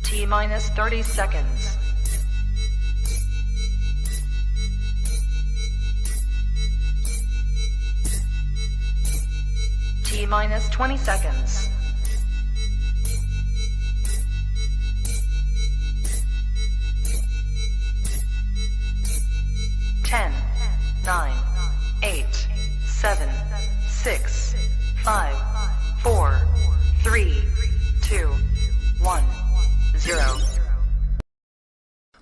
T minus 30 seconds. T minus 20 seconds. 10, 9, 8, 7, 6, 5, 4, 3, 2, 1, 0.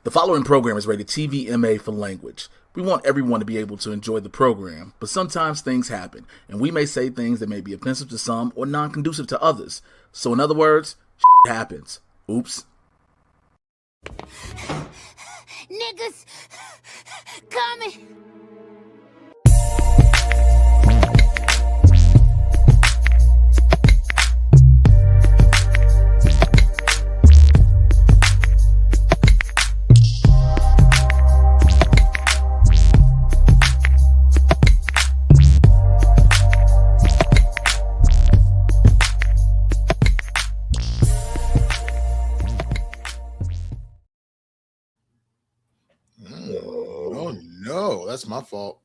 The following program is rated TVMA for language. We want everyone to be able to enjoy the program, but sometimes things happen, and we may say things that may be offensive to some or non-conducive to others. So in other words, shit happens. Oops. Niggas coming. That's my fault.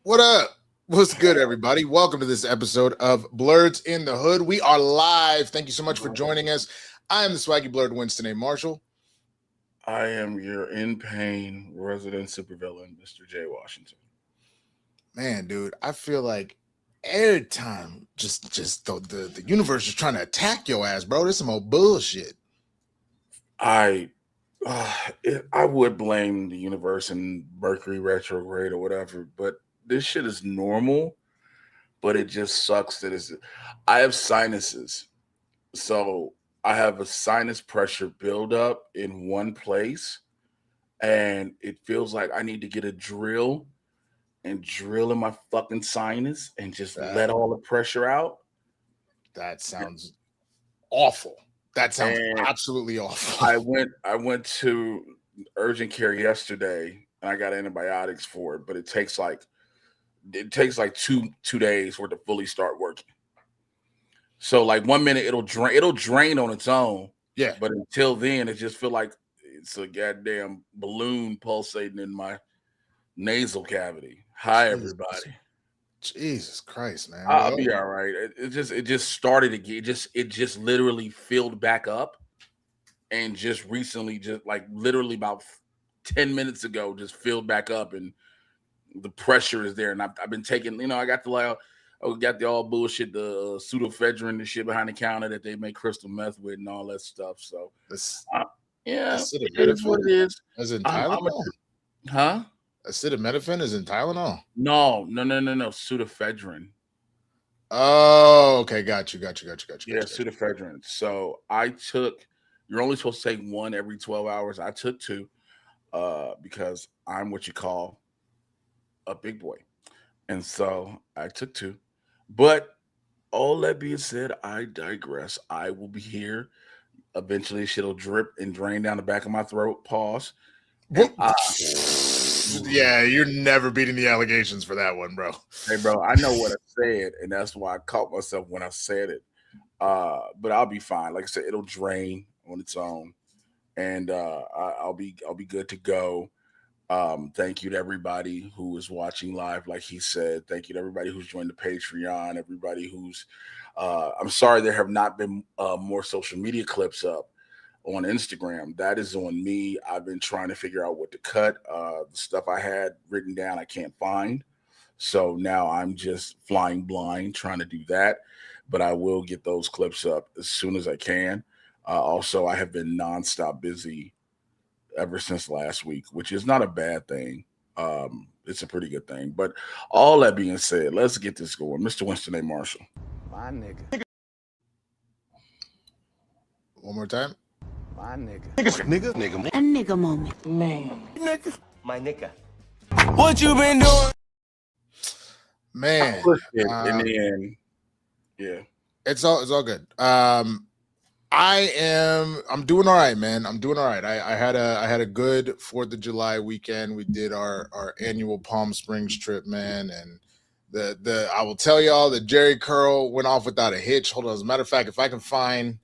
What up? What's good, everybody? Welcome to this episode of Blerds in the Hood. We are live. Thank you so much for joining us. I am the SwaggyBlerd, Winston A. Marshall. I am your in pain resident supervillain, MrJayWashington. Man, dude, I feel like every time just the universe is trying to attack your ass, bro. This is some old bullshit. I would blame the universe and Mercury retrograde or whatever, but this shit is normal. But it just sucks that I have sinuses, so I have a sinus pressure buildup in one place, and it feels like I need to get a drill and drill in my fucking sinus and just let all the pressure out. That sounds awful. That sounds absolutely awful. I went to urgent care yesterday and I got antibiotics for it, but it takes like two days for it to fully start working. So like 1 minute it'll drain on its own. Yeah. But until then, it just feel like it's a goddamn balloon pulsating in my nasal cavity. Hi, everybody. Jesus Christ, man. I'll be all right. It just started again. It just literally filled back up, and just recently, just like literally about 10 minutes ago, just filled back up, and the pressure is there. And I've been taking, I got the all bullshit, the pseudoephedrine and shit behind the counter that they make crystal meth with and all that stuff. So it is what it is. As in Tylenol? Huh? Acetaminophen is in Tylenol? No. Pseudoephedrine. Oh, okay. Got you. Yeah, pseudoephedrine. So you're only supposed to take one every 12 hours. I took two because I'm what you call a big boy. And so I took two. But all that being said, I digress. I will be here. Eventually, shit'll drip and drain down the back of my throat. Pause. Yeah, you're never beating the allegations for that one, bro. Hey, bro, I know what I said, and that's why I caught myself when I said it. But I'll be fine. Like I said, it'll drain on its own, and I'll be good to go. Thank you to everybody who is watching live, like he said. Thank you to everybody who's joined the Patreon. Everybody who's I'm sorry there have not been more social media clips up on Instagram. That is on me. I've been trying to figure out what to cut. The stuff I had written down, I can't find. So now I'm just flying blind trying to do that. But I will get those clips up as soon as I can. Also, I have been nonstop busy ever since last week, which is not a bad thing. It's a pretty good thing. But all that being said, let's get this going. Mr. Winston A. Marshall. My nigga. One more time. My nigga. Nigga. A nigga moment. Man. Nigga. My nigga. What you been doing? Man. In the end, yeah. It's all good. I'm doing all right, man. I'm doing all right. I had a good 4th of July weekend. We did our annual Palm Springs trip, man, and I will tell y'all that Jerry curl went off without a hitch. Hold on. As a matter of fact, if I can find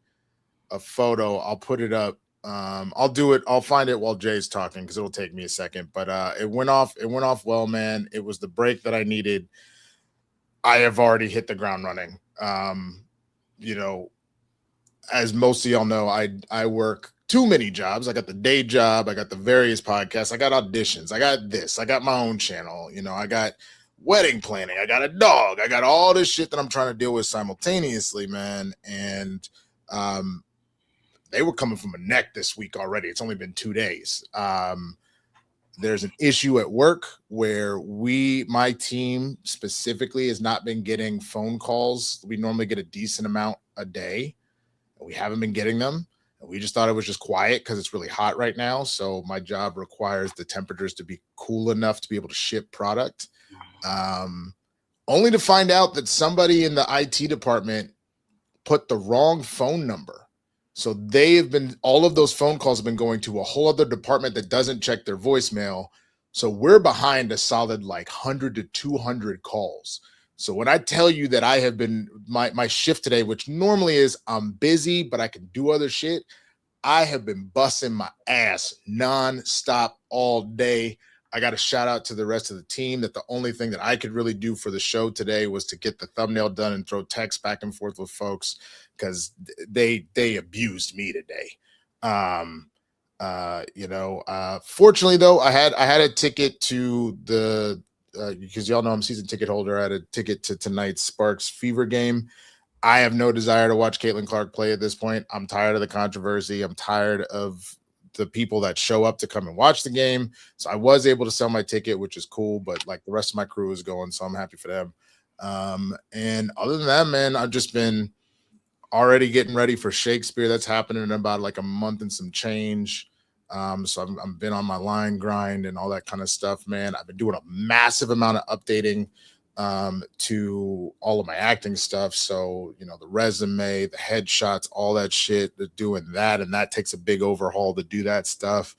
a photo, I'll put it up I'll do it. I'll find it while Jay's talking because it'll take me a second. But it went off. It went off well, man. It was the break that I needed. I have already hit the ground running. You know, as most of y'all know, I work too many jobs. I got the day job. I got the various podcasts. I got auditions. I got this. I got my own channel. You know, I got wedding planning. I got a dog. I got all this shit that I'm trying to deal with simultaneously, man. And they were coming from a neck this week already. It's only been 2 days. There's an issue at work where my team specifically has not been getting phone calls. We normally get a decent amount a day. We haven't been getting them. We just thought it was just quiet because it's really hot right now. So my job requires the temperatures to be cool enough to be able to ship product. Only to find out that somebody in the IT department put the wrong phone number. So all of those phone calls have been going to a whole other department that doesn't check their voicemail. So we're behind a solid like 100 to 200 calls. So when I tell you that I have been my shift today, which normally is I'm busy, but I can do other shit, I have been busting my ass nonstop all day. I got a shout out to the rest of the team that the only thing that I could really do for the show today was to get the thumbnail done and throw text back and forth with folks because they abused me today. Fortunately though, I had a ticket to the because y'all know I'm season ticket holder. I had a ticket to tonight's Sparks Fever game. I have no desire to watch Caitlin Clark play at this point. I'm tired of the controversy. I'm tired of the people that show up to come and watch the game. So I was able to sell my ticket, which is cool, but like the rest of my crew is going, so I'm happy for them. And other than that, man, I've just been already getting ready for Shakespeare. That's happening in about like a month and some change. So I've been on my line grind and all that kind of stuff, man. I've been doing a massive amount of updating to all of my acting stuff. So, you know, the resume, the headshots, all that shit, they're doing that. And that takes a big overhaul to do that stuff.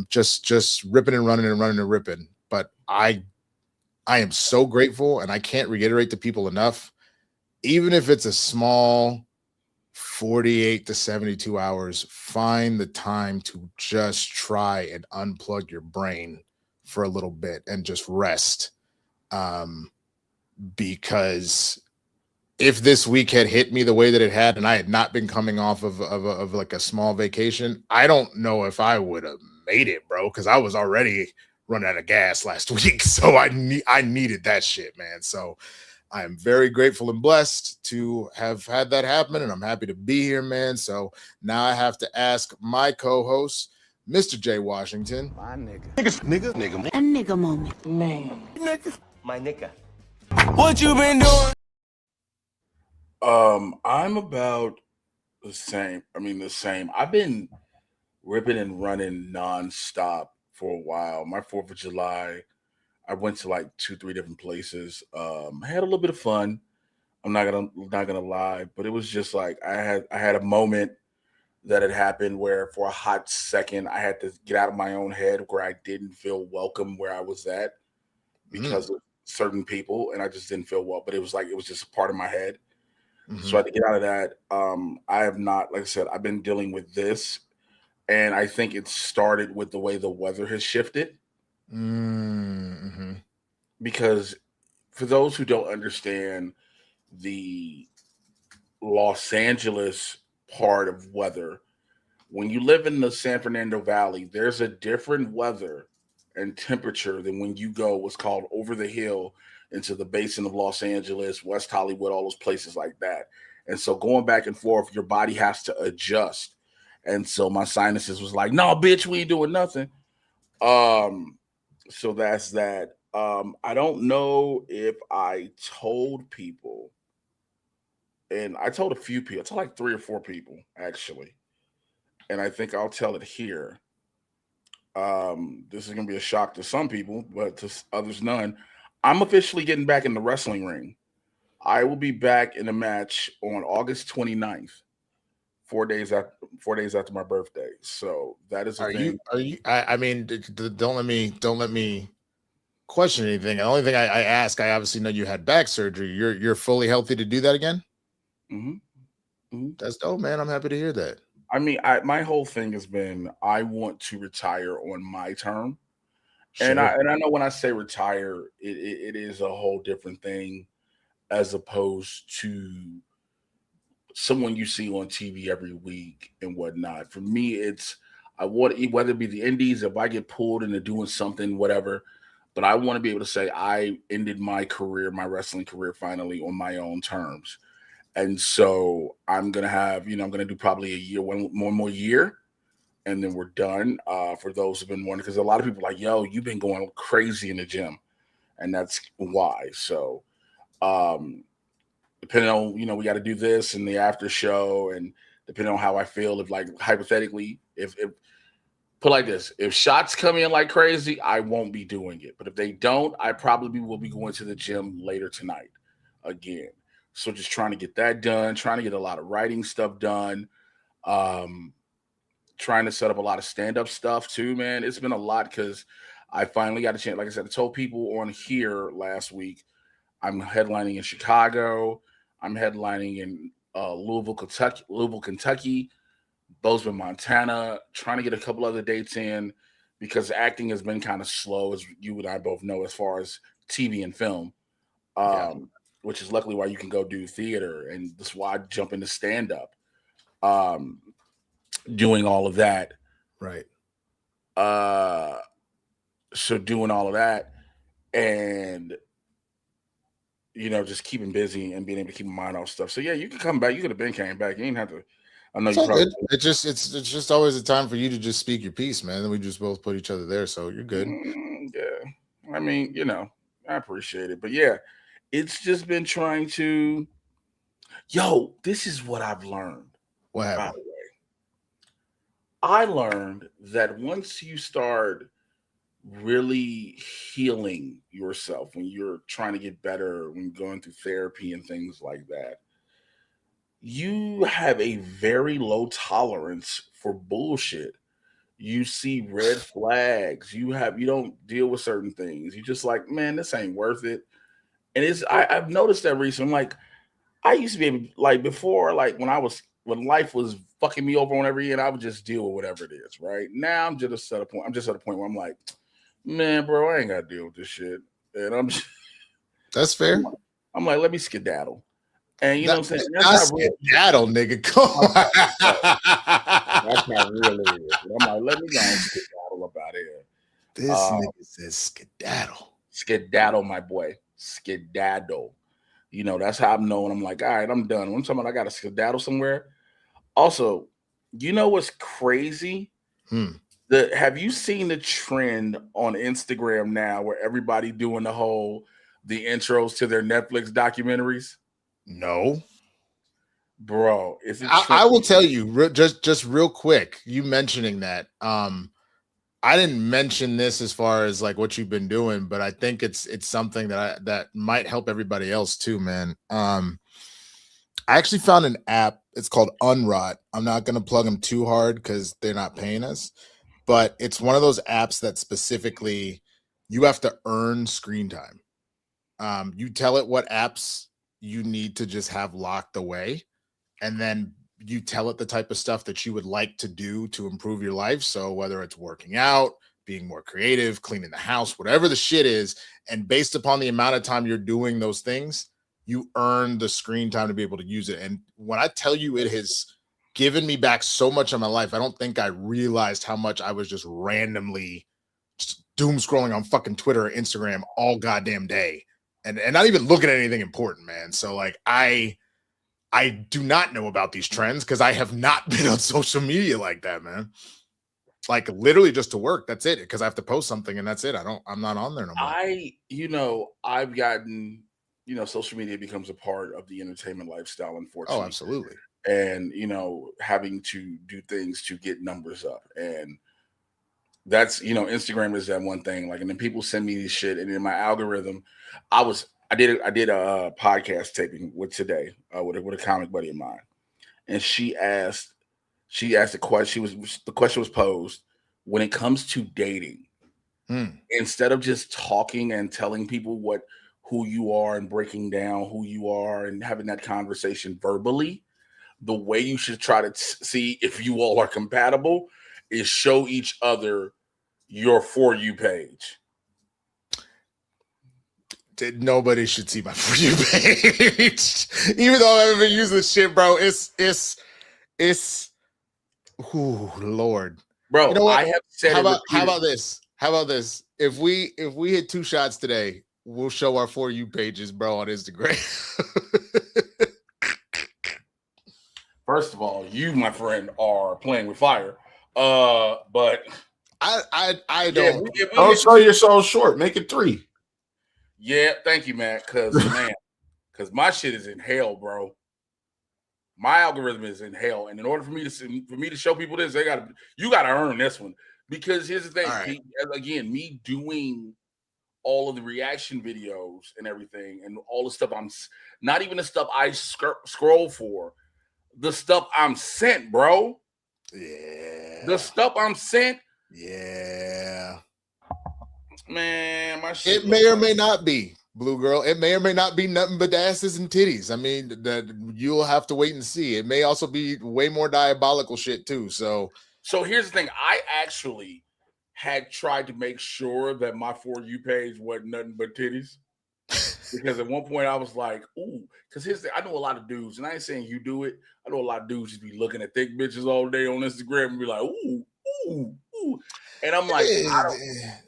Just ripping and running and running and ripping. But I am so grateful, and I can't reiterate to people enough, even if it's a small 48 to 72 hours, find the time to just try and unplug your brain for a little bit and just rest. Because if this week had hit me the way that it had, and I had not been coming off of like a small vacation, I don't know if I would have made it, bro, because I was already running out of gas last week. So I needed that shit, man. So I am very grateful and blessed to have had that happen, and I'm happy to be here, man. So now I have to ask my co-host, MrJayWashington. My nigga. A nigga moment. My nigga. What you been doing? I'm about the same. The same. I've been ripping and running nonstop for a while. My 4th of July, I went to like 2-3 different places. I had a little bit of fun. I'm not gonna lie, but it was just like I had a moment that had happened where for a hot second I had to get out of my own head where I didn't feel welcome where I was at because of certain people, and I just didn't feel well. But it was just a part of my head. So I had to get out of that. I have not, like I said, I've been dealing with this, and I think it started with the way the weather has shifted. Because for those who don't understand the Los Angeles part of weather, when you live in the San Fernando Valley, there's a different weather and temperature than when you go what's called over the hill into the basin of Los Angeles, West Hollywood, all those places like that. And so going back and forth, your body has to adjust. And so my sinuses was like, no, bitch, we ain't doing nothing. So that's that. I don't know if I told people, and I told a few people, I told like 3 or 4 people actually. And I think I'll tell it here. This is going to be a shock to some people, but to others, none. I'm officially getting back in the wrestling ring. I will be back in a match on August 29th, 4 days after my birthday. So that is a thing. Don't let me question anything. The only thing I ask, I obviously know you had back surgery. You're fully healthy to do that again? That's dope, man. I'm happy to hear that. I mean, my whole thing has been I want to retire on my term. And Sure. I know when I say retire, it is a whole different thing as opposed to someone you see on TV every week and whatnot. For me, it's I want whether it be the indies, if I get pulled into doing something, whatever. But I want to be able to say I ended my career, my wrestling career, finally on my own terms. And so I'm gonna have, I'm gonna do probably a year, one more year, and then we're done. For those who've been wondering, because a lot of people are like, yo, you've been going crazy in the gym, and that's why. So depending on, we got to do this and the after show, and depending on how I feel, if like hypothetically, if put like this, if shots come in like crazy, I won't be doing it. But if they don't, I probably will be going to the gym later tonight again. So just trying to get that done, trying to get a lot of writing stuff done, trying to set up a lot of stand-up stuff too, man. It's been a lot because I finally got a chance. Like I said, I told people on here last week, I'm headlining in Chicago. I'm headlining in Louisville, Kentucky, Bozeman, Montana, trying to get a couple other dates in because acting has been kind of slow, as you and I both know, as far as TV and film, which is luckily why you can go do theater. And that's why I jump into stand-up, doing all of that. Right. So doing all of that and, just keeping busy and being able to keep my mind off stuff. So, yeah, you can come back. You could have been came back. You ain't have to. I know It's you all probably. good. It's just always a time for you to just speak your piece, man. Then we just both put each other there, so you're good. Yeah, I mean, I appreciate it, but yeah, it's just been trying to. Yo, this is what I've learned. What By happened? the way, I learned that once you start really healing yourself, when you're trying to get better, when going through therapy and things like that, you have a very low tolerance for bullshit. You see red flags. You don't deal with certain things. You just like, man, this ain't worth it. And I've noticed that recently. Like, I used to be able, like before, like when life was fucking me over on every end, I would just deal with whatever it is. Right now, I'm just at a point where I'm like, man, bro, I ain't gotta deal with this shit. And That's fair. I'm like, let me skedaddle. And you know what I'm saying? That's how skedaddle, nigga. Come on. That's how real it is. And I'm like, let me go and skedaddle up out here. This nigga says skedaddle. Skedaddle, my boy. Skedaddle. That's how I'm knowing. I'm like, all right, I'm done. One time I got to skedaddle somewhere. Also, what's crazy? Have you seen the trend on Instagram now where everybody doing the intros to their Netflix documentaries? No. Bro, I will tell you just real quick, you mentioning that. I didn't mention this as far as like what you've been doing, but I think it's something that might help everybody else too, man. I actually found an app. It's called Unrot. I'm not going to plug them too hard because they're not paying us, but it's one of those apps that specifically you have to earn screen time. You tell it what apps you need to just have locked away, and then you tell it the type of stuff that you would like to do to improve your life. So whether it's working out, being more creative, cleaning the house, whatever the shit is, and based upon the amount of time you're doing those things, you earn the screen time to be able to use it. And when I tell you it has given me back so much of my life, I don't think I realized how much I was just randomly doom scrolling on fucking Twitter or Instagram all goddamn day and not even looking at anything important, man. So like I do not know about these trends because I have not been on social media like that, man. Like literally just to work. That's it. Because I have to post something and that's it. I'm not on there no more. I've gotten, social media becomes a part of the entertainment lifestyle, unfortunately. Oh, absolutely. And, having to do things to get numbers up. And that's, Instagram is that one thing. Like, and then people send me this shit. And in my algorithm, I did a podcast taping with a comic buddy of mine, and she asked a question. The question was posed: when it comes to dating, instead of just talking and telling people who you are and breaking down who you are and having that conversation verbally, the way you should try to see if you all are compatible is show each other your For You page. Nobody should see my For You page. Even though I haven't been using this shit, bro. It's oh Lord. Bro, you know what? I have said how about this? How about this? If we hit 2 shots today, we'll show our For You pages, bro, on Instagram. First of all, you, my friend, are playing with fire. But I don't. Don't sell your soul short. Make it 3. Yeah, thank you, man. Because my shit is in hell, bro. My algorithm is in hell, and in order for me to show people this, you gotta earn this one. Because here's the thing, right. Again, me doing all of the reaction videos and everything, and all the stuff I'm not even the stuff I scroll for, the stuff I'm sent, bro. Yeah, the stuff I'm sent. Yeah, man, my shit. It may or may not be. Blue girl, it may or may not be nothing but asses and titties. I mean, that you'll have to wait and see. It may also be way more diabolical shit too. So here's the thing. I actually had tried to make sure that my For You page wasn't nothing but titties. Because at one point I was like, ooh, because I know a lot of dudes, and I ain't saying you do it. I know a lot of dudes just be looking at thick bitches all day on Instagram and be like, ooh, ooh, ooh. And I'm like,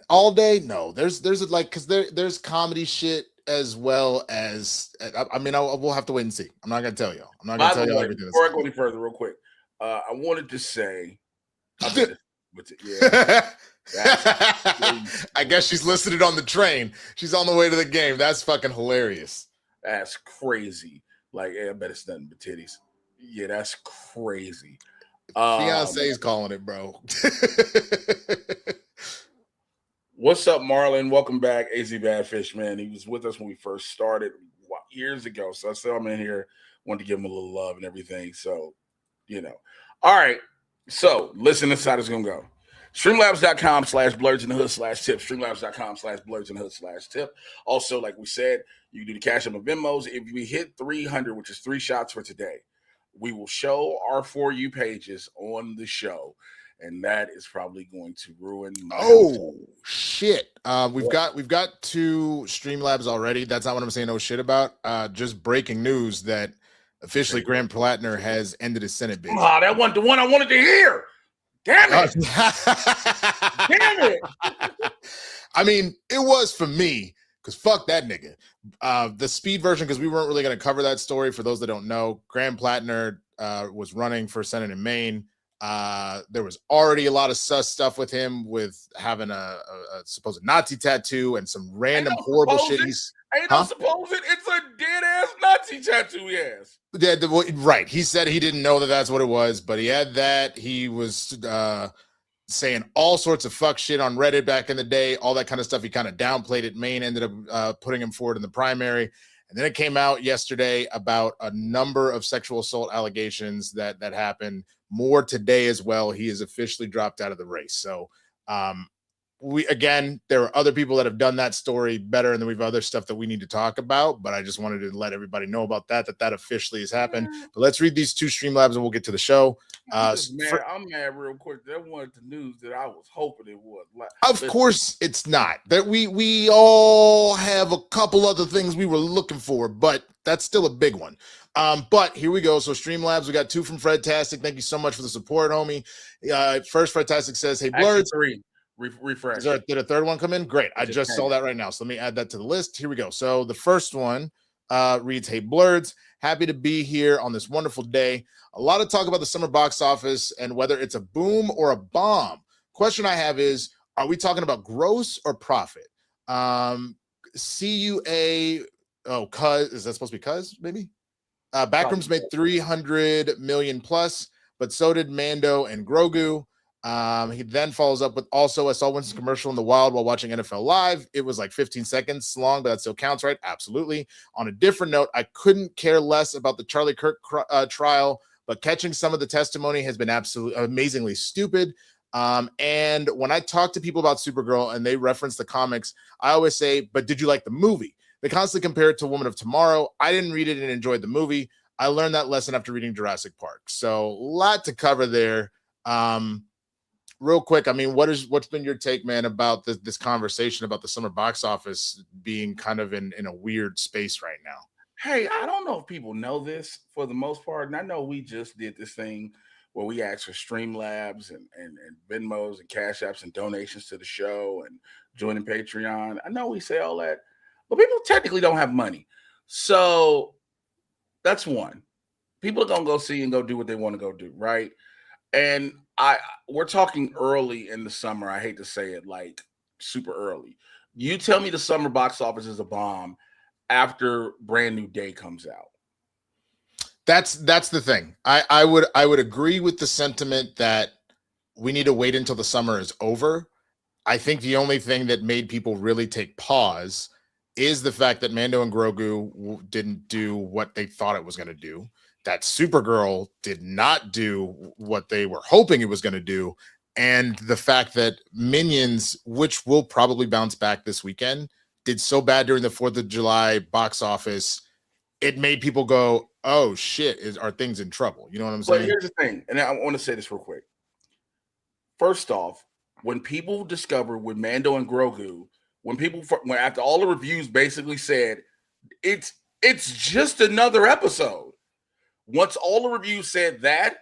all day? No, there's like, because there's comedy shit as well as, I mean, we'll have to wait and see. I'm not gonna tell you. I'm not gonna tell you everything. Before I go any further, real quick, I wanted to say, I guess she's listening on the train. She's on the way to the game. That's fucking hilarious. That's crazy. Like, I bet it's nothing but titties. Yeah, that's crazy. Fiance's calling it, bro. What's up, Marlon? Welcome back, AZ Badfish, man. He was with us when we first started years ago. So I said I'm in here, wanted to give him a little love and everything. So, All right. So listen, this side is gonna go. Streamlabs.com/blerdsndahood/tip. Streamlabs.com/blerdsndahood/tip. Also, like we said, you can do the CashApp and Venmos. If we hit 300, which is 3 shots for today, we will show our For You pages on the show, and that is probably going to ruin my shit. We've got 2 Streamlabs already. That's not what I'm saying no shit about. Just breaking news that officially Graham Plattner has ended his Senate bid. That wasn't the one I wanted to hear. Damn it. Damn it. I mean, it was for me, because fuck that nigga. The speed version, because we weren't really going to cover that story. For those that don't know, Graham Plattner was running for Senate in Maine. There was already a lot of sus stuff with him, with having a supposed Nazi tattoo and some random horrible shit. Suppose it. It's a dead ass Nazi tattoo he has. Yeah, right. He said he didn't know that that's what it was, but he had that. He was saying all sorts of fuck shit on Reddit back in the day, all that kind of stuff. He kind of downplayed it. Maine ended up putting him forward in the primary. And then it came out yesterday about a number of sexual assault allegations that happened. More today as well. He is officially dropped out of the race. So there are other people that have done that story better, and then we have other stuff that we need to talk about. But I just wanted to let everybody know about that officially has happened. But let's read these 2 Streamlabs and we'll get to the show. I'm mad real quick. That wasn't the news that I was hoping it was. Of course it's not. That we all have a couple other things we were looking for, but that's still a big one. But here we go. So Streamlabs, we got 2 from Fredtastic. Thank you so much for the support, homie. First, Fredtastic says, "Hey, Blerds." 3. Refresh. Did a third one come in? Great. I just saw that right now. So let me add that to the list. Here we go. So the first one reads, "Hey, Blerds, happy to be here on this wonderful day. A lot of talk about the summer box office and whether it's a boom or a bomb. Question I have is, are we talking about gross or profit? CUA, cuz, is that supposed to be cuz, maybe? Backrooms made 300 million plus, but so did Mando and Grogu. He then follows up with, also, I saw Winston's commercial in the wild while watching NFL Live. It was like 15 seconds long, but that still counts, right? Absolutely. On a different note, I couldn't care less about the Charlie Kirk trial, but catching some of the testimony has been absolutely amazingly stupid. And when I talk to people about Supergirl and they reference the comics, I always say, but did you like the movie? They constantly compare it to Woman of Tomorrow. I didn't read it and enjoyed the movie. I learned that lesson after reading Jurassic Park. So a lot to cover there. Real quick, I mean, what's been your take, man, about this conversation about the summer box office being kind of in a weird space right now? Hey, I don't know if people know this for the most part, and I know we just did this thing where we asked for Streamlabs and Venmos and Cash Apps and donations to the show and joining Patreon. I know we say all that, but people technically don't have money. So that's one. People are gonna go see and go do what they want to go do, right? And we're talking early in the summer. I hate to say it, like super early. You tell me the summer box office is a bomb after Brand New Day comes out. That's the thing. I would agree with the sentiment that we need to wait until the summer is over. I think the only thing that made people really take pause is the fact that Mando and Grogu didn't do what they thought it was going to do. That Supergirl did not do what they were hoping it was going to do. And the fact that Minions, which will probably bounce back this weekend, did so bad during the 4th of July box office, it made people go, oh shit, are things in trouble? You know what I'm saying? But here's the thing, and I want to say this real quick. First off, when people discovered with Mando and Grogu, when after all the reviews basically said it's just another episode. Once all the reviews said that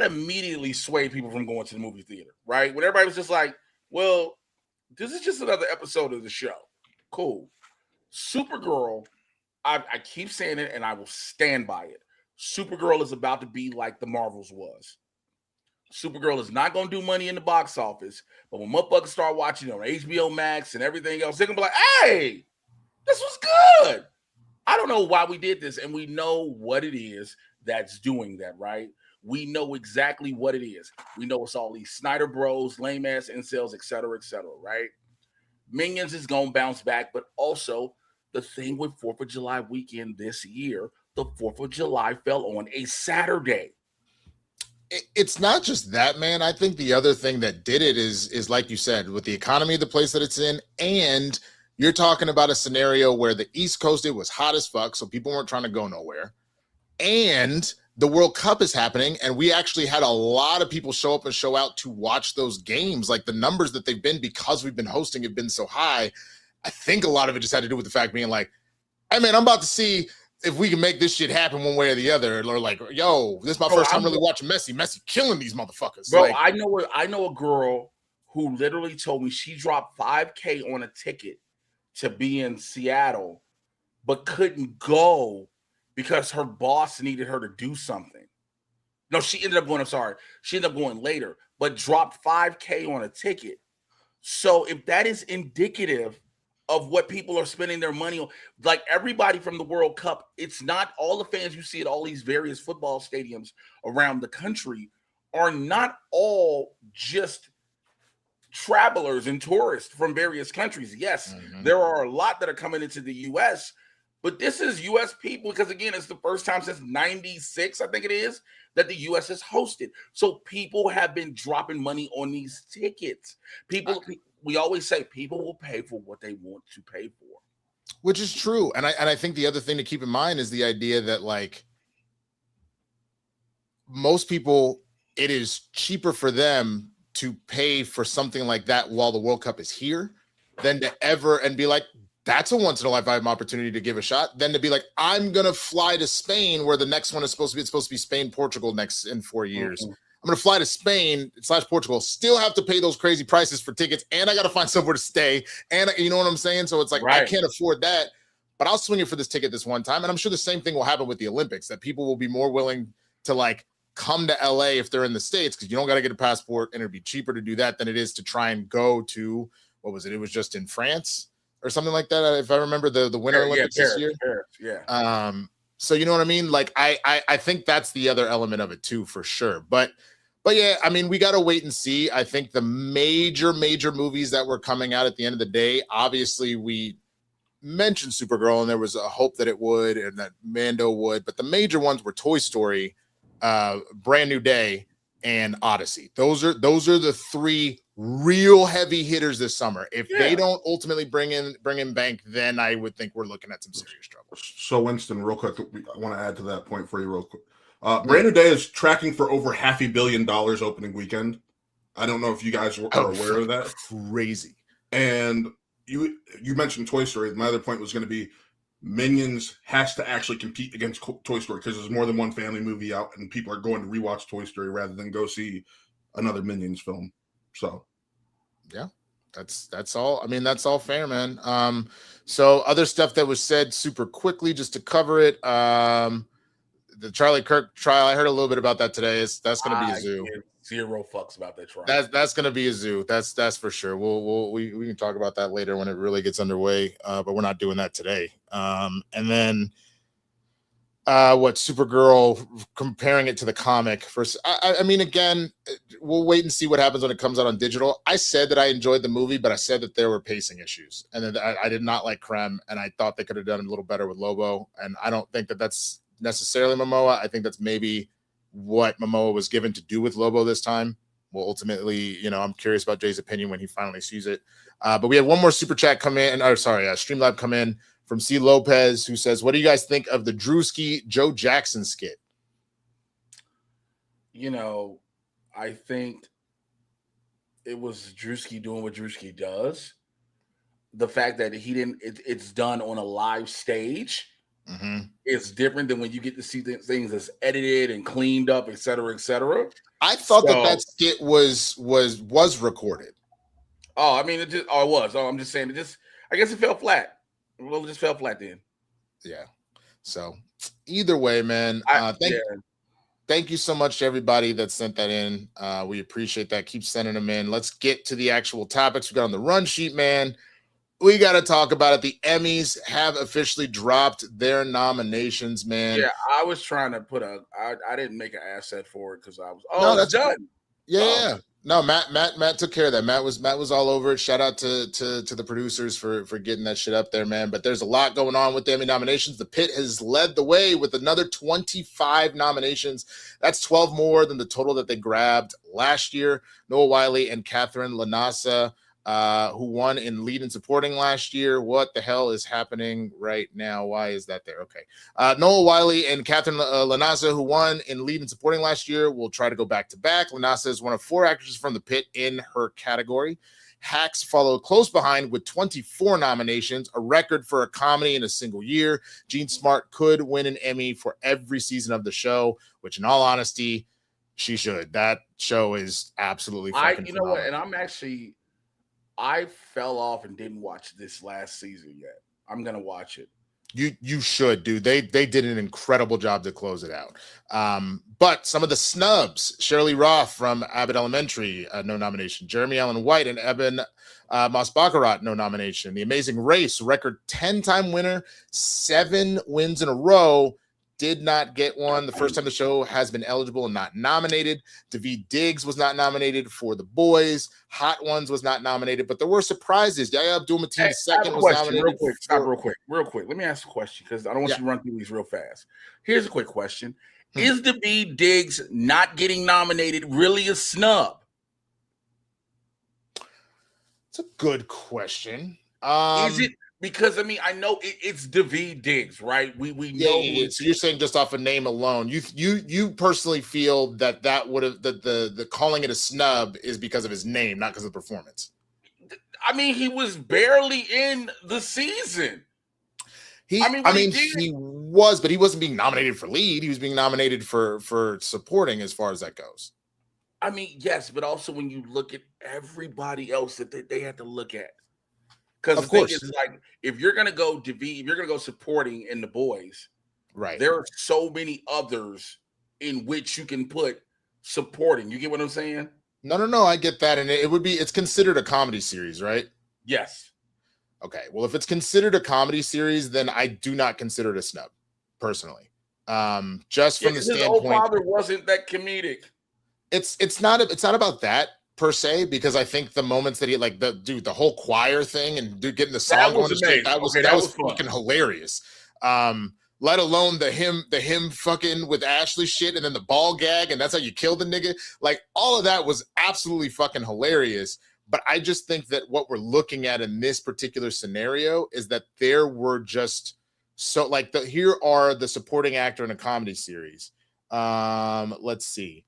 immediately swayed people from going to the movie theater, right? When everybody was just like, well, this is just another episode of the show. Cool. Supergirl, I keep saying it and I will stand by it. Supergirl is about to be like the Marvels was. Supergirl is not going to do money in the box office, but when motherfuckers start watching it on HBO Max and everything else, they're going to be like, hey, this was good. I don't know why we did this, and we know what it is that's doing that, right? We know exactly what it is. We know it's all these Snyder Bros, lame-ass incels, et cetera, right? Minions is going to bounce back, but also the thing with 4th of July weekend this year, the 4th of July fell on a Saturday. It's not just that, man. I think the other thing that did it is like you said, with the economy of the place that it's in, and you're talking about a scenario where the East Coast, it was hot as fuck, so people weren't trying to go nowhere. And the World Cup is happening, and we actually had a lot of people show up and show out to watch those games. Like the numbers that they've been, because we've been hosting, have been so high. I think a lot of it just had to do with the fact being like, hey, man, I'm about to see if we can make this shit happen one way or the other. Or like, yo, this is my first time really watching Messi. Messi killing these motherfuckers. Bro, like, I know a girl who literally told me she dropped $5,000 on a ticket to be in Seattle, but couldn't go because her boss needed her to do something. No, she ended up going, she ended up going later, but dropped $5,000 on a ticket. So if that is indicative of what people are spending their money on, like everybody from the World Cup, it's not all the fans you see at all these various football stadiums around the country are not all just travelers and tourists from various countries. Yes, there are a lot that are coming into the U.S., but this is U.S. people because, again, it's the first time since 96, I think it is, that the U.S. has hosted. So people have been dropping money on these tickets. We always say people will pay for what they want to pay for. Which is true. And I think the other thing to keep in mind is the idea that, like, most people, it is cheaper for them to pay for something like that while the World Cup is here than to ever and be like, that's a once in a lifetime opportunity to give a shot, than to be like, I'm going to fly to Spain where the next one is supposed to be Spain, Portugal next in 4 years. I'm going to fly to Spain / Portugal, still have to pay those crazy prices for tickets. And I got to find somewhere to stay. And you know what I'm saying? So it's like, I can't afford that, but I'll swing it for this ticket this one time. And I'm sure the same thing will happen with the Olympics, that people will be more willing to like come to LA if they're in the States, because you don't got to get a passport and it'd be cheaper to do that than it is to try and go to, what was it? It was just in France or something like that. If I remember the Winter Olympics this year. Paris. So you know what I mean? Like I think that's the other element of it too, for sure. But yeah, I mean, we got to wait and see. I think the major movies that were coming out at the end of the day, obviously we mentioned Supergirl and there was a hope that it would and that Mando would, but the major ones were Toy Story, Brand New Day, and Odyssey. Those are the three real heavy hitters this summer. If they don't ultimately bring in bank, then I would think we're looking at some serious trouble. So Winston, real quick, I want to add to that point for you real quick. Brand New Day is tracking for over $500 million opening weekend. I don't know if you guys are aware of that. Crazy. And you mentioned Toy Story. My other point was going to be Minions has to actually compete against Toy Story because there's more than one family movie out, and people are going to rewatch Toy Story rather than go see another Minions film. So, yeah, that's all. I mean, that's all fair, man. So other stuff that was said super quickly, just to cover it. The Charlie Kirk trial, I heard a little bit about that today. That's going to be a zoo. Zero fucks about that trial. That's going to be a zoo. That's for sure. We can talk about that later when it really gets underway. But we're not doing that today. And then what Supergirl, comparing it to the comic first. I mean, again, we'll wait and see what happens when it comes out on digital. I said that I enjoyed the movie, but I said that there were pacing issues, and that I did not like Krem, and I thought they could have done a little better with Lobo. And I don't think that that's necessarily Momoa. I think that's maybe what Momoa was given to do with Lobo this time. Well, ultimately, I'm curious about Jay's opinion when he finally sees it. But we had one more super chat come in, Streamlab come in from C. Lopez, who says, what do you guys think of the Drewski Joe Jackson skit? I think it was Drewski doing what Drewski does. The fact that it's done on a live stage. Mm-hmm. It's different than when you get to see things that's edited and cleaned up, et cetera, et cetera. I thought that skit was recorded. Oh, I mean, it was. Oh, I'm just saying I guess it fell flat. Well, it just fell flat then. Yeah. So either way, man, thank you so much to everybody that sent that in. We appreciate that. Keep sending them in. Let's get to the actual topics we got on the run sheet, man. We got to talk about it. The Emmys have officially dropped their nominations, man. Yeah, I was trying to I didn't make an asset for it because I was, that's done. Yeah. No, Matt took care of that. Matt was all over it. Shout out to the producers for getting that shit up there, man. But there's a lot going on with the Emmy nominations. The Pit has led the way with another 25 nominations. That's 12 more than the total that they grabbed last year. Noah Wyle and Catherine Lanasa, who won in lead and supporting last year. What the hell is happening right now? Why is that there? Okay. Noah Wyle and Catherine Lanasa, who won in lead and supporting last year, will try to go back to back. Lanasa is one of 4 actresses from the Pit in her category. Hacks followed close behind with 24 nominations, a record for a comedy in a single year. Jean Smart could win an Emmy for every season of the show, which in all honesty, she should. That show is absolutely fucking phenomenal. What? And I fell off and didn't watch this last season yet. I'm gonna watch it. You should, dude. They did an incredible job to close it out. But some of the snubs: Shirley Roth from Abbott Elementary, no nomination. Jeremy Allen White and Eben Moss-Baccarat, no nomination. The Amazing Race, record 10-time winner, 7 wins in a row. Did not get one. The first time the show has been eligible and not nominated. Daveed Diggs was not nominated for The Boys. Hot Ones was not nominated, but there were surprises. Yahya Abdul-Mateen II was nominated. Real quick. Let me ask a question because I don't want you to run through these real fast. Here's a quick question. Is Daveed Diggs not getting nominated really a snub? It's a good question. Is it? Because I know it's Daveed Diggs, right? We know. Yeah. So you're saying just off a name alone, you personally feel that would have the calling it a snub is because of his name, not because of the performance. He was barely in the season. He was, but he wasn't being nominated for lead. He was being nominated for supporting, as far as that goes. Yes, but also when you look at everybody else that they had to look at. Because the thing is, like, if you're gonna go Daveed, if you're gonna go supporting in The Boys, right? There are so many others in which you can put supporting. You get what I'm saying? No, I get that, and it's considered a comedy series, right? Yes. Okay. Well, if it's considered a comedy series, then I do not consider it a snub, personally. Just from the standpoint, his old father wasn't that comedic. It's not about that per se, because I think the moments that he the whole choir thing and getting the song going to stage, that was fucking hilarious. let alone the him fucking with Ashley shit and then the ball gag and that's how you kill the nigga. Like all of that was absolutely fucking hilarious. But I just think that what we're looking at in this particular scenario is that there were just so like here are the supporting actor in a comedy series. Let's see.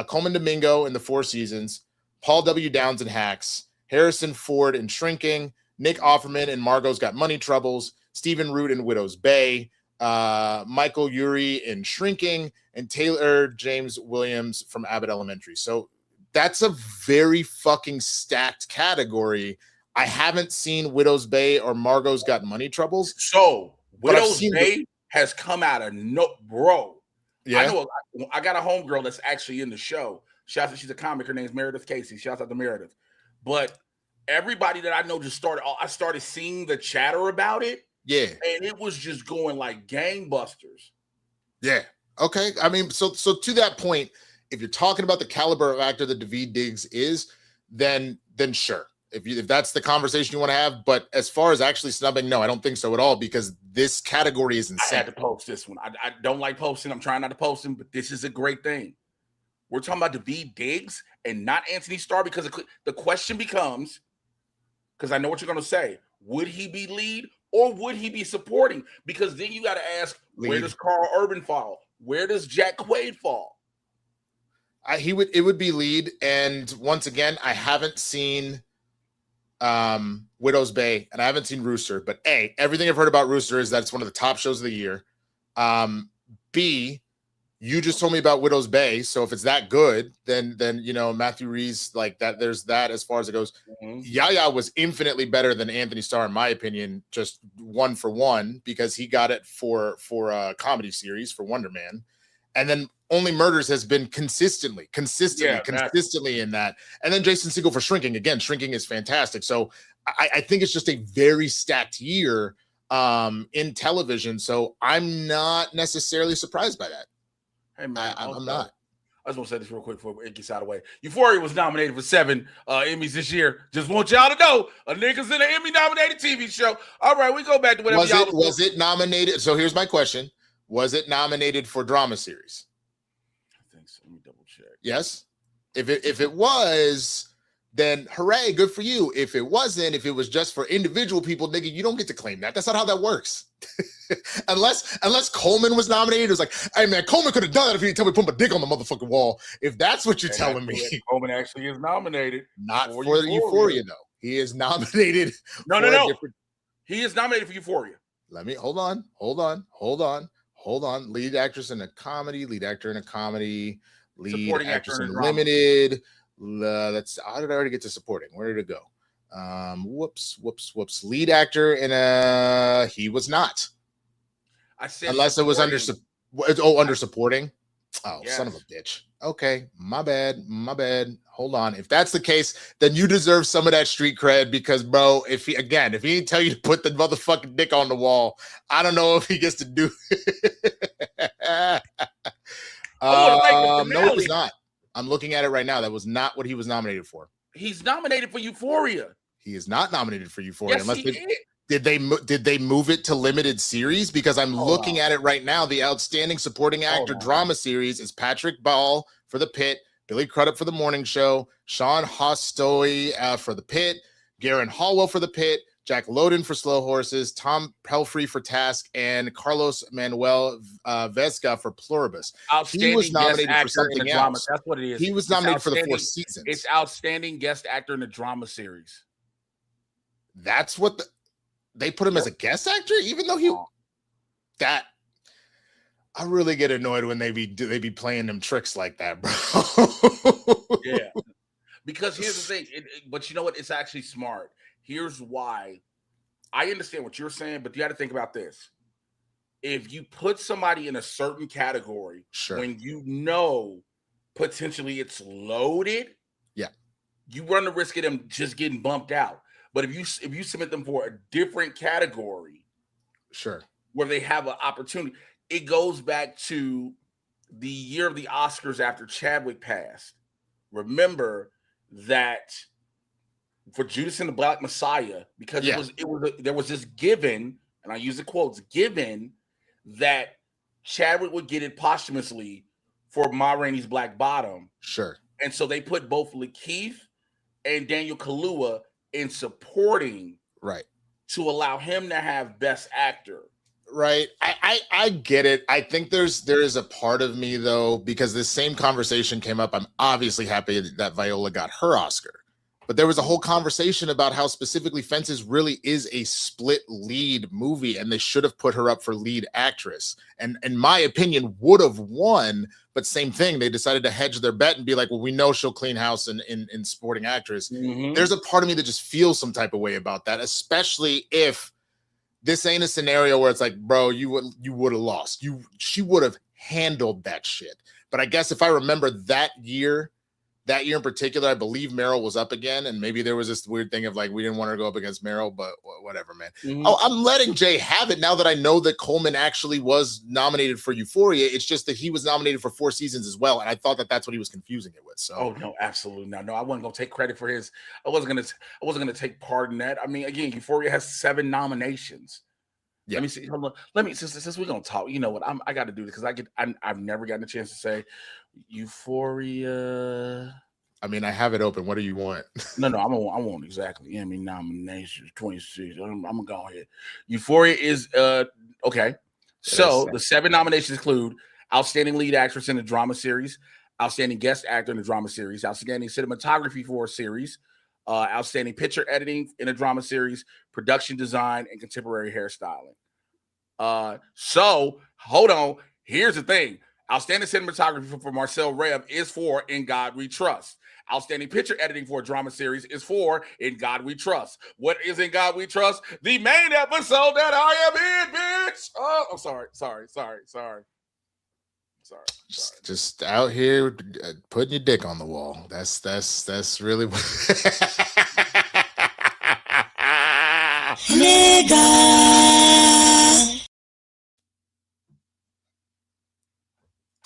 Coleman Domingo in The Four Seasons, Paul W. Downs in Hacks, Harrison Ford in Shrinking, Nick Offerman in Margot's Got Money Troubles, Stephen Root in Widow's Bay, Michael Urie in Shrinking, and Taylor James Williams from Abbott Elementary. So that's a very fucking stacked category. I haven't seen Widow's Bay or Margot's Got Money Troubles. So Widow's Bay has come out of bro. Yeah, I got a homegirl that's actually in the show. She's a comic. Her name's Meredith Casey. Shouts out to Meredith. But everybody that I know I started seeing the chatter about it. Yeah. And it was just going like gangbusters. Yeah. Okay. I mean, so to that point, if you're talking about the caliber of actor that Daveed Diggs is, then sure. If that's the conversation you want to have, but as far as actually snubbing, no, I don't think so at all because this category is insane. I had to post this one. I don't like posting. I'm trying not to post him, but this is a great thing. We're talking about Daveed Diggs and not Anthony Starr because the question becomes, because I know what you're going to say, would he be lead or would he be supporting? Because then you got to ask, where does Carl Urban fall? Where does Jack Quaid fall? It would be lead, and once again, I haven't seen Widow's Bay, and I haven't seen Rooster, but A, everything I've heard about Rooster is that it's one of the top shows of the year. B, you just told me about Widow's Bay, so if it's that good, then you know Matthew Reeves like that. There's that as far as it goes. Mm-hmm. Yaya was infinitely better than Anthony Starr in my opinion, just 1 for 1 because he got it for a comedy series for Wonder Man, and then Only Murders has been consistently in that. And then Jason Segel for Shrinking. Again, Shrinking is fantastic. So I think it's just a very stacked year in television. So I'm not necessarily surprised by that. Hey, man, I'm not. I just want to say this real quick before it gets out of the way. Euphoria was nominated for 7 Emmys this year. Just want y'all to know, a nigga's in an Emmy-nominated TV show. All right, we go back to whatever was it nominated? So here's my question. Was it nominated for drama series? Let me double check. Yes. If it was, then hooray, good for you. If it wasn't, if it was just for individual people, nigga, you don't get to claim that. That's not how that works. unless Coleman was nominated, it was like, hey man, Coleman could have done that if he didn't tell me to put my dick on the motherfucking wall. If that's what you're telling me. Coleman actually is nominated. Not for Euphoria though. He is nominated. No. He is nominated for Euphoria. Let me hold on. Lead actress in a comedy, lead actor in a comedy, lead supporting actress in limited. How did I already get to supporting? Where did it go? Whoops. Lead actor in a he was not. I said unless it was under supporting. Oh, yes. Son of a bitch. Okay, my bad. Hold on. If that's the case, then you deserve some of that street cred because, bro, if he didn't tell you to put the motherfucking dick on the wall, I don't know if he gets to do it. No, it was not. I'm looking at it right now. That was not what he was nominated for. He's nominated for Euphoria. He is not nominated for Euphoria. Yes, he is. Did they move it to limited series? Because I'm looking at it right now. The outstanding supporting actor drama series is Patrick Ball for The Pit, Billy Crudup for The Morning Show, Sean Hostoy for The Pit, Garen Hallwell for The Pit, Jack Lowden for Slow Horses, Tom Pelfrey for Task, and Carlos Manuel Vesga for Pluribus. Outstanding he was nominated guest for something actor in a else. drama. That's what it is. He was nominated for the 4 seasons. It's outstanding guest actor in a drama series. That's what they put him as a guest actor, even though I really get annoyed when they be playing them tricks like that, bro. Yeah, because here's the thing. But you know what? It's actually smart. Here's why. I understand what you're saying, but you got to think about this. If you put somebody in a certain category, sure, when you know potentially it's loaded, yeah, you run the risk of them just getting bumped out. But if you submit them for a different category, sure, where they have an opportunity, it goes back to the year of the Oscars after Chadwick passed. Remember that for Judas and the Black Messiah, because there was this given, and I use the quotes, given that Chadwick would get it posthumously for Ma Rainey's Black Bottom. Sure. And so they put both Lakeith and Daniel Kaluuya in supporting, right, to allow him to have Best Actor. Right. I get it. I think there is a part of me though, because this same conversation came up. I'm obviously happy that Viola got her Oscar, but there was a whole conversation about how specifically Fences really is a split lead movie and they should have put her up for lead actress. And in my opinion would have won, but same thing. They decided to hedge their bet and be like, well, we know she'll clean house in supporting actress. Mm-hmm. There's a part of me that just feels some type of way about that, especially if this ain't a scenario where it's like, bro, you would have lost. She would have handled that shit. But I guess if I remember that year in particular, I believe Meryl was up again, and maybe there was this weird thing of like we didn't want her to go up against Meryl, but whatever, man. Mm-hmm. Oh, I'm letting Jay have it now that I know that Coleman actually was nominated for Euphoria. It's just that he was nominated for 4 seasons as well, and I thought that that's what he was confusing it with. So, oh no, absolutely not. No, I wasn't gonna take credit for his. I wasn't gonna take part in that. I mean, again, Euphoria has 7 nominations. Yeah. Let me see. Hold on. Let me since we're gonna talk. You know what? I got to do this because I've never gotten a chance to say Euphoria. I mean, I have it open. What do you want? No, I want exactly Emmy nominations 26. I'm gonna go ahead. Euphoria is okay. So the 7 nominations include Outstanding Lead Actress in a Drama Series, Outstanding Guest Actor in a Drama Series, Outstanding Cinematography for a Series, Outstanding Picture Editing in a Drama Series, Production Design, and Contemporary Hairstyling. So hold on. Here's the thing. Outstanding Cinematography for Marcel Rev is for In God We Trust. Outstanding Picture Editing for a Drama Series is for In God We Trust. What is In God We Trust? The main episode that I am in, bitch. Oh, I'm sorry. Just out here putting your dick on the wall. That's really what.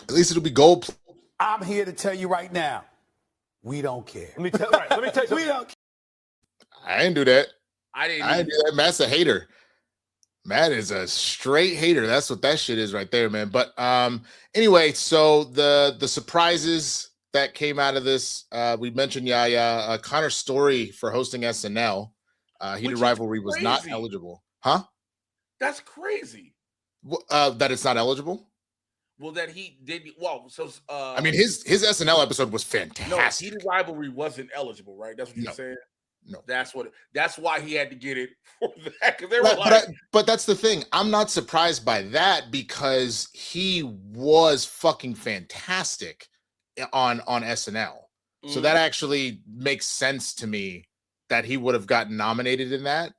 At least it'll be gold. I'm here to tell you right now, we don't care. Let me tell you something. We don't care. I didn't do that. I didn't do that. Matt's a hater. Matt is a straight hater. That's what that shit is right there, man. But anyway, so the surprises that came out of this, we mentioned Yaya, Connor Story for hosting SNL. Heated Rivalry was not eligible. Huh? That's crazy. That it's not eligible? Well, that he did. Well, so I mean, his SNL episode was fantastic. No, Heated Rivalry wasn't eligible, right? That's what you're saying. No, that's why he had to get it for that, because they were but that's the thing. I'm not surprised by that because he was fucking fantastic on SNL. So that actually makes sense to me that he would have gotten nominated in that.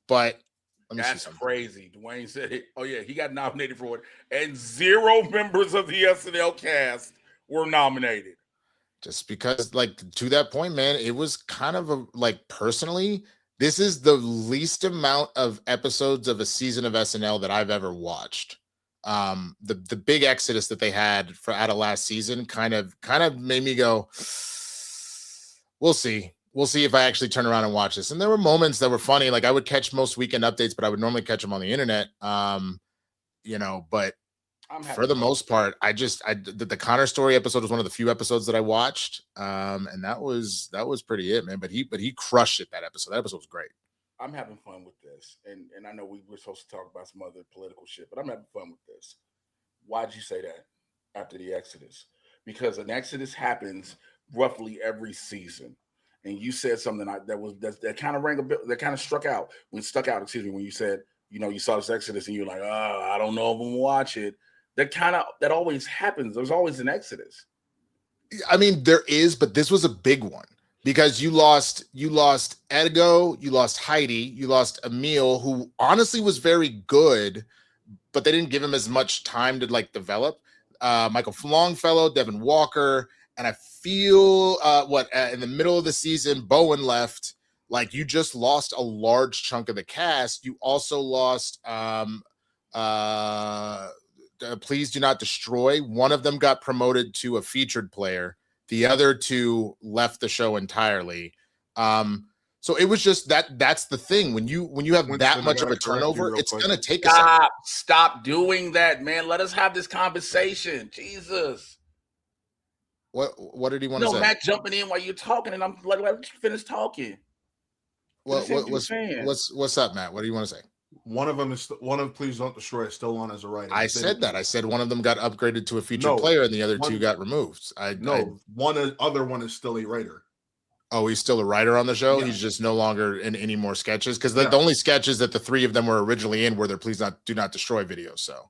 But that's crazy. Dwayne said it. Oh yeah, he got nominated for it, and 0 members of the SNL cast were nominated. Just because, like, to that point, man, it was kind of personally, this is the least amount of episodes of a season of SNL that I've ever watched. The big exodus that they had out of last season kind of made me go, we'll see if I actually turn around and watch this. And there were moments that were funny. Like I would catch most weekend updates, but I would normally catch them on the internet. But for the most part, the Connor Story episode was one of the few episodes that I watched. And that was pretty it, man. But he crushed it that episode. That episode was great. I'm having fun with this. And I know we were supposed to talk about some other political shit, but I'm having fun with this. Why'd you say that after the Exodus? Because an Exodus happens roughly every season. And you said something that kind of rang a bit, that kind of stuck out when you said, you saw this Exodus and you're like, oh, I don't know if I'm gonna watch it. That always happens. There's always an Exodus. I mean, there is, but this was a big one because you lost Edgo, you lost Heidi, you lost Emil, who honestly was very good, but they didn't give him as much time to develop. Michael Longfellow, Devin Walker, and I feel in the middle of the season, Bowen left. Like, you just lost a large chunk of the cast. You also lost Please Do Not Destroy. One of them got promoted to a featured player. The other 2 left the show entirely. So it was just that's the thing. When you have Winston, that I much of gotta a correct you turnover, real it's quick. gonna take a second. Stop doing that, man. Let us have this conversation. Jesus. What did he want to say? Matt jumping in while you're talking, and I'm like, let you finish talking. What's up, Matt? What do you want to say? One of Please Don't Destroy is still on as a writer. I said that. I said one of them got upgraded to a featured player, and the other two got removed. Other one is still a writer. Oh, he's still a writer on the show. Yeah. He's just no longer in any more sketches because the only sketches that the three of them were originally in were their Do Not Destroy videos. So,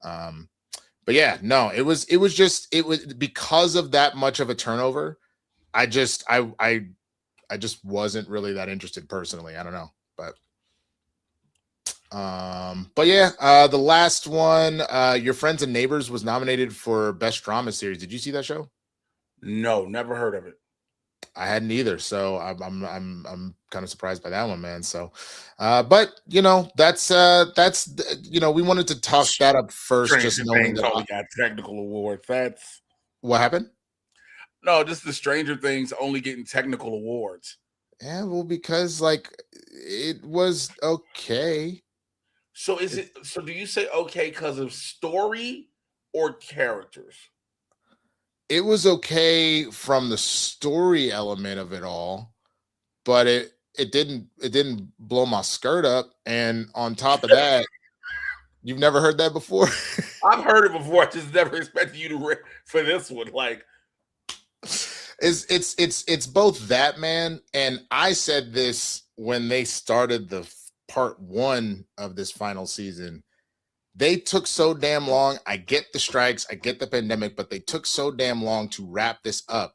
but yeah, no, it was because of that much of a turnover. I just wasn't really that interested personally. I don't know, but yeah, the last one, Your Friends and Neighbors was nominated for Best Drama Series. Did you see that show? No, never heard of it. I hadn't either, so I'm kind of surprised by that one, man. So, but you know, that's we wanted to talk that up first, just knowing that only got technical awards. That's what happened. No, just the Stranger Things only getting technical awards. Yeah, well, because like it was okay. So so do you say okay because of story or characters? It was okay from the story element of it all, but it didn't blow my skirt up. And on top of that, you've never heard that before? I've heard it before. I just never expected you to for this one. Like, it's both that, man. And I said this when they started the part 1 of this final season. They took so damn long. I get the strikes, I get the pandemic, but they took so damn long to wrap this up.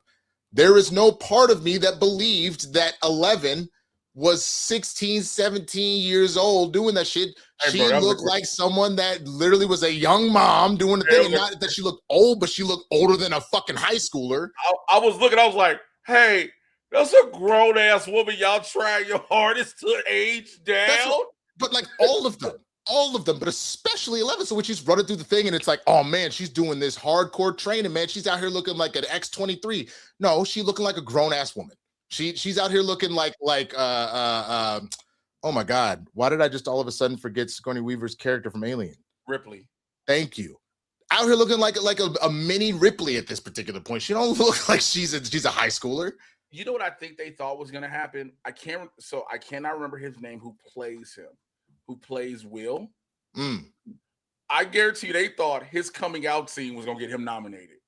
There is no part of me that believed that 11 was 16, 17 years old doing that shit. She looked like someone that literally was a young mom doing the thing. And not that she looked old, but she looked older than a fucking high schooler. I was looking, I was like, hey, that's a grown-ass woman. Y'all trying your hardest to age down. But like all of them, but especially 11. So when she's running through the thing and it's like, oh man, she's doing this hardcore training, man. She's out here looking like an X-23. No, she's looking like a grown-ass woman. She's out here looking like oh my God. Why did I just all of a sudden forget Sigourney Weaver's character from Alien? Ripley. Thank you. Out here looking like a mini Ripley at this particular point. She don't look like she's a high schooler. You know what I think they thought was gonna happen? I cannot remember his name who plays Will. I guarantee you they thought his coming out scene was gonna get him nominated.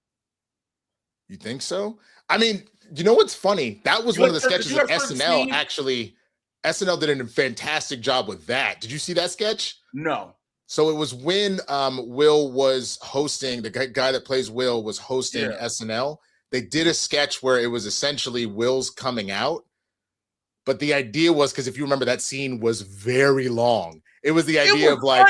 You think so? I mean, you know what's funny? That was one of the sketches of SNL. Actually, SNL did a fantastic job with that. Did you see that sketch? No. So it was when Will was hosting, the guy that plays Will was hosting SNL. They did a sketch where it was essentially Will's coming out. But the idea was, because if you remember, that scene was very long. It was the idea of like,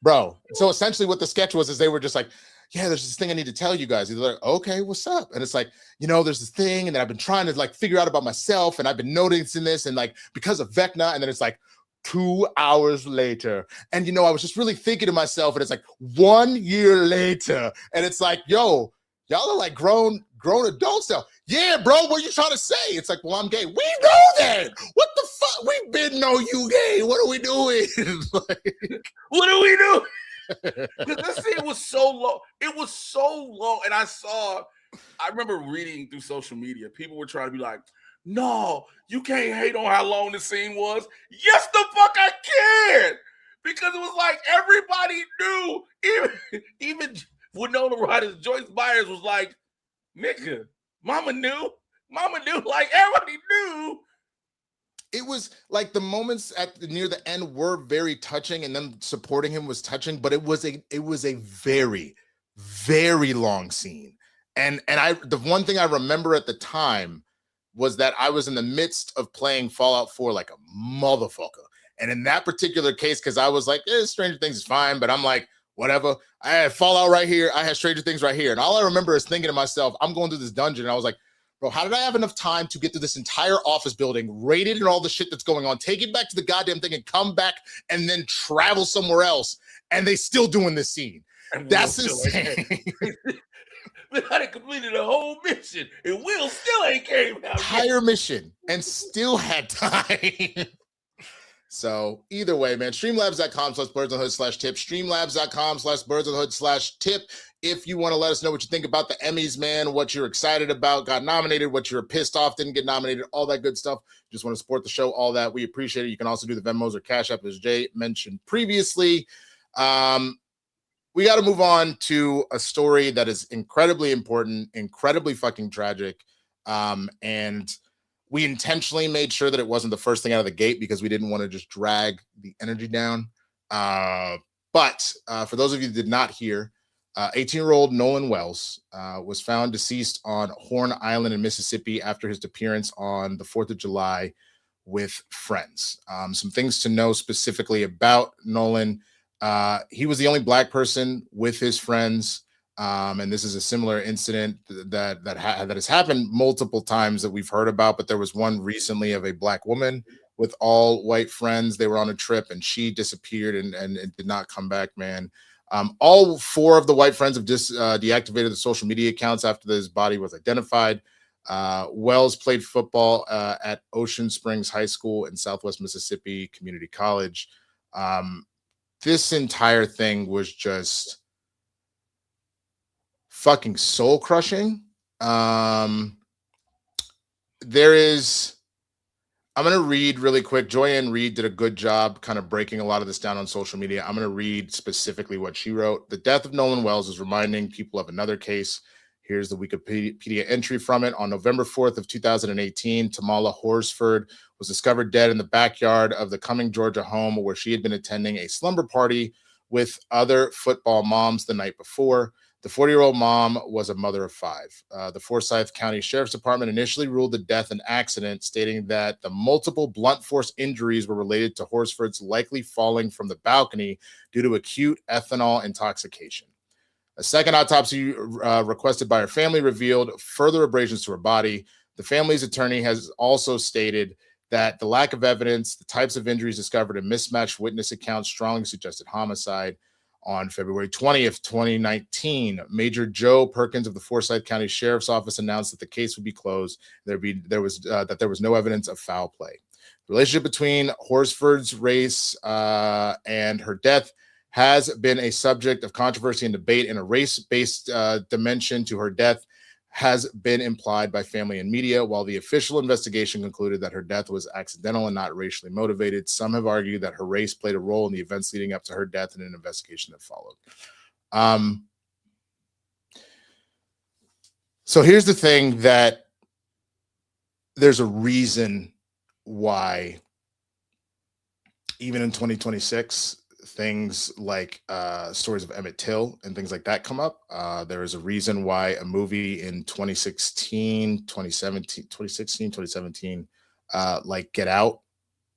bro. So essentially what the sketch was is they were just like, yeah, there's this thing I need to tell you guys. They're like, okay, what's up? And it's like, there's this thing, and then I've been trying to like figure out about myself, and I've been noticing this, and like because of Vecna, and then it's like 2 hours later. And I was just really thinking to myself, and it's like 1 year later, and it's like, yo, y'all are like grown adults now. Yeah, bro, what are you trying to say? It's like, well, I'm gay. We know that. What the fuck? We been know you gay. What are we doing? What do we do? Because this thing was so low. It was so low. And I remember reading through social media, people were trying to be like, no, you can't hate on how long the scene was. Yes, the fuck I can. Because it was like everybody knew. Even Winona Ryder's Joyce Byers was like, nigga, mama knew. Like everybody knew. It was like the moments near the end were very touching, and them supporting him was touching, but it was a very, very long scene. And the one thing I remember at the time was that I was in the midst of playing Fallout 4 like a motherfucker. And in that particular case, because I was like, Stranger Things is fine, but I'm like, whatever. I had Fallout right here. I had Stranger Things right here. And all I remember is thinking to myself, I'm going through this dungeon. And I was like, bro, how did I have enough time to get through this entire office building, raid it and all the shit that's going on, take it back to the goddamn thing and come back and then travel somewhere else? And they still doing this scene. That's insane. Man, I done completed a whole mission, and Will still ain't came out yet. Entire mission and still had time. So either way, man, streamlabs.com/blerdsndahood/tip, streamlabs.com/blerdsndahood/tip. If you want to let us know what you think about the Emmys, man, what you're excited about, got nominated, what you're pissed off, didn't get nominated, all that good stuff. Just want to support the show, all that. We appreciate it. You can also do the Venmos or Cash App, as Jay mentioned previously. We got to move on to a story that is incredibly important, incredibly fucking tragic. And we intentionally made sure that it wasn't the first thing out of the gate because we didn't want to just drag the energy down. But for those of you that did not hear, 18-year-old Nolan Wells was found deceased on Horn Island in Mississippi after his appearance on the 4th of July with friends. Some things to know specifically about Nolan. He was the only Black person with his friends. And this is a similar incident that has happened multiple times that we've heard about, but there was one recently of a Black woman with all white friends. They were on a trip and she disappeared and it did not come back, man. All 4 of the white friends have deactivated the social media accounts after his body was identified. Wells played football at Ocean Springs High School in Southwest Mississippi Community College. This entire thing was just fucking soul crushing. I'm going to read really quick. Joyanne Reed did a good job kind of breaking a lot of this down on social media. I'm going to read specifically what she wrote. The death of Nolan Wells is reminding people of another case. Here's the Wikipedia entry from it. On November 4th of 2018, Tamala Horsford was discovered dead in the backyard of the Cumming, Georgia home where she had been attending a slumber party with other football moms the night before. The 40-year-old mom was a mother of 5. The Forsyth County Sheriff's Department initially ruled the death an accident, stating that the multiple blunt force injuries were related to Horsford's likely falling from the balcony due to acute ethanol intoxication. A second autopsy requested by her family revealed further abrasions to her body. The family's attorney has also stated that the lack of evidence, the types of injuries discovered, and mismatched witness accounts strongly suggested homicide. On February 20th, 2019, Major Joe Perkins of the Forsyth County Sheriff's Office announced that the case would be closed. There was no evidence of foul play. The relationship between Horsford's race and her death has been a subject of controversy and debate, and a race-based dimension to her death has been implied by family and media. While the official investigation concluded that her death was accidental and not racially motivated, some have argued that her race played a role in the events leading up to her death in an investigation that followed. So here's the thing, that there's a reason why even in 2026, things like stories of Emmett Till and things like that come up. There is a reason why a movie in 2017, like Get Out,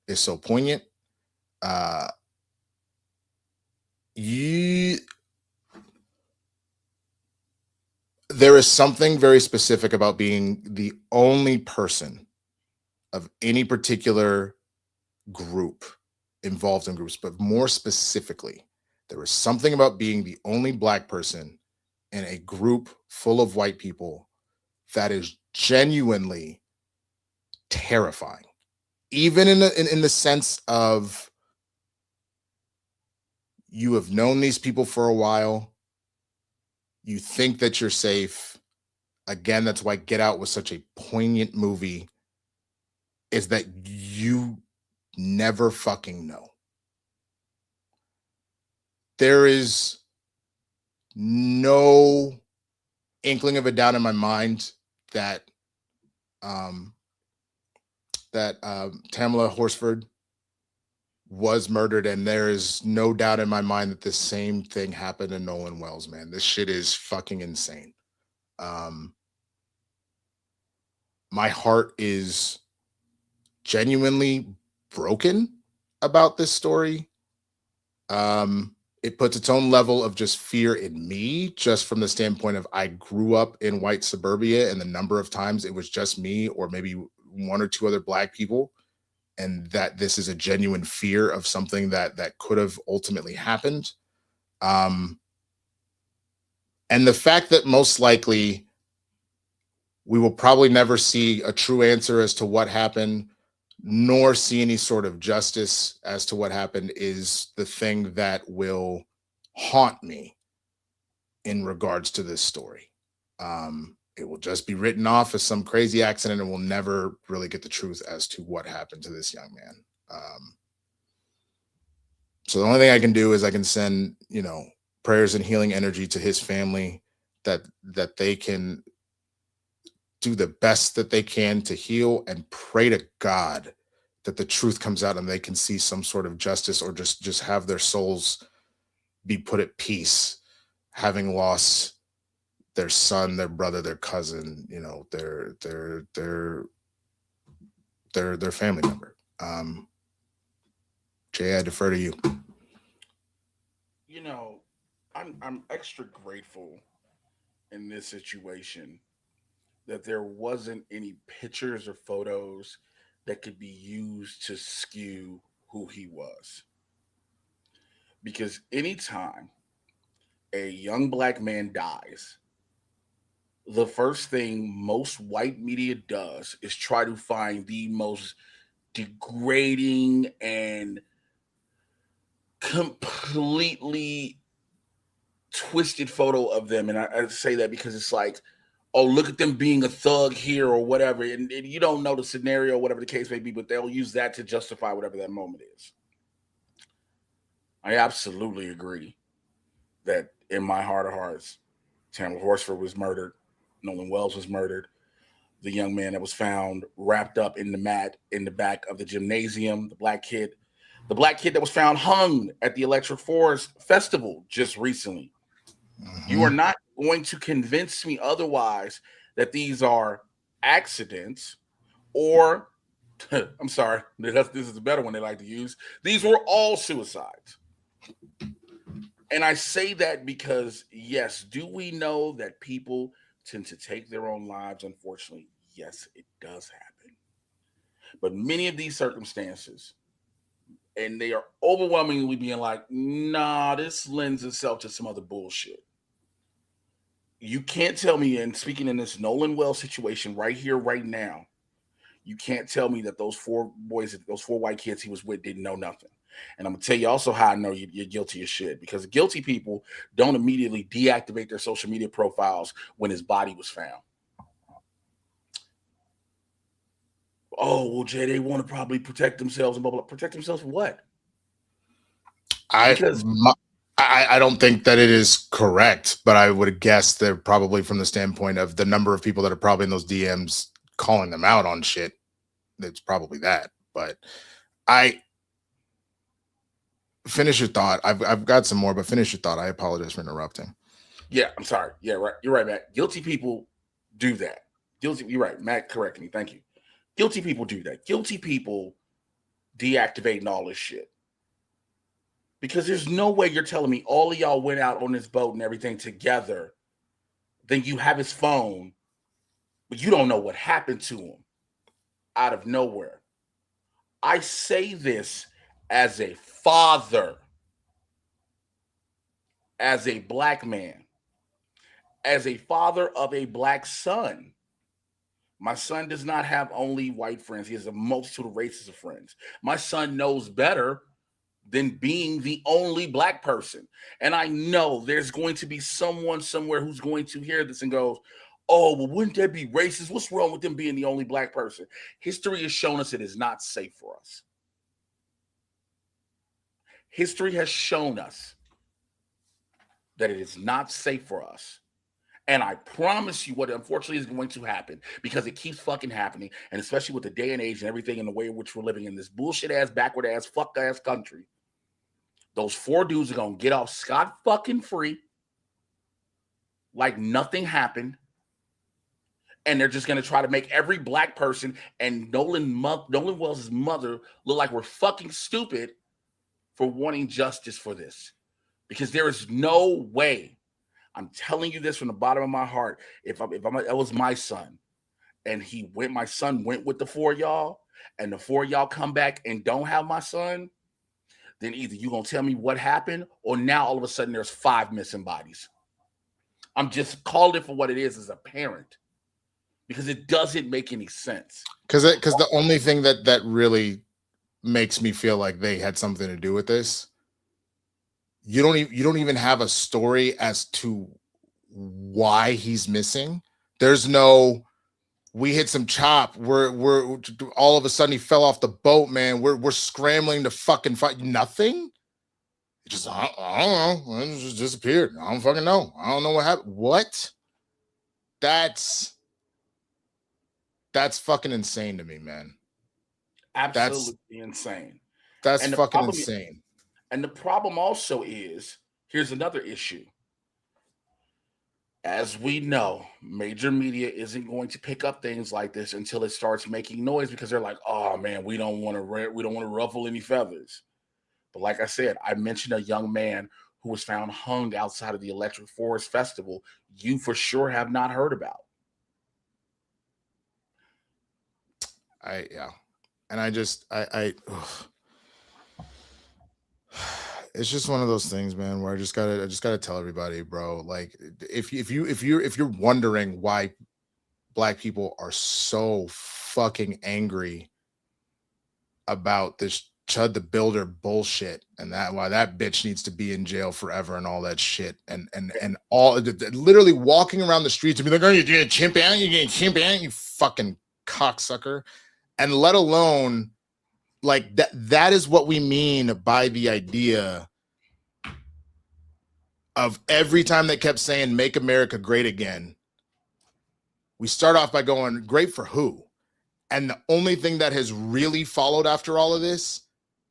is so poignant. There is something very specific about being the only person of any particular group involved in groups, but more specifically, there is something about being the only Black person in a group full of white people that is genuinely terrifying, even in the sense of, you have known these people for a while, you think that you're safe. Again, that's why Get Out was such a poignant movie, is that you never fucking know. There is no inkling of a doubt in my mind that Tamala Horsford was murdered, and there is no doubt in my mind that the same thing happened to Nolan Wells, man. This shit is fucking insane. My heart is genuinely broken about this story. It puts its own level of just fear in me, just from the standpoint of, I grew up in white suburbia, and the number of times it was just me or maybe 1 or 2 other Black people, and that this is a genuine fear of something that could have ultimately happened. And And the fact that most likely we will probably never see a true answer as to what happened, nor see any sort of justice as to what happened, is the thing that will haunt me in regards to this story. It will just be written off as some crazy accident, and we'll never really get the truth as to what happened to this young man. So the only thing I can do is I can send, prayers and healing energy to his family, that they can do the best that they can to heal, and pray to God that the truth comes out and they can see some sort of justice, or just have their souls be put at peace, having lost their son, their brother, their cousin, their family member. Jay, I defer to you. I'm extra grateful in this situation that there wasn't any pictures or photos that could be used to skew who he was. Because anytime a young black man dies, the first thing most white media does is try to find the most degrading and completely twisted photo of them. And I say that because it's like, oh, look at them being a thug here or whatever. And you don't know the scenario, whatever the case may be, but they'll use that to justify whatever that moment is. I absolutely agree that in my heart of hearts, Tamla Horsford was murdered. Nolan Wells was murdered. The young man that was found wrapped up in the mat in the back of the gymnasium, the black kid that was found hung at the Electric Forest Festival just recently. Mm-hmm. You are not going to convince me otherwise that these are accidents, or I'm sorry, this is a better one they like to use. These were all suicides. And I say that because, yes, do we know that people tend to take their own lives? Unfortunately, yes, it does happen. But many of these circumstances, and they are overwhelmingly being like, nah, this lends itself to some other bullshit. You can't tell me, and speaking in this Nolan Wells situation right here, right now, you can't tell me that those four white kids he was with didn't know nothing. And I'm going to tell you also how I know you're guilty as shit, because guilty people don't immediately deactivate their social media profiles when his body was found. Oh, well, Jay, they want to probably protect themselves and blah, blah. Protect themselves from what? I don't think that it is correct, but I would guess they're probably, from the standpoint of the number of people that are probably in those DMs calling them out on shit, it's probably that. But finish your thought. I've got some more, but finish your thought. I apologize for interrupting. Yeah, I'm sorry. Yeah, right. You're right, Matt. Guilty people do that. You're right, Matt. Correct me. Thank you. Guilty people do that. Guilty people deactivating all this shit. Because there's no way you're telling me all of y'all went out on this boat and everything together. Then you have his phone, but you don't know what happened to him out of nowhere. I say this as a father, as a black man, as a father of a black son. My son does not have only white friends. He has a multitude of races of friends. My son knows better than being the only black person. And I know there's going to be someone somewhere who's going to hear this and goes, oh, well, wouldn't that be racist? What's wrong with them being the only black person? History has shown us it is not safe for us. History has shown us that it is not safe for us. And I promise you what unfortunately is going to happen, because it keeps fucking happening, and especially with the day and age and everything and the way in which we're living in this bullshit ass, backward ass, fuck ass country, those four dudes are going to get off scot fucking free like nothing happened. And they're just going to try to make every black person and Nolan Wells' mother look like we're fucking stupid for wanting justice for this. Because there is no way, I'm telling you this from the bottom of my heart, if it was my son and my son went with the four of y'all, and the four of y'all come back and don't have my son, then either you're going to tell me what happened, or now all of a sudden there's 5 missing bodies. I'm just calling it for what it is as a parent because it doesn't make any sense. Because the only thing that really makes me feel like they had something to do with this, you don't even have a story as to why he's missing. There's no, we hit some chop. We're all of a sudden he fell off the boat, man. We're scrambling to fucking fight. Nothing. It just I don't know. It just disappeared. I don't fucking know. I don't know what happened. What? That's fucking insane to me, man. Absolutely insane. That's fucking insane. And the problem also is, here's another issue. As we know, major media isn't going to pick up things like this until it starts making noise because they're like, "Oh man, we don't want to ruffle any feathers." But like I said, I mentioned a young man who was found hung outside of the Electric Forest Festival. You for sure have not heard about. And I it's just one of those things, man, where I just gotta tell everybody, bro. Like, if you're wondering why black people are so fucking angry about this Chud the Builder bullshit and that why that bitch needs to be in jail forever and all that shit and all literally walking around the streets and be like, "Oh, you're getting chimp out, you fucking cocksucker," and let alone. Like that is what we mean by the idea of every time they kept saying "Make America Great Again." We start off by going, "Great for who?" And the only thing that has really followed after all of this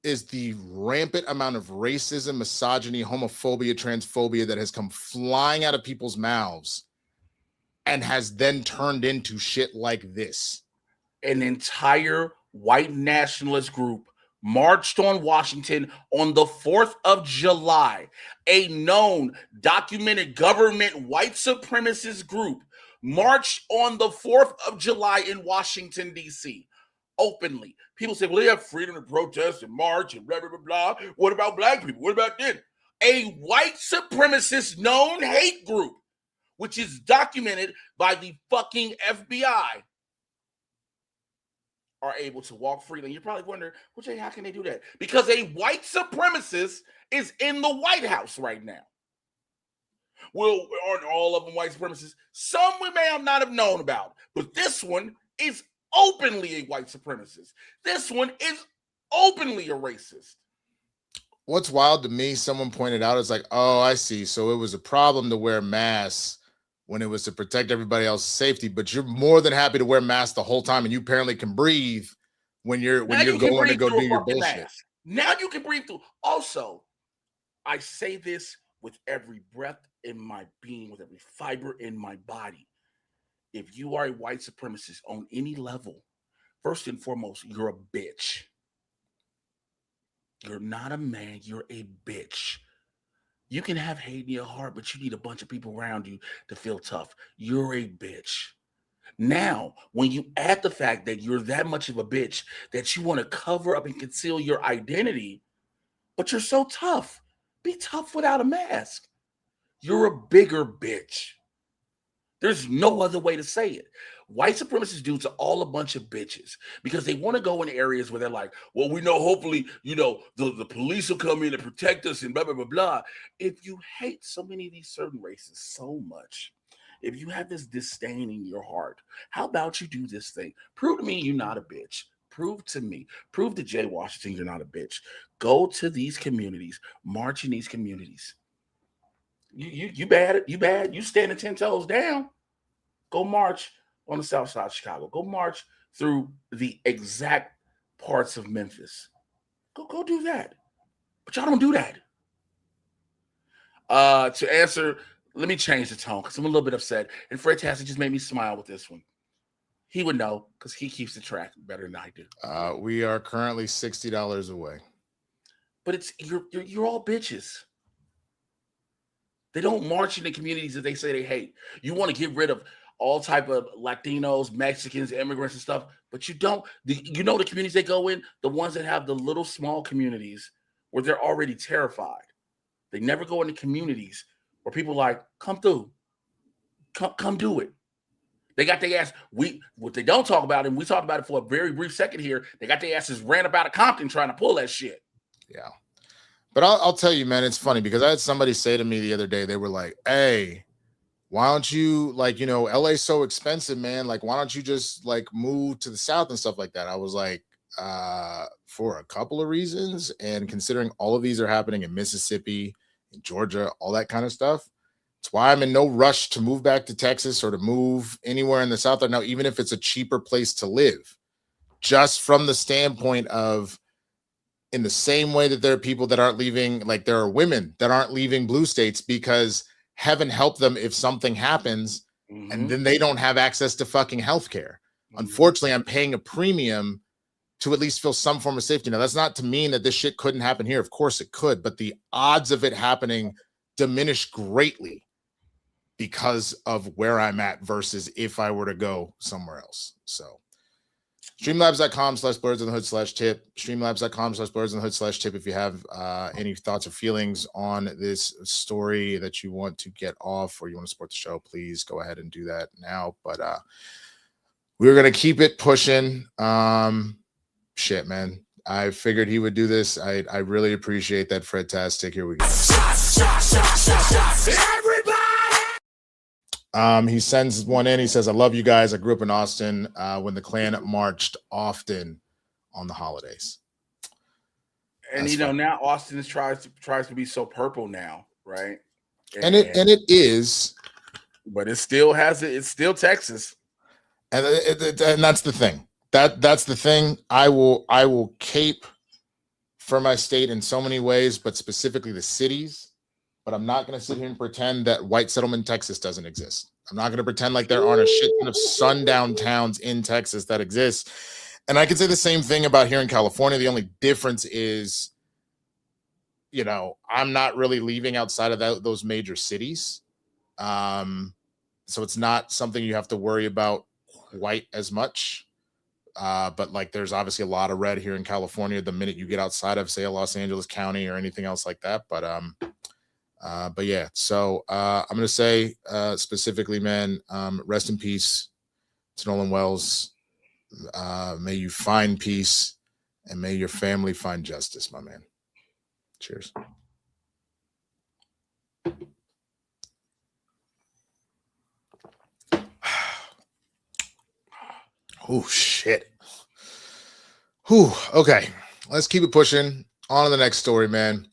is the rampant amount of racism, misogyny, homophobia, transphobia that has come flying out of people's mouths and has then turned into shit like this. An entire white nationalist group marched on Washington on the 4th of July. A known, documented government white supremacist group marched on the 4th of July in Washington, D.C. openly. People say, well, they have freedom to protest and march and blah, blah, blah, blah. What about black people? What about them? A white supremacist known hate group, which is documented by the fucking FBI, are able to walk freely. And you're probably wondering, well, Jay, how can they do that? Because a white supremacist is in the White House right now. Well, aren't all of them white supremacists? Some we may not have known about, but this one is openly a white supremacist. This one is openly a racist. What's wild to me, someone pointed out, is like, oh, I see. So it was a problem to wear masks when it was to protect everybody else's safety, but you're more than happy to wear masks the whole time, and you apparently can breathe when you're going to go do your bullshit. Mask. Now you can breathe through. Also, I say this with every breath in my being, with every fiber in my body. If you are a white supremacist on any level, first and foremost, you're a bitch. You're not a man, you're a bitch. You can have hate in your heart, but you need a bunch of people around you to feel tough. You're a bitch. Now, when you add the fact that you're that much of a bitch that you want to cover up and conceal your identity, but you're so tough, be tough without a mask. You're a bigger bitch. There's no other way to say it. White supremacist dudes are all a bunch of bitches because they want to go in areas where they're like, well, we know, hopefully, the police will come in and protect us and blah, blah, blah, blah. If you hate so many of these certain races so much, if you have this disdain in your heart, how about you do this thing? Prove to me you're not a bitch. Prove to me. Prove to Jay Washington you're not a bitch. Go to these communities. March in these communities. You bad. You standing 10 toes down. Go march on the south side of Chicago. Go march through the exact parts of Memphis. Go do that. But y'all don't do that. To answer, let me change the tone because I'm a little bit upset. And Fred Tassi just made me smile with this one. He would know because he keeps the track better than I do. We are currently $60 away. But it's you're all bitches. They don't march in the communities that they say they hate. You want to get rid of all type of Latinos, Mexicans, immigrants and stuff, but you don't. The communities they go in, the ones that have the little small communities where they're already terrified. They never go into communities where people are like, come through. Come do it. They got their ass. What they don't talk about, and we talked about it for a very brief second here. They got their asses ran up out of Compton trying to pull that shit. Yeah, but I'll tell you, man, it's funny because I had somebody say to me the other day, they were like, "Hey, why don't you LA's so expensive, man? Like, why don't you just move to the South and stuff like that?" I was like, for a couple of reasons, and considering all of these are happening in Mississippi, in Georgia, all that kind of stuff. It's why I'm in no rush to move back to Texas or to move anywhere in the South right now, even if it's a cheaper place to live. Just from the standpoint of, in the same way that there are people that aren't leaving, there are women that aren't leaving blue states because heaven help them if something happens and then they don't have access to fucking healthcare. Unfortunately, I'm paying a premium to at least feel some form of safety. Now, that's not to mean that this shit couldn't happen here. Of course it could, but the odds of it happening diminish greatly because of where I'm at versus if I were to go somewhere else. So streamlabs.com/blerdsndahood/tip, streamlabs.com/blerdsndahood/tip. If you have any thoughts or feelings on this story that you want to get off or you want to support the show, please go ahead and do that now. But we're going to keep it pushing. Shit, man. I figured he would do this. I really appreciate that, Fred-tastic. Here we go. He sends one in. He says, "I love you guys. I grew up in Austin when the Klan marched often on the holidays." And That's now Austin tries to be so purple now, right? And it is, but it still has it. It's still Texas, and that's the thing. That's the thing. I will cape for my state in so many ways, but specifically the cities. But I'm not going to sit here and pretend that white settlement Texas doesn't exist. I'm not going to pretend like there aren't a shit ton of sundown towns in Texas that exist. And I can say the same thing about here in California. The only difference is, I'm not really leaving outside of those major cities. So it's not something you have to worry about quite as much. But there's obviously a lot of red here in California the minute you get outside of, say, a Los Angeles County or anything else like that. But yeah, so I'm going to say specifically, man, rest in peace to Nolan Wells. May you find peace and may your family find justice, my man. Cheers. Oh, shit. Whew. Okay, let's keep it pushing. On to the next story, man.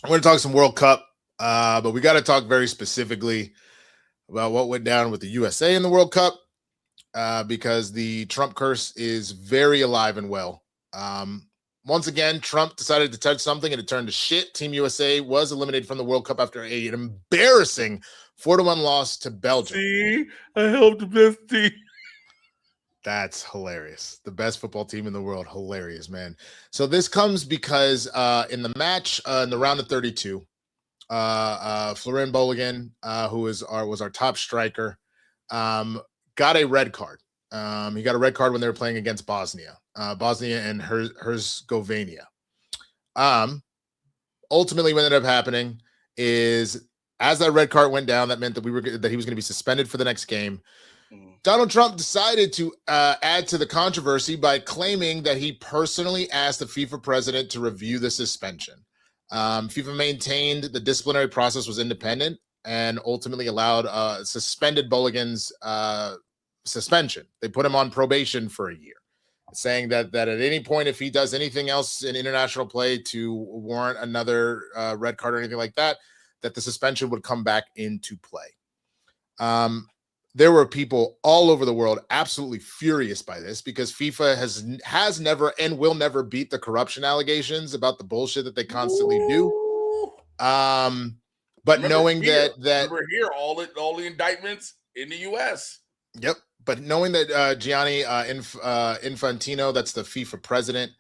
I'm going to talk some World Cup. But we got to talk very specifically about what went down with the USA in the World Cup, because the Trump curse is very alive and well. Once again, Trump decided to touch something and it turned to shit. Team USA was eliminated from the World Cup after an embarrassing 4-1 loss to Belgium. See, I helped the best team. That's hilarious. The best football team in the world. Hilarious, man. So this comes because in the match, in the round of 32, Florian Boligan, who was our top striker, got a red card. He got a red card when they were playing against Bosnia and Herzegovina. Ultimately, what ended up happening is, as that red card went down, that meant that he was going to be suspended for the next game. Donald Trump decided to add to the controversy by claiming that he personally asked the FIFA president to review the suspension. FIFA maintained the disciplinary process was independent and ultimately allowed suspended Boligan's suspension. They put him on probation for a year, saying that at any point, if he does anything else in international play to warrant another red card or anything like that, that the suspension would come back into play. There were people all over the world absolutely furious by this because FIFA has never and will never beat the corruption allegations about the bullshit that they constantly do. But knowing that we're here, all the indictments in the U.S. Yep. But knowing that Gianni Infantino, that's the FIFA president,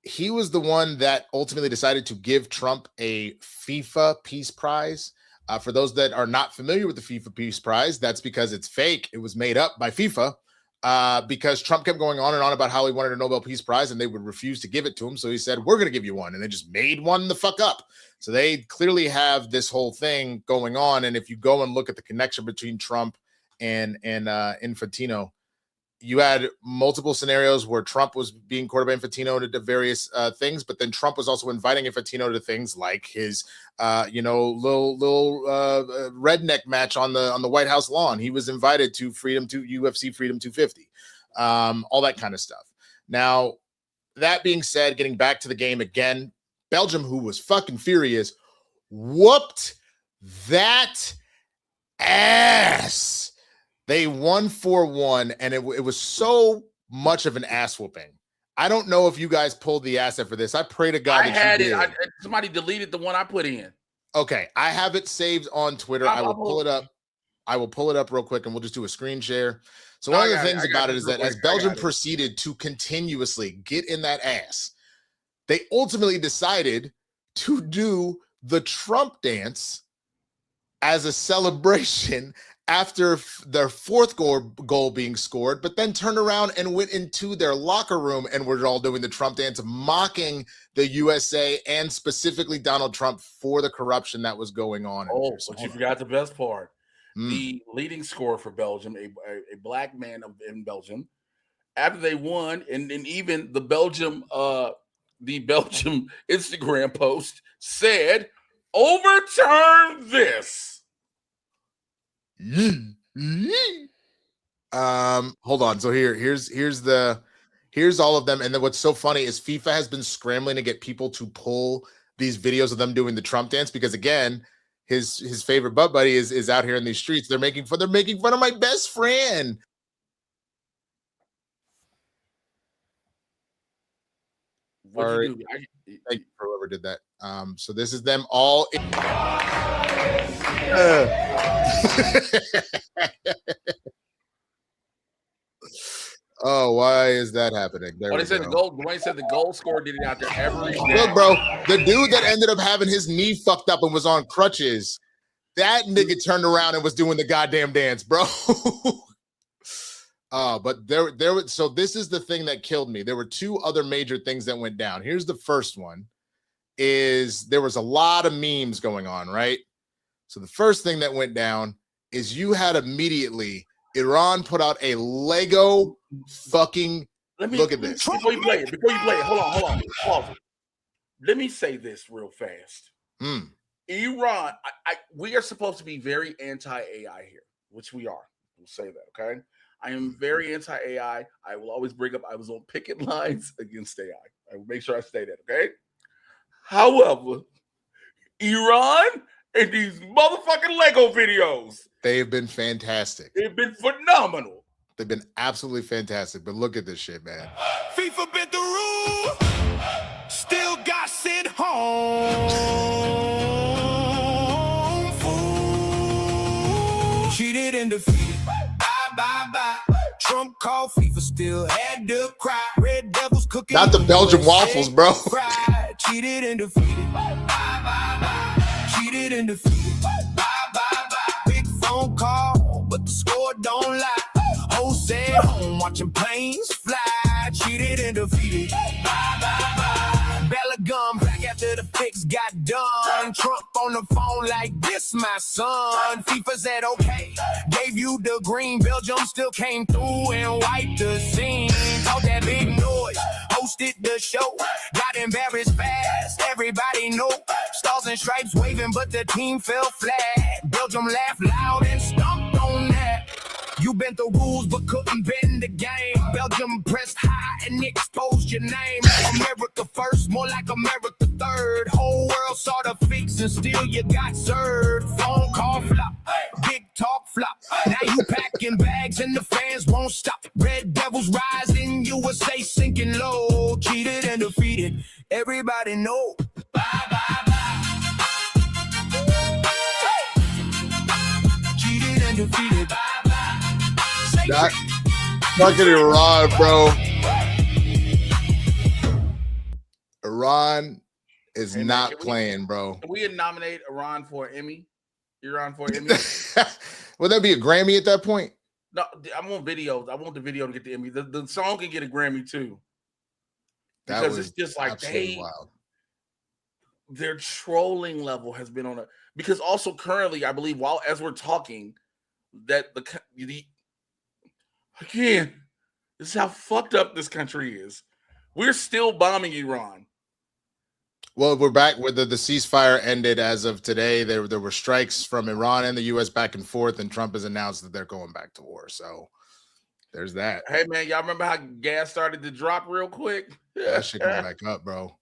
he was the one that ultimately decided to give Trump a FIFA Peace Prize. For those that are not familiar with the FIFA Peace Prize, that's because it's fake. It was made up by FIFA. because Trump kept going on and on about how he wanted a Nobel Peace Prize and they would refuse to give it to him. So he said, we're going to give you one. And they just made one the fuck up. So they clearly have this whole thing going on. And if you go and look at the connection between Trump and Infantino, you had multiple scenarios where Trump was being courted by Infantino to various things, but then Trump was also inviting Infantino to things like his, little redneck match on the White House lawn. He was invited to UFC Freedom 250, all that kind of stuff. Now, that being said, getting back to the game again, Belgium, who was fucking furious, whooped that ass. They won 4-1, and it was so much of an ass whooping. I don't know if you guys pulled the asset for this. I pray to God that you did. Somebody deleted the one I put in. Okay, I have it saved on Twitter. I will pull it up. I will pull it up real quick, and we'll just do a screen share. So one of the things about it is that as Belgium proceeded to continuously get in that ass, they ultimately decided to do the Trump dance as a celebration after their fourth goal being scored, but then turned around and went into their locker room and were all doing the Trump dance, mocking the USA and specifically Donald Trump for the corruption that was going on. Oh, but you forgot the best part. The leading scorer for Belgium, a black man in Belgium, after they won, and even the Belgium Instagram post said, overturn this. Hold on. So here's all of them. And then what's so funny is FIFA has been scrambling to get people to pull these videos of them doing the Trump dance because again, his favorite butt buddy is out here in these streets. They're making fun of my best friend. Sorry. Thank you for whoever did that. So this is them all. Oh, why is that happening? They said the goal scorer did it out there every day. Look, bro, the dude that ended up having his knee fucked up and was on crutches, that nigga turned around and was doing the goddamn dance, bro. But so this is the thing that killed me. There were two other major things that went down. Here's the first one is there was a lot of memes going on, right? So the first thing that went down is you had immediately Iran put out a Lego fucking look at this. Before you play it, hold on. Pause it. Let me say this real fast. Iran, we are supposed to be very anti-AI here, which we are. We'll say that, okay? I am very anti-AI. I will always bring up I was on picket lines against AI. I will make sure I say that, okay? However, Iran and these motherfucking Lego videos. They have been fantastic. They've been phenomenal. They've been absolutely fantastic. But look at this shit, man. FIFA bent the rule. Still got sent home. Fool. Cheated and defeated. Bye. Trump called FIFA, still had to cry. Red Devils cooking. Not the Belgian waffles, bro. Cheated and defeated. Bye. Cheated and defeated. Bye. Big phone call, but the score don't lie. Jose home watching planes fly. Cheated and defeated. Bye. Bellingham back after the fix got done. Trump on the phone like this, my son. FIFA said okay, gave you the green. Belgium still came through and wiped the scene. Talk that big noise, hosted the show. Got embarrassed fast, everybody know. Stars and stripes waving, but the team fell flat. Belgium laughed loud and stomped on that. You bent the rules but couldn't bend the game. Belgium pressed high and exposed your name. America first, more like America third. Whole world saw the fix and still you got served. Phone call flop, big talk flop. Now you packing bags and the fans won't stop. Red Devils rising, USA sinking low. Cheated and defeated, everybody know. Bye. Cheated and defeated. Not fucking Iran, bro. Iran is not playing, bro. Can we nominate Iran for an Emmy? Iran for an Emmy? Would that be a Grammy at that point? No, I want videos. I want the video to get the Emmy. The song can get a Grammy too. Because it's just like wild. Their trolling level has been on a, because also currently, I believe, while as we're talking, that again, this is how fucked up this country is. We're still bombing Iran. Well, we're back with the ceasefire ended as of today. There were strikes from Iran and the U.S. back and forth, and Trump has announced that they're going back to war. So there's that. Hey man, y'all remember how gas started to drop real quick? That shit going back up, bro.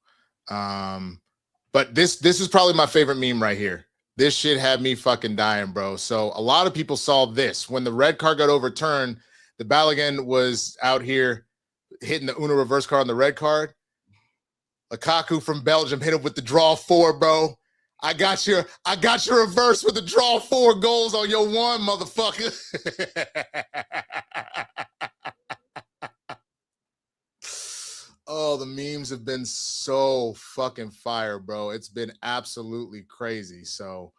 But this is probably my favorite meme right here. This shit had me fucking dying, bro. So a lot of people saw this when the red card got overturned. The Balogun was out here hitting the Uno reverse card on the red card. Lukaku from Belgium hit him with the draw 4, bro. I got your reverse with the draw 4 goals on your one, motherfucker. Oh, the memes have been so fucking fire, bro. It's been absolutely crazy. So,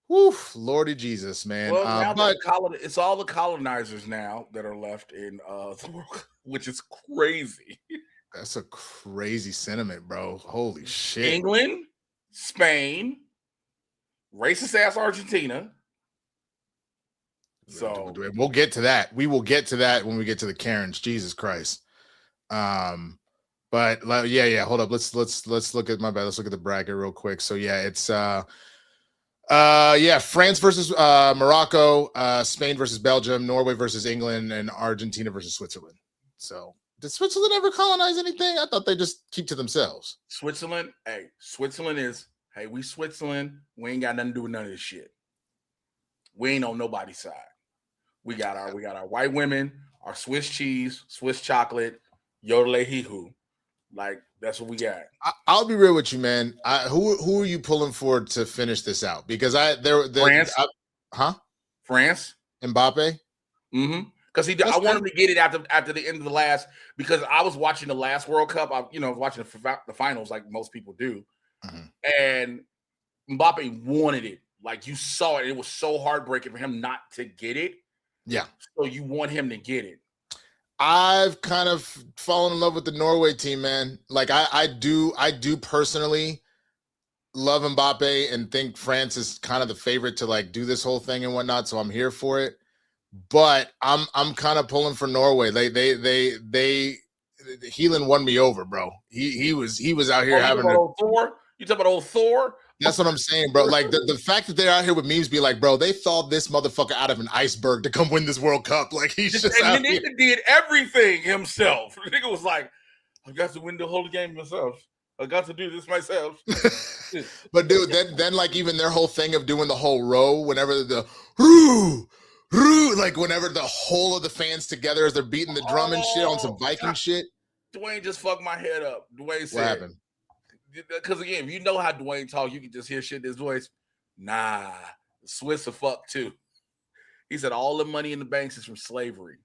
whew, Lordy Jesus, man. Well, now but it's all the colonizers now that are left in the world, which is crazy. That's a crazy sentiment, bro. Holy shit. England, Spain, racist ass Argentina. So we'll get to that. We will get to that when we get to the Karens. Jesus Christ. But yeah. Hold up. Let's look at my bad. Let's look at the bracket real quick. So yeah, it's France versus Morocco, Spain versus Belgium, Norway versus England, and Argentina versus Switzerland. So did Switzerland ever colonize anything? I thought they just keep to themselves. Switzerland is, we Switzerland. We ain't got nothing to do with none of this shit. We ain't on nobody's side. We got our white women, our Swiss cheese, Swiss chocolate, yodel hihu. Like that's what we got. I'll be real with you, man. Who are you pulling for to finish this out? Because France. France. Mbappe. Mm-hmm. Because I want him to get it after the end of the last. Because I was watching the last World Cup. I was watching the finals like most people do, and Mbappe wanted it. Like you saw it. It was so heartbreaking for him not to get it. Yeah. So you want him to get it. I've kind of fallen in love with the Norway team, man. Like I do personally love Mbappe and think France is kind of the favorite to like do this whole thing and whatnot. So I'm here for it. But I'm kind of pulling for Norway. They Heelan won me over, bro. He was out here having old Thor. You talking about old Thor? That's what I'm saying, bro. Like the fact that they're out here with memes be like, bro, they thawed this motherfucker out of an iceberg to come win this World Cup. Like he's just out here. Nigga did everything himself. The nigga was like, I got to win the whole game myself. I got to do this myself. But dude, then like even their whole thing of doing the whole row whenever the roo, like whenever the whole of the fans together as they're beating the drum and shit on some Viking shit. Dwayne just fucked my head up. Dwayne said, what happened? Because again, if you know how Dwayne talk, you can just hear shit in his voice. Nah, the Swiss are fucked too. He said all the money in the banks is from slavery.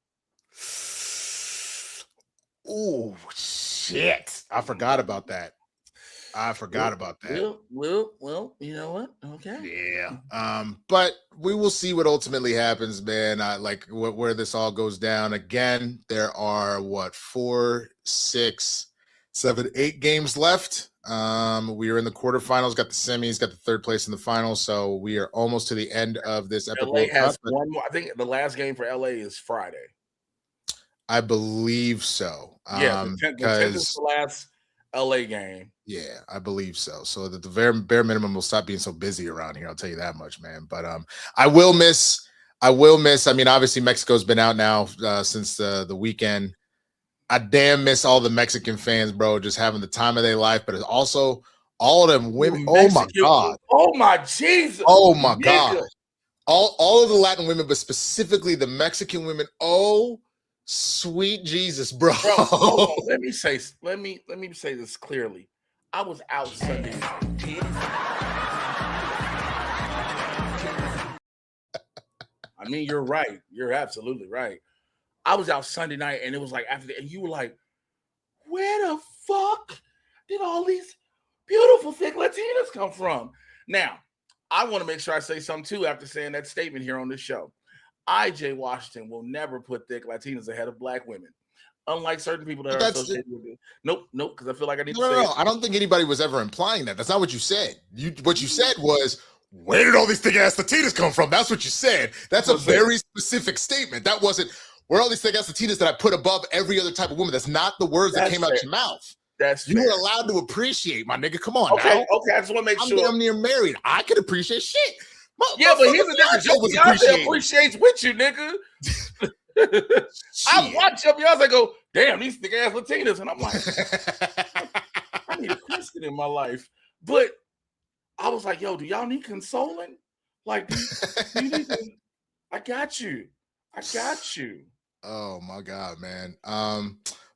Oh shit! I forgot about that. Well, you know what? Okay. Yeah. But we will see what ultimately happens, man. Where this all goes down. Again, there are 4, 6, 7, 8 games left. We are in the quarterfinals, got the semis, got the third place in the finals. So we are almost to the end of this epic LA has one more. I think the last game for LA is Friday. I believe so. The 10th is the last LA game. Yeah, I believe so. So that the very bare minimum will stop being so busy around here. I'll tell you that much, man. But I will miss. I mean, obviously Mexico's been out now since the weekend. I damn miss all the Mexican fans, bro, just having the time of their life. But it's also all of them women. Oh my God. Oh my Jesus. Oh my God. All of the Latin women, but specifically the Mexican women. Oh, sweet Jesus, bro. Let me say this clearly. I was out Sunday night. I mean, you're right. You're absolutely right. I was out Sunday night, and it was like after and you were like, where the fuck did all these beautiful, thick Latinas come from? Now, I want to make sure I say something, too, after saying that statement here on this show. Jay Washington, will never put thick Latinas ahead of black women. Unlike certain people that are associated with it. Nope, because I feel like I need to say it. I don't think anybody was ever implying that. That's not what you said. What you said was, where did all these thick-ass Latinas come from? That's what you said. That's a very specific statement. That wasn't, where are all these thick-ass Latinas that I put above every other type of woman? That's not the words that came out your mouth. You were allowed to appreciate, my nigga. Come on now. Okay, I just want to make sure. I'm near married. I can appreciate shit. But here's the difference. Your Beyonce appreciates with you, nigga. I watch your Beyonce go, damn, these thick ass Latinas. And I'm like, I need a Christian in my life. But I was like, yo, do y'all need consoling? Like, you need to, I got you. Oh my God, man.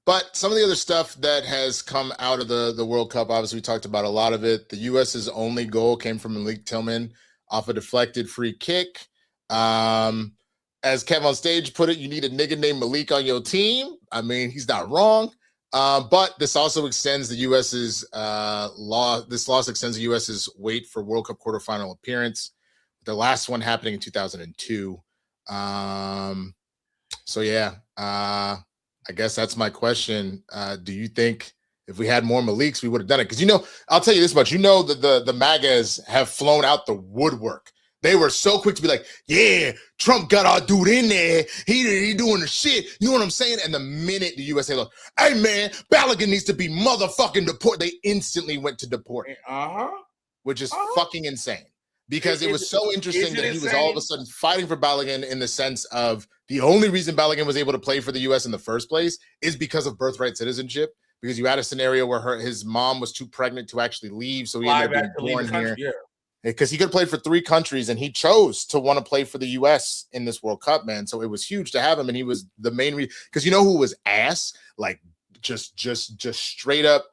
But some of the other stuff that has come out of the World Cup, obviously we talked about a lot of it. The US's only goal came from Malik Tillman off a deflected free kick. As Kev on stage put it, you need a nigga named Malik on your team. I mean, he's not wrong. But this also extends the US's This loss extends the US's wait for World Cup quarterfinal appearance. The last one happening in 2002. So yeah, I guess that's my question. Do you think if we had more Maliks, we would have done it? Because, I'll tell you this much. That the MAGAs have flown out the woodwork. They were so quick to be like, yeah, Trump got our dude in there. He doing the shit. You know what I'm saying? And the minute the USA look, hey, man, Balogun needs to be motherfucking deported, they instantly went to deport him. Which is fucking insane. Because it was so interesting that he was all of a sudden fighting for Balogun in the sense of the only reason Balogun was able to play for the U.S. in the first place is because of birthright citizenship. Because you had a scenario where his mom was too pregnant to actually leave, so he ended up being born here. Because he could have played for 3 countries, and he chose to want to play for the U.S. in this World Cup, man. So it was huge to have him, and he was the main reason. Because you know who was ass? Like just straight up,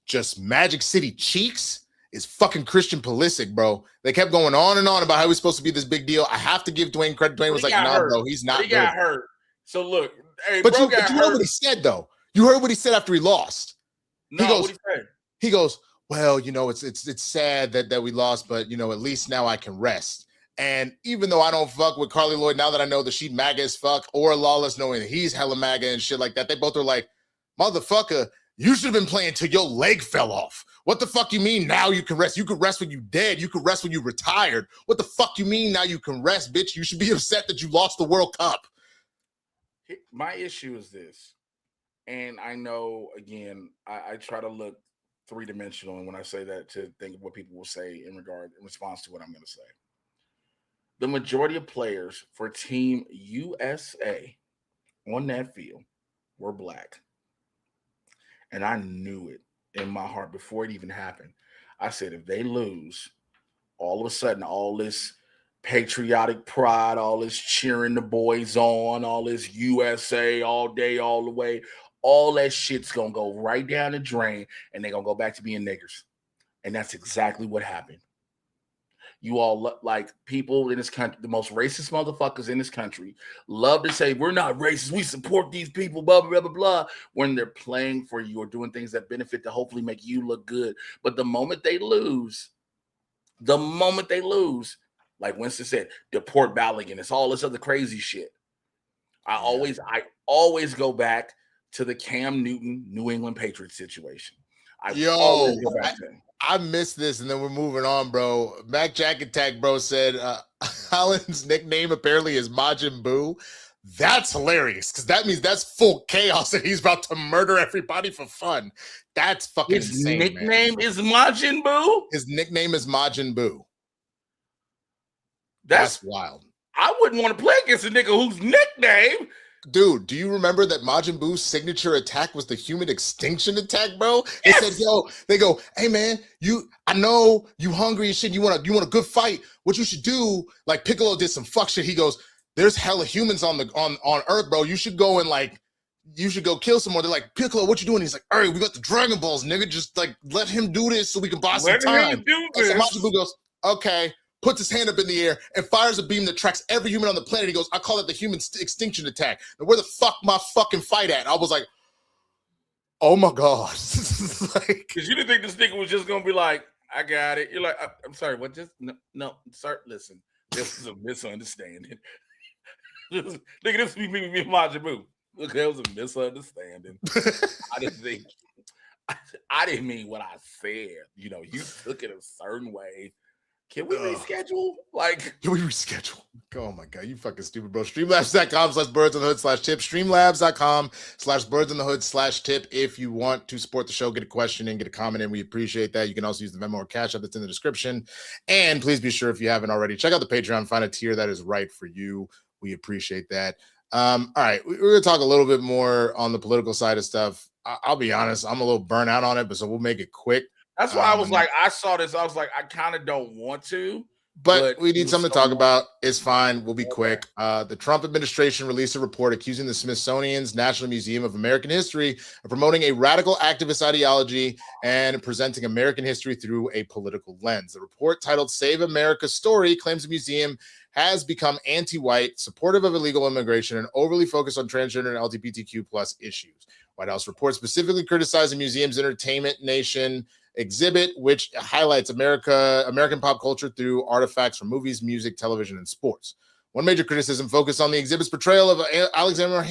just Magic City cheeks. Is fucking Christian Pulisic, bro. They kept going on and on about how he's supposed to be this big deal. I have to give Dwayne credit. Dwayne was like, "No, bro, he's not." He got hurt. So look, hey, but you know what he said though. You heard what he said after he lost. No, what he said? He goes, "Well, it's sad that we lost, but at least now I can rest." And even though I don't fuck with Carly Lloyd, now that I know that she MAGA as fuck, or Lawless knowing that he's hella MAGA and shit like that, they both are like, "Motherfucker, you should have been playing till your leg fell off. What the fuck you mean now you can rest? You could rest when you dead. You could rest when you retired. What the fuck you mean now you can rest, bitch? You should be upset that you lost the World Cup." My issue is this, and I know, again, I try to look three-dimensional, and when I say that, to think of what people will say in response to what I'm going to say. The majority of players for Team USA on that field were black. And I knew it in my heart before it even happened. I said, if they lose, all of a sudden, all this patriotic pride, all this cheering the boys on, all this USA all day, all the way, all that shit's going to go right down the drain, and they're going to go back to being niggers. And that's exactly what happened. You all, like, people in this country, the most racist motherfuckers in this country, love to say, we're not racist, we support these people, blah, blah, blah, blah, when they're playing for you or doing things that benefit to hopefully make you look good. But the moment they lose, like Winston said, deport Balogun, it's all this other crazy shit. I always go back to the Cam Newton New England Patriots situation. Always go back to him. I missed this, and then we're moving on, bro. Mac Jack Attack, bro, said Holland's nickname apparently is Majin Buu. That's hilarious, because that means that's full chaos, and he's about to murder everybody for fun. That's fucking insane, His nickname is Majin Buu? His nickname is Majin Buu. That's wild. I wouldn't want to play against a nigga whose nickname... Dude, do you remember that Majin Buu's signature attack was the human extinction attack, bro? They said, they go, hey man, I know you hungry and shit. You want a good fight. What you should do, like Piccolo did some fuck shit. He goes, there's hella humans on Earth, bro. You should go kill some more. They're like, Piccolo, what you doing? He's like, all right, we got the Dragon Balls, nigga. Just like let him do this so we can buy some time. Let him do this. So Majin Buu goes, okay. Puts his hand up in the air and fires a beam that tracks every human on the planet. He goes, I call it the human extinction attack. Now, where the fuck my fucking fight at? I was like, oh my God. Because you didn't think this nigga was just going to be like, I got it. You're like, I'm sorry, what just? No, sir, listen. This is a misunderstanding. Nigga, this be me and Majin Buu. Look, there was a misunderstanding. I didn't mean what I said. You know, you took it a certain way. Can we reschedule? Like, can we reschedule? Oh my god, you fucking stupid, bro. Streamlabs.com/blerdsndahood/tip. Streamlabs.com/blerdsndahood/tip. If you want to support the show, get a question in, get a comment in. We appreciate that. You can also use the Venmo or CashApp that's in the description. And please be sure, if you haven't already, check out the Patreon. Find a tier that is right for you. We appreciate that. All right, we're going to talk a little bit more on the political side of stuff. I'll be honest, I'm a little burnt out on it, but so we'll make it quick. That's why I was like, I saw this. I was like, I kind of don't want to. But we need something to talk about. It's fine. We'll be quick. The Trump administration released a report accusing the Smithsonian's National Museum of American History of promoting a radical activist ideology and presenting American history through a political lens. The report, titled Save America's Story, claims the museum has become anti-white, supportive of illegal immigration, and overly focused on transgender and LGBTQ plus issues. White House report specifically criticized the museum's Entertainment Nation exhibit, which highlights American pop culture through artifacts from movies, music, television, and sports. One major criticism focused on the exhibit's portrayal of Alexander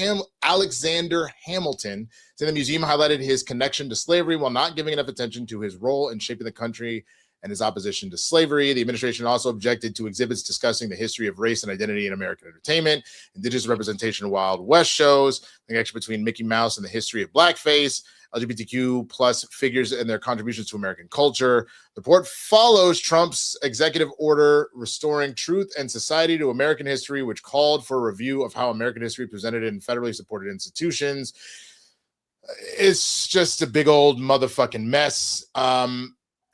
Hamilton, saying the museum highlighted his connection to slavery while not giving enough attention to his role in shaping the country and his opposition to slavery. The administration also objected to exhibits discussing the history of race and identity in American entertainment, indigenous representation of Wild West shows, the connection between Mickey Mouse and the history of blackface, LGBTQ plus figures and their contributions to American culture. The report follows Trump's executive order restoring truth and society to American history, which called for a review of how American history presented in federally supported institutions. It's just a big old motherfucking mess.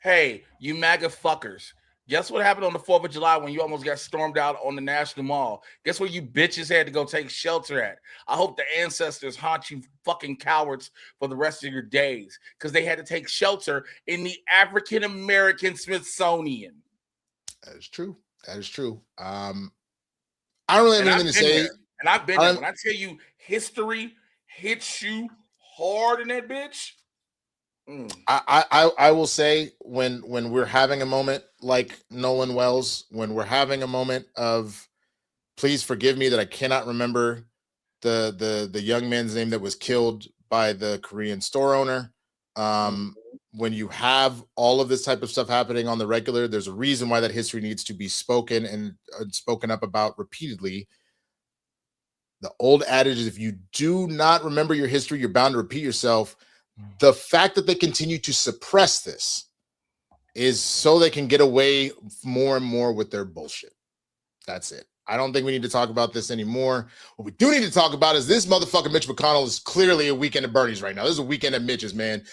Hey, you MAGA fuckers. Guess what happened on the 4th of July when you almost got stormed out on the National Mall? Guess where you bitches had to go take shelter at? I hope the ancestors haunt you fucking cowards for the rest of your days, because they had to take shelter in the African-American Smithsonian. That is true. That is true. I don't really have anything to say. And I've been there. When I tell you history hits you hard in that bitch. I will say when we're having a moment like Nolan Wells, when we're having a moment of, please forgive me that I cannot remember the young man's name that was killed by the Korean store owner. When you have all of this type of stuff happening on the regular, there's a reason why that history needs to be spoken and spoken up about repeatedly. The old adage is, if you do not remember your history, you're bound to repeat yourself. The fact that they continue to suppress this is so they can get away more and more with their bullshit. That's it. I don't think we need to talk about this anymore. What we do need to talk about is this motherfucker Mitch McConnell is clearly a weekend at Bernie's right now. This is a weekend at Mitch's, man.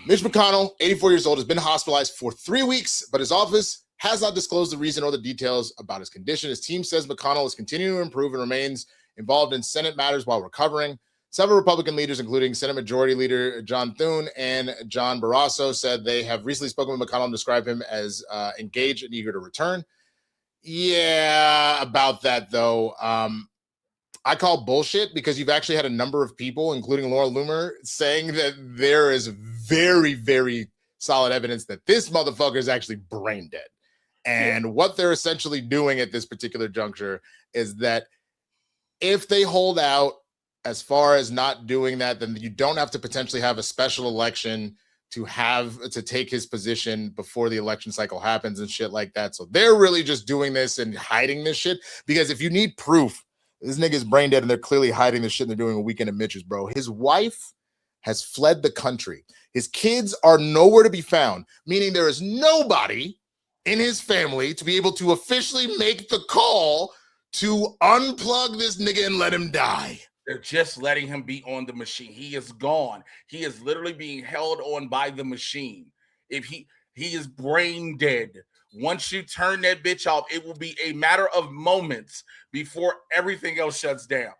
Mitch McConnell, 84 years old, has been hospitalized for 3 weeks, but his office has not disclosed the reason or the details about his condition. His team says McConnell is continuing to improve and remains involved in Senate matters while recovering. Several Republican leaders, including Senate Majority Leader John Thune and John Barrasso, said they have recently spoken with McConnell and described him as engaged and eager to return. Yeah, about that, though. I call bullshit, because you've actually had a number of people, including Laura Loomer, saying that there is very, very solid evidence that this motherfucker is actually brain dead. And what they're essentially doing at this particular juncture is that if they hold out as far as not doing that, then you don't have to potentially have a special election to take his position before the election cycle happens and shit like that. So they're really just doing this and hiding this shit, because if you need proof, this nigga's brain dead and they're clearly hiding this shit and they're doing a weekend at Mitch's, bro. His wife has fled the country. His kids are nowhere to be found, meaning there is nobody in his family to be able to officially make the call to unplug this nigga and let him die. They're just letting him be on the machine. He is gone. He is literally being held on by the machine. If he is brain dead. Once you turn that bitch off, it will be a matter of moments before everything else shuts down.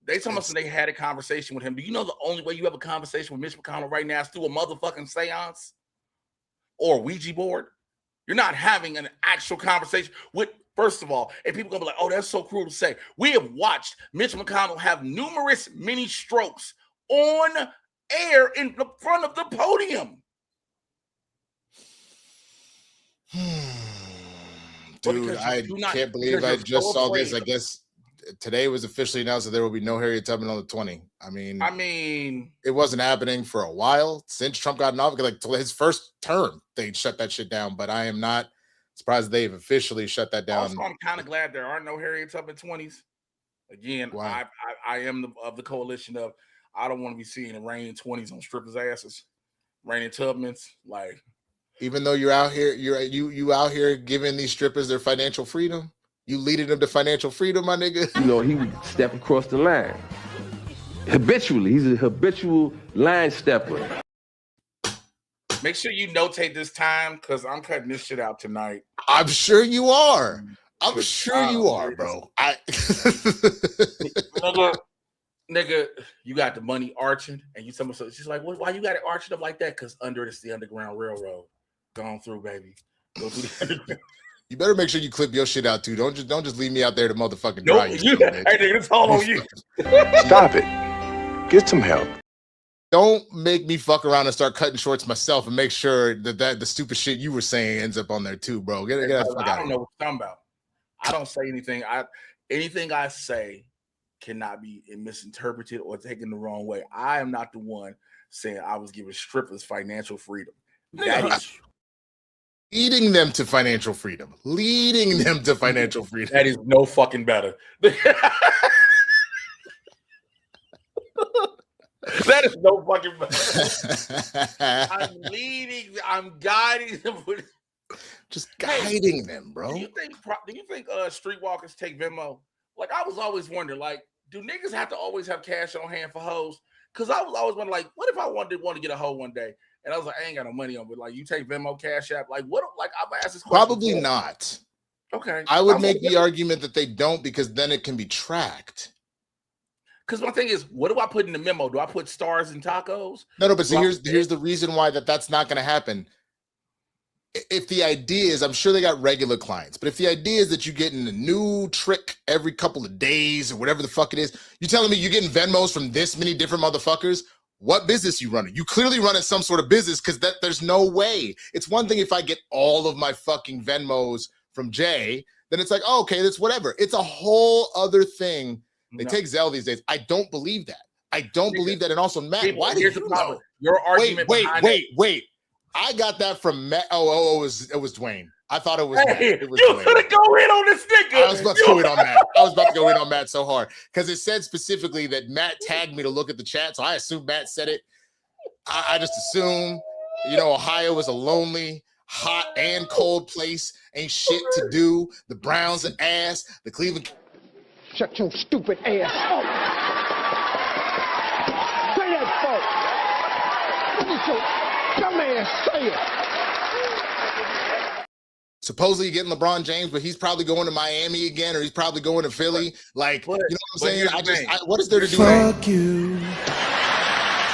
They told us they had a conversation with him. Do you know the only way you have a conversation with Mitch McConnell right now is through a motherfucking seance or a Ouija board? You're not having an actual conversation with. First of all, and people gonna be like, oh, that's so cruel to say. We have watched Mitch McConnell have numerous mini strokes on air in the front of the podium. Dude, I can't believe I just saw this. I guess today was officially announced that there will be no Harriet Tubman on the 20. I mean, it wasn't happening for a while since Trump got in office. Like his first term, they shut that shit down. But I am not surprised they've officially shut that down. Also, I'm kind of glad there are no Harriet Tubman 20s. Again, I am of the coalition of I don't want to be seeing the raining 20s on strippers' asses, raining Tubmans. Like, even though you're out here, you out here giving these strippers their financial freedom. You leading them to financial freedom, my nigga. You know, he would step across the line. Habitually. He's a habitual line stepper. Make sure you notate this time because I'm cutting this shit out tonight. I'm sure you are. I'm sure you are, bro. Nigga, you got the money arching, and you tell me so. She's like, why you got it arching up like that? Because under it's the Underground Railroad. Gone through, baby. Go through the Underground. You better make sure you clip your shit out too. Don't just leave me out there to motherfucking dry. Hey, nigga, it's all on you. Stop it. Get some help. Don't make me fuck around and start cutting shorts myself and make sure that the stupid shit you were saying ends up on there too, bro. Get that fuck out. I don't know what you're talking about. I don't say anything. Anything I say cannot be misinterpreted or taken the wrong way. I am not the one saying I was giving strippers financial freedom. That is leading them to financial freedom. Leading them to financial freedom. That is no fucking better. That is no fucking better. I'm guiding them with just guiding them, bro. Do you think streetwalkers take Venmo? Like, I was always wondering, like, do niggas have to always have cash on hand for hoes? Because I was always wondering, like, what if I want to get a hoe one day? And I was like, I ain't got no money on, but like, you take Venmo, CashApp, like, what? Like, I'm asked this question. Probably not. Okay. I would make the argument that they don't because then it can be tracked. Because my thing is, what do I put in the memo? Do I put stars and tacos? No, but see, here's the reason why that's not going to happen. If the idea is, I'm sure they got regular clients, but if the idea is that you're getting a new trick every couple of days or whatever the fuck it is, you're telling me you're getting Venmos from this many different motherfuckers? What business you running? You clearly running some sort of business because there's no way. It's one thing if I get all of my fucking Venmos from Jay, then it's like, oh, okay, that's whatever. It's a whole other thing. They take Zelle these days. I don't believe that. I don't believe that. And also, Matt, why did you know? Your argument Wait. I got that from Matt. Oh, it was Dwayne. I thought it was Matt. It was you Dwayne. Gonna go in on this nigga. I was about to go in on Matt. I was about to go in on Matt so hard because it said specifically that Matt tagged me to look at the chat, so I assumed Matt said it. I just assume, Ohio is a lonely, hot, and cold place. Ain't shit to do. The Browns an ass. The Cleveland. Shut your stupid ass up. Say that, folks. Look at your dumb ass say it. Supposedly getting LeBron James, but he's probably going to Miami again, or he's probably going to Philly. Like, you know what I'm saying? What is there to do? Fuck you.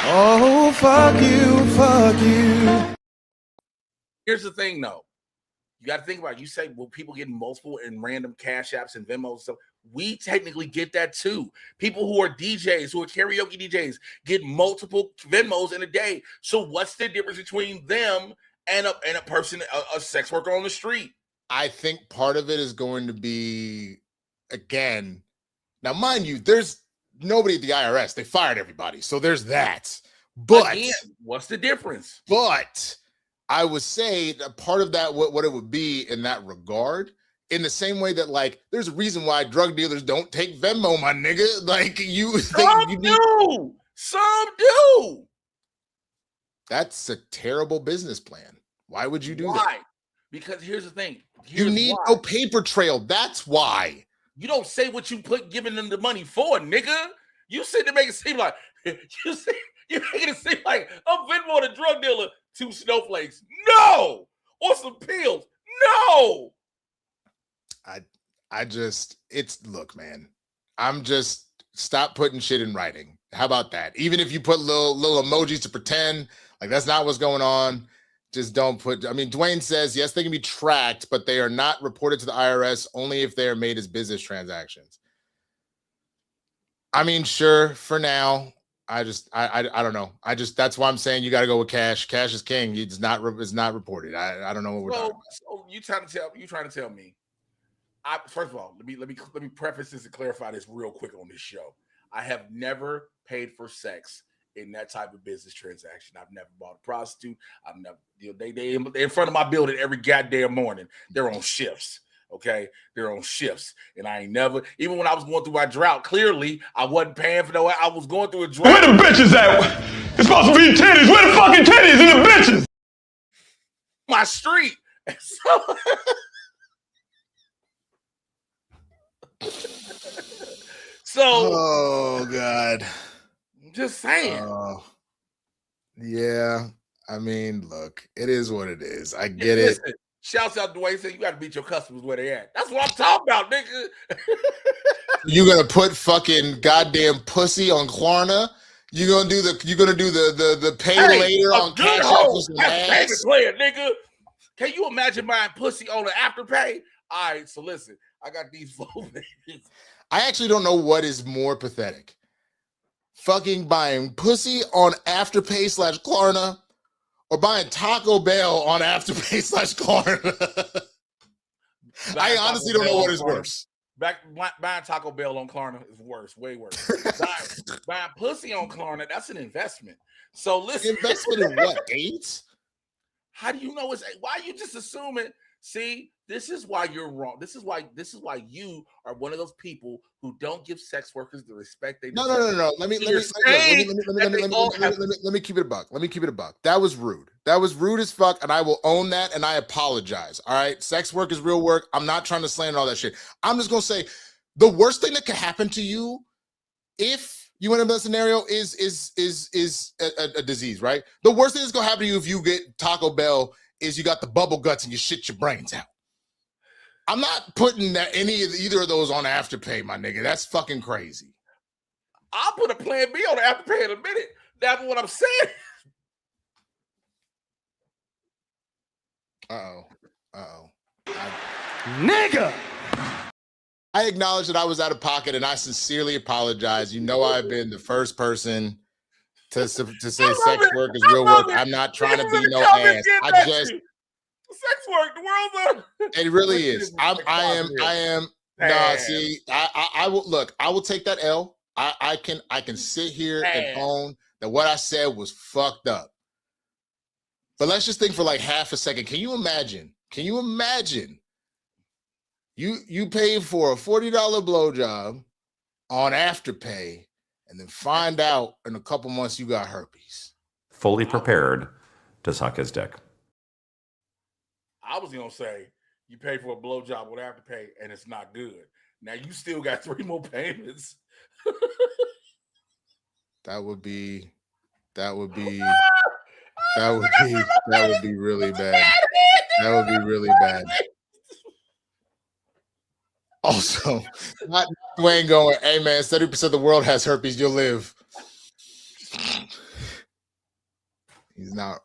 Oh, fuck you. Here's the thing, though. You got to think about it. You say, well, people getting multiple and random cash apps and Venmos and stuff. We technically get that too. People who are DJs, who are karaoke DJs, get multiple Venmos in a day. So what's the difference between them and a person, a sex worker on the street? I think part of it is going to be, again, now mind you, there's nobody at the IRS. They fired everybody. So there's that. But again, what's the difference? But I would say that part of that, what it would be in that regard, in the same way that, like, there's a reason why drug dealers don't take Venmo, my nigga. Like, Some do. That's a terrible business plan. Why would you do that? Because here's the thing. You need no paper trail. That's why. You don't say what you giving them the money for, nigga. You sit to make it seem like you're making it seem like I'm Venmo a drug dealer, 2 snowflakes. No, or some pills. No. Look, man. Stop putting shit in writing. How about that? Even if you put little emojis to pretend like that's not what's going on, just don't put. I mean, Dwayne says yes, they can be tracked, but they are not reported to the IRS only if they are made as business transactions. I mean, sure, for now. I don't know. That's why I'm saying you got to go with cash. Cash is king. It's not reported. I don't know what we're talking about. So you trying to tell me First of all, let me preface this and clarify this real quick on this show. I have never paid for sex in that type of business transaction. I've never bought a prostitute. I've never, they in front of my building every goddamn morning. They're on shifts. Okay, they're on shifts, and I ain't never. Even when I was going through my drought, clearly I wasn't paying for no. I was going through a drought. Where the bitches at? It's supposed to be titties. Where the fucking titties and the bitches? My street. So, oh God, I'm just saying. Yeah, I mean, look, it is what it is. I get it. Shouts out to Dwayne saying you got to meet your customers where they at. That's what I'm talking about, nigga. You gonna put fucking goddamn pussy on Klarna? You gonna do the pay later on CashApp? That's player, nigga. Can you imagine buying pussy on an afterpay? All right, so listen, I got these folks. I actually don't know what is more pathetic. Fucking buying pussy on Afterpay / Klarna, or buying Taco Bell on Afterpay / Klarna. I honestly don't know what is worse. Buying Taco Bell on Klarna is worse, way worse. buying pussy on Klarna, that's an investment. So listen, investment in what? AIDS? How do you know it's? Why are you just assuming? See, this is why you're wrong. This is why you are one of those people who don't give sex workers the respect they deserve. No. Let me keep it a buck. Let me keep it a buck. That was rude. That was rude as fuck, and I will own that, and I apologize. All right, sex work is real work. I'm not trying to slander all that shit. I'm just gonna say the worst thing that could happen to you if you end up in that scenario is a disease, right? The worst thing that's gonna happen to you if you get Taco Bell is you got the bubble guts and you shit your brains out. I'm not putting either of those on Afterpay, my nigga. That's fucking crazy. I'll put a plan B on Afterpay in a minute. That's what I'm saying. Nigga! I acknowledge that I was out of pocket, and I sincerely apologize. You know I've been the first person to say sex work is real work. I'm not trying to be no ass. Sex work, the world's over. It really is. I am. Nah, see, I will look. I will take that L. I can sit here and own that what I said was fucked up. But let's just think for like half a second. Can you imagine? You paid for a $40 blowjob on Afterpay, and then find out in a couple months you got herpes. Fully prepared to suck his dick. I was gonna say you pay for a blowjob with Afterpay and it's not good. Now you still got 3 more payments. That would be really bad. That would be really bad. Also, not Dwayne going, hey man, 30% of the world has herpes, you'll live. He's not.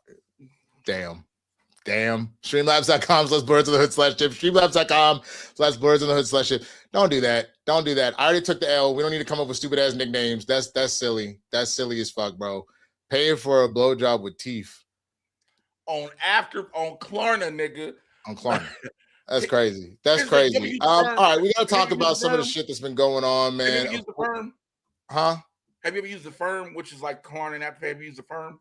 Damn. Streamlabs.com/blerdsndahood/tip. Streamlabs.com/blerdsndahood/tip. Don't do that. I already took the L. We don't need to come up with stupid ass nicknames. That's silly. That's silly as fuck, bro. Paying for a blowjob with teeth. On Klarna, nigga. On Klarna. That's crazy. That's crazy. All right, we gotta talk about some of the shit that's been going on, man. Have you ever used the firm? Huh? Have you ever used the firm, which is like Klarna and Afterpay? Have you used the firm?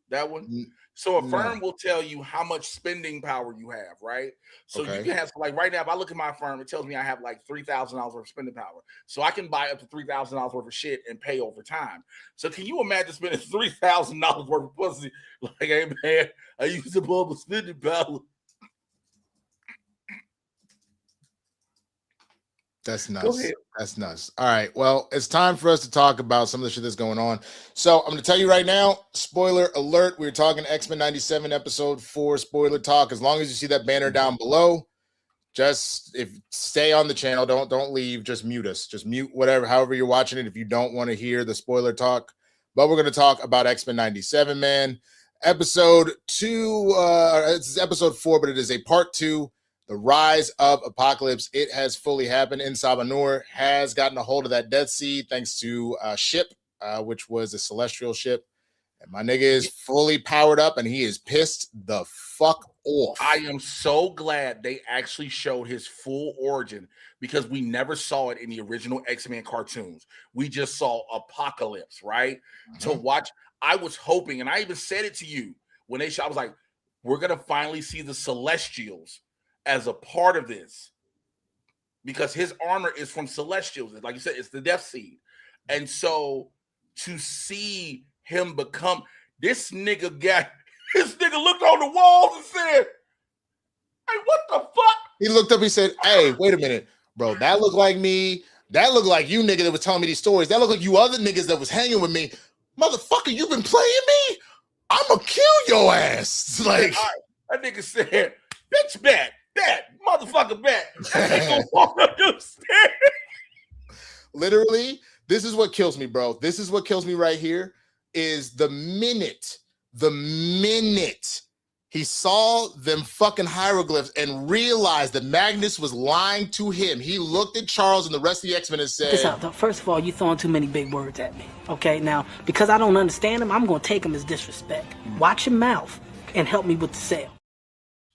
That one? So a firm will tell you how much spending power you have, right? So you can have, like right now, if I look at my firm, it tells me I have like $3,000 worth of spending power. So I can buy up to $3,000 worth of shit and pay over time. So can you imagine spending $3,000 worth of pussy? Like, hey man, I use the bubble spending power. That's nuts. That's nuts. All right. Well, it's time for us to talk about some of the shit that's going on. So I'm going to tell you right now, spoiler alert. We're talking X-Men 97 episode 4 spoiler talk. As long as you see that banner down below, just stay on the channel. Don't leave. Just mute us. Just mute however you're watching it if you don't want to hear the spoiler talk. But we're going to talk about X-Men 97, man. Episode 2. It's episode 4, but it is a part 2. The Rise of Apocalypse. It has fully happened. Sabanur has gotten a hold of that Death Seed thanks to a ship, which was a celestial ship. And my nigga is fully powered up and he is pissed the fuck off. I am so glad they actually showed his full origin because we never saw it in the original X-Men cartoons. We just saw Apocalypse, right? To watch, I was hoping, and I even said it to you when they shot, I was like, we're going to finally see the Celestials as a part of this because his armor is from Celestials. Like you said, it's the Death Seed. And so to see him become this nigga looked on the walls and said, hey, what the fuck? He looked up, he said, hey, wait a minute, bro, that looked like me. That looked like you nigga that was telling me these stories. That looked like you other niggas that was hanging with me. Motherfucker, you been playing me? I'ma kill your ass. Like that nigga said, bitch bet, motherfucker bet. That nigga gonna walk up the stairs. Literally, this is what kills me, bro. This is what kills me right here is the minute he saw them fucking hieroglyphs and realized that Magnus was lying to him. He looked at Charles and the rest of the X-Men and said, first of all, you throwing too many big words at me. Okay, now, because I don't understand them, I'm going to take them as disrespect. Watch your mouth and help me with the sale.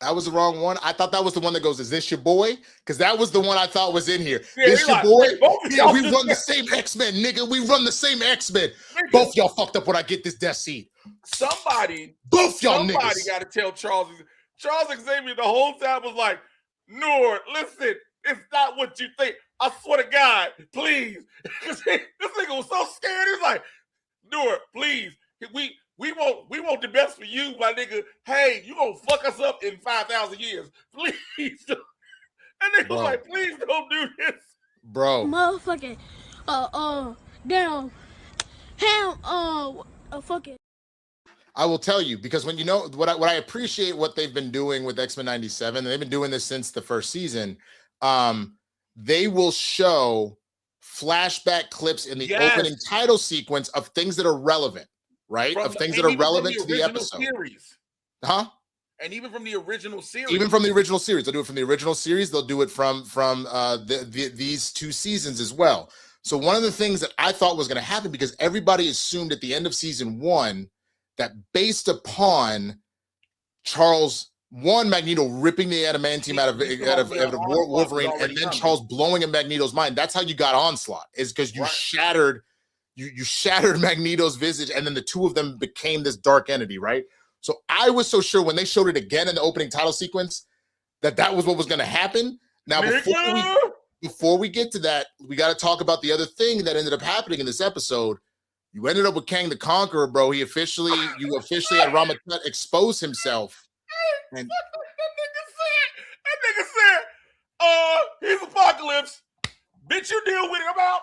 That was the wrong one. I thought that was the one that goes, is this your boy? Because that was the one I thought was in here. Yeah, this your boy? Yeah, we run the same X-Men, nigga. We run the same X-Men. Both y'all fucked up when I get this Death Seed. Both y'all niggas. Somebody got to tell Charles Xavier the whole time was like, Noor, listen, it's not what you think. I swear to God, please. This nigga was so scared. He's like, Noor, please. We want the best for you, my nigga. Hey, you gonna fuck us up in 5,000 years. Please. And nigga was like, please don't do this. Bro. Motherfucking damn fucking. I will tell you, because when you know what I appreciate what they've been doing with X-Men 97, and they've been doing this since the first season, they will show flashback clips in the opening title sequence of things that are relevant, right? Of things that are relevant to the episode. Series. Huh? And even from the original series. Even from the original series. They'll do it from the original series. They'll do it from these two seasons as well. So one of the things that I thought was going to happen, because everybody assumed at the end of season 1 that based upon Magneto ripping the adamantium out of Wolverine, and then Charles blowing in Magneto's mind, that's how you got Onslaught, is because you shattered Magneto's visage, and then the two of them became this dark entity, right? So I was so sure when they showed it again in the opening title sequence that was what was going to happen. Now, before we get to that, we got to talk about the other thing that ended up happening in this episode. You ended up with Kang the Conqueror, bro. You officially had Ramatut expose himself. And that nigga said, he's Apocalypse. Bitch, you deal with him out.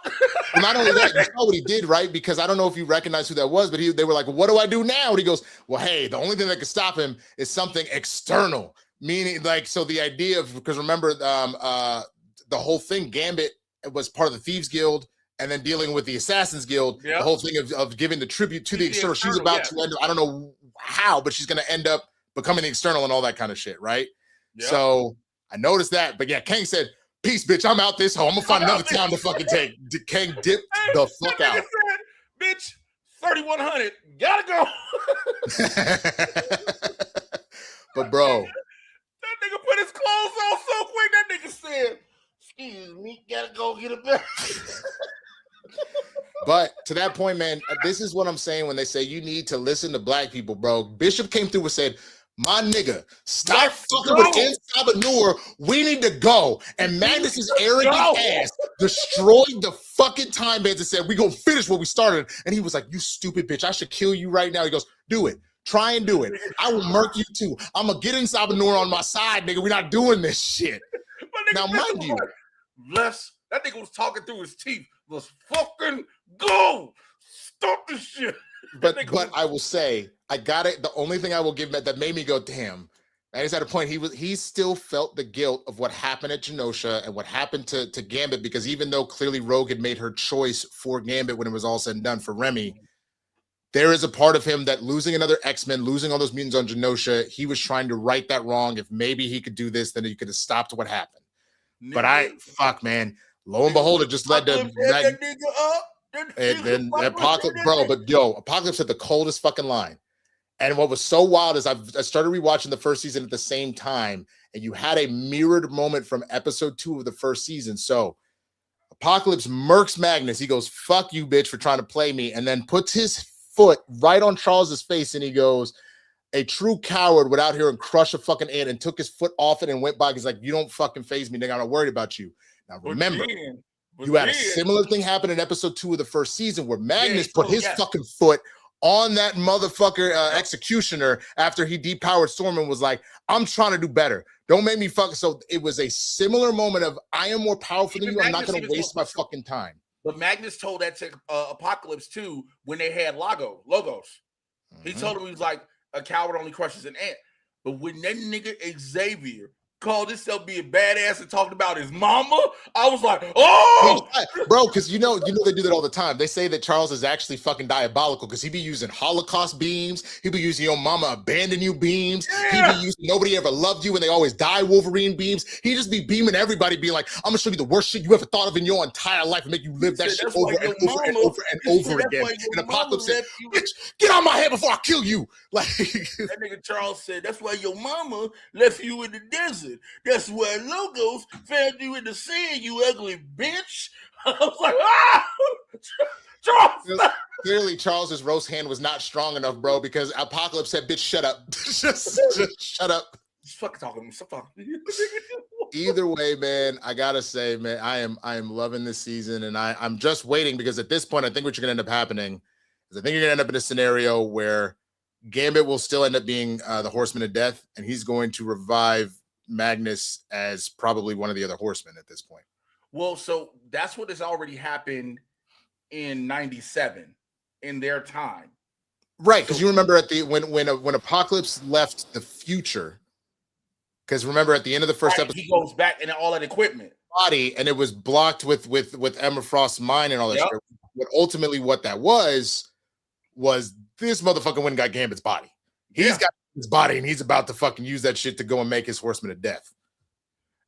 Well, not only that, you know what he did, right? Because I don't know if you recognize who that was, but they were like, well, what do I do now? And he goes, well, hey, the only thing that can stop him is something external. Meaning, like, so the idea of, because remember, the whole thing, Gambit was part of the Thieves Guild, and then dealing with the Assassins Guild, the whole thing of giving the tribute to the external. She's about to end up, I don't know how, but she's going to end up becoming the external and all that kind of shit, right? Yep. So I noticed that. But yeah, Kang said, peace, bitch, I'm out this hole. I'm going to find another town to fucking take. Kang dipped the fuck out. Said, bitch, 3,100, gotta go. But bro. That nigga put his clothes on so quick, that nigga said, excuse me, gotta go get a bag. But to that point, man, this is what I'm saying when they say you need to listen to black people, bro. Bishop came through and said, my nigga, stop fucking with Insabanur. We need to go. And Magnus's arrogant ass destroyed the fucking time bands and said, we gonna finish what we started. And he was like, you stupid bitch, I should kill you right now. He goes, do it. Try and do it. I will murk you too. I'm gonna get Insabanur on my side, nigga. We're not doing this shit. Now, mind you, that nigga was talking through his teeth. Let's fucking go. Stop this shit. But I will say, I got it. The only thing I will give that made me go, damn. And he's at a point, he still felt the guilt of what happened at Genosha and what happened to Gambit, because even though clearly Rogue had made her choice for Gambit when it was all said and done for Remy, there is a part of him that losing another X-Men, losing all those mutants on Genosha, he was trying to right that wrong. If maybe he could do this, then he could have stopped what happened. But fuck, man. Lo and behold, it just led to And then Apocalypse, bro, but yo, Apocalypse had the coldest fucking line. And what was so wild is I started rewatching the first season at the same time, and you had a mirrored moment from episode 2 of the first season. So Apocalypse murks Magnus. He goes, "Fuck you, bitch, for trying to play me," and then puts his foot right on Charles's face, and he goes, "A true coward would out here and crush a fucking ant," and took his foot off it and went by. He's like, "You don't fucking faze me, nigga. I'm not worried about you." Now remember, you had a similar thing happen in episode 2 of the first season where Magnus put his fucking foot on that motherfucker executioner after he depowered Storm and was like, "I'm trying to do better. Don't make me fuck." So it was a similar moment of, I am more powerful than you. I'm not going to waste my fucking time. But Magnus told that to Apocalypse too when they had logos. Mm-hmm. He told him, he was like, "A coward only crushes an ant." But when that nigga Xavier called himself being badass and talked about his mama, I was like, "Oh, bro!" Because you know they do that all the time. They say that Charles is actually fucking diabolical because he be using Holocaust beams. He be using "your mama abandoned you" beams. Yeah. He be using "nobody ever loved you" and they always die Wolverine beams. He just be beaming everybody, being like, "I'm gonna show you the worst shit you ever thought of in your entire life and make you live that shit over and over and over and over again." And Apocalypse said, "Bitch, get out of my head before I kill you." Like that nigga Charles said, "That's why your mama left you in the desert. That's why Logos found you in the sand, you ugly bitch." I was like, "Ah!" Charles. Clearly, Charles's roast hand was not strong enough, bro, because Apocalypse said, "Bitch, shut up." just shut up. Just fucking talking. Either way, man, I gotta say, man, I am loving this season, and I'm just waiting because at this point, I think what you're gonna end up happening is I think you're gonna end up in a scenario where Gambit will still end up being the Horseman of Death, and he's going to revive Magnus as probably one of the other Horsemen at this point. Well, so that's what has already happened in 97 in their time. Right, because you remember at the when Apocalypse left the future, because remember at the end of the first episode, he goes back and all that equipment body, and it was blocked with Emma Frost's mind and all that shit. But ultimately what that was this motherfucker went and got Gambit's body. He's got his body and he's about to fucking use that shit to go and make his Horseman of Death.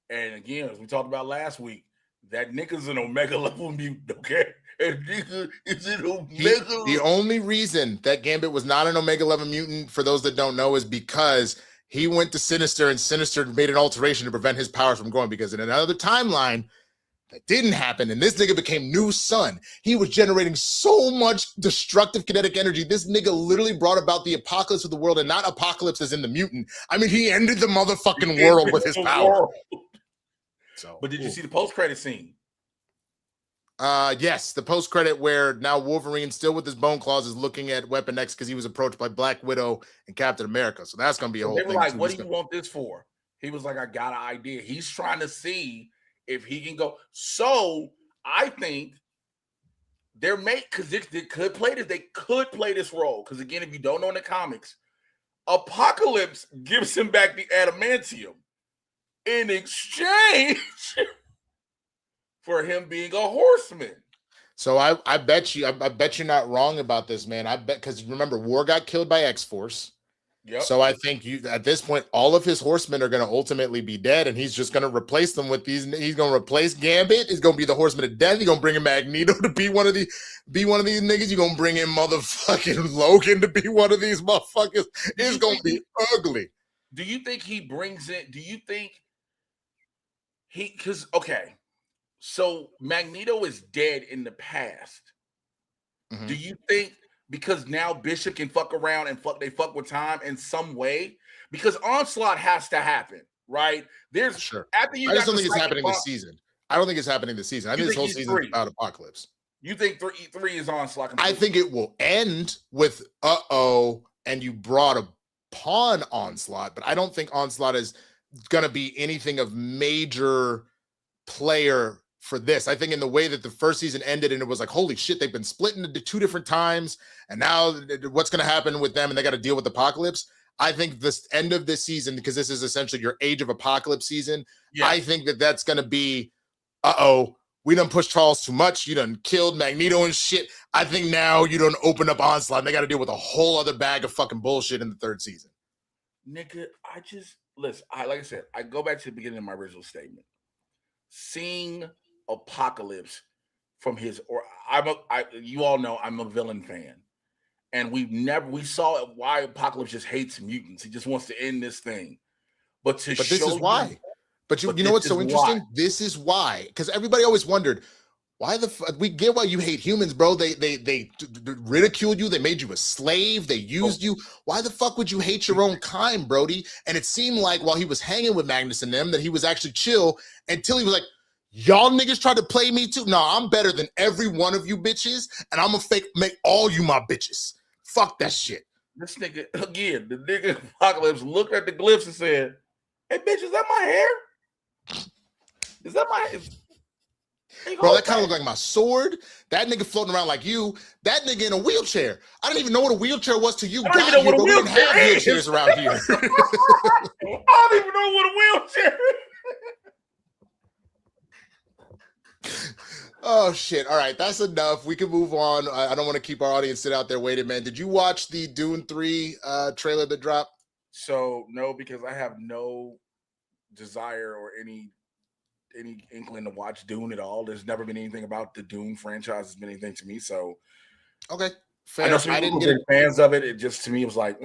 And again, as we talked about last week, that nigga's an Omega level mutant, okay? And nigga is an Omega. The only reason that Gambit was not an Omega level mutant, for those that don't know, is because he went to Sinister and Sinister made an alteration to prevent his powers from growing, because in another timeline, that didn't happen, and this nigga became New Sun. He was generating so much destructive kinetic energy. This nigga literally brought about the apocalypse of the world, and not apocalypse as in the mutant. I mean, he ended the motherfucking world with his power. So, but did you see the post-credit scene? Yes, the post-credit where now Wolverine, still with his bone claws, is looking at Weapon X because he was approached by Black Widow and Captain America. So that's gonna be a whole thing. They were like, "What do you want this for?" He was like, "I got an idea." He's trying to see if he can go. So I think they're because they could play this role. Because again, if you don't know in the comics, Apocalypse gives him back the adamantium in exchange for him being a horseman. So I bet you, I bet you're not wrong about this, man. I bet, because remember, War got killed by X-Force. Yep. So I think at this point, all of his horsemen are going to ultimately be dead, and he's just going to replace them with these. He's going to replace Gambit. He's going to be the Horseman of Death. He's going to bring in Magneto to be one of these niggas. You're going to bring in motherfucking Logan to be one of these motherfuckers. It's going to be ugly. Do you think he brings it? Do you think because okay, so Magneto is dead in the past. Mm-hmm. Do you think, because now Bishop can fuck around and fuck with time in some way, because Onslaught has to happen, right? There's sure. After you, I just don't think it's happening this season. I don't think it's happening this season. I think this whole season is about Apocalypse. You think three is Onslaught? Completely? I think it will end with and you brought upon Onslaught, but I don't think Onslaught is gonna be anything of major player for this. I think in the way that the first season ended, and it was like, holy shit, they've been split into 2 different times, and now what's going to happen with them, and they got to deal with Apocalypse. I think this end of this season, because this is essentially your Age of Apocalypse season, I think that's going to be, we done pushed Charles too much, you done killed Magneto and shit. I think now you done open up Onslaught, and they got to deal with a whole other bag of fucking bullshit in the 3rd season. Nigga, like I said, I go back to the beginning of my original statement. Seeing Apocalypse from his. Or you all know I'm a villain fan, and we saw why Apocalypse just hates mutants. He just wants to end this thing. But this is why. But you know what's so interesting? Why. This is why, because everybody always wondered. Why the fuck? We get why you hate humans, bro. They ridiculed you. They made you a slave. They used you. Why the fuck would you hate your own kind, Brody? And it seemed like while he was hanging with Magnus and them, that he was actually chill until he was like, y'all niggas tried to play me too. No, I'm better than every one of you bitches, and I'm gonna make all you my bitches. Fuck that shit. This nigga, again, the nigga Apocalypse looked at the glyphs and said, hey, bitch, is that my hair? Is that my... Bro, that kind of looked like my sword. That nigga floating around like you. That nigga in a wheelchair. I didn't even know what a wheelchair was to you. I don't even know what a wheelchair is. Wheelchairs around here. I don't even know what a wheelchair is. Oh, shit. All right, that's enough. We can move on. I don't want to keep our audience sit out there waiting, man. Did you watch the Dune 3 trailer that dropped? So, no, because I have no desire or any inkling to watch Dune at all. There's never been anything about the Dune franchise that's been anything to me. So, okay, fair. I know some people are fans of it. It just, to me, was like,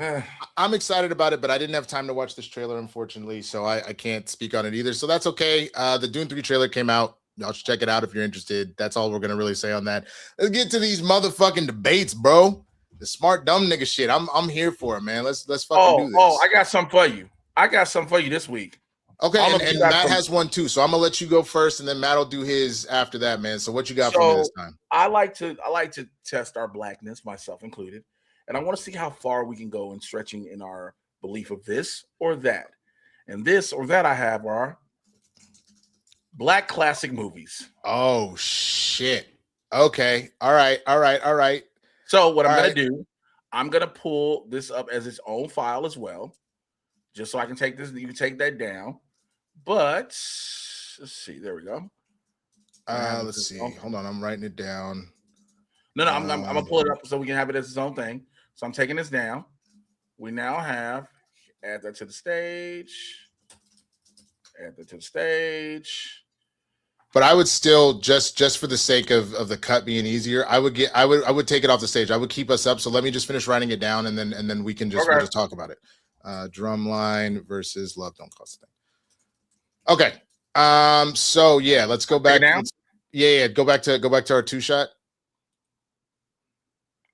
I'm excited about it, but I didn't have time to watch this trailer, unfortunately, so I can't speak on it either. So that's okay. The Dune 3 trailer came out. Y'all should check it out if you're interested. That's all we're gonna really say on that. Let's get to these motherfucking debates, bro. The smart dumb nigga shit. I'm here for it, man. Let's fucking do this. Oh, I got something for you. this week. Okay, and Matt has one too, so I'm gonna let you go first, and then Matt will do his after that, man. So what you got for me this time? I like to test our blackness, myself included, and I want to see how far we can go in stretching in our belief of this or that. And this or that I have are black classic movies. Oh shit. Okay. All right. So what I'm gonna do, I'm gonna pull this up as its own file as well, just so I can take this. You can take that down. But let's see. There we go. Let's see. Hold on. I'm writing it down. No, I'm gonna pull it up so we can have it as its own thing. So I'm taking this down. We now have add that to the stage. Add that to the stage. But I would still just for the sake of the cut being easier, I would take it off the stage. I would keep us up. So let me just finish writing it down, and then we can we'll just talk about it. Drumline versus Love Don't Cost a Thing. Okay. So yeah, let's go back. Go back to our two shot.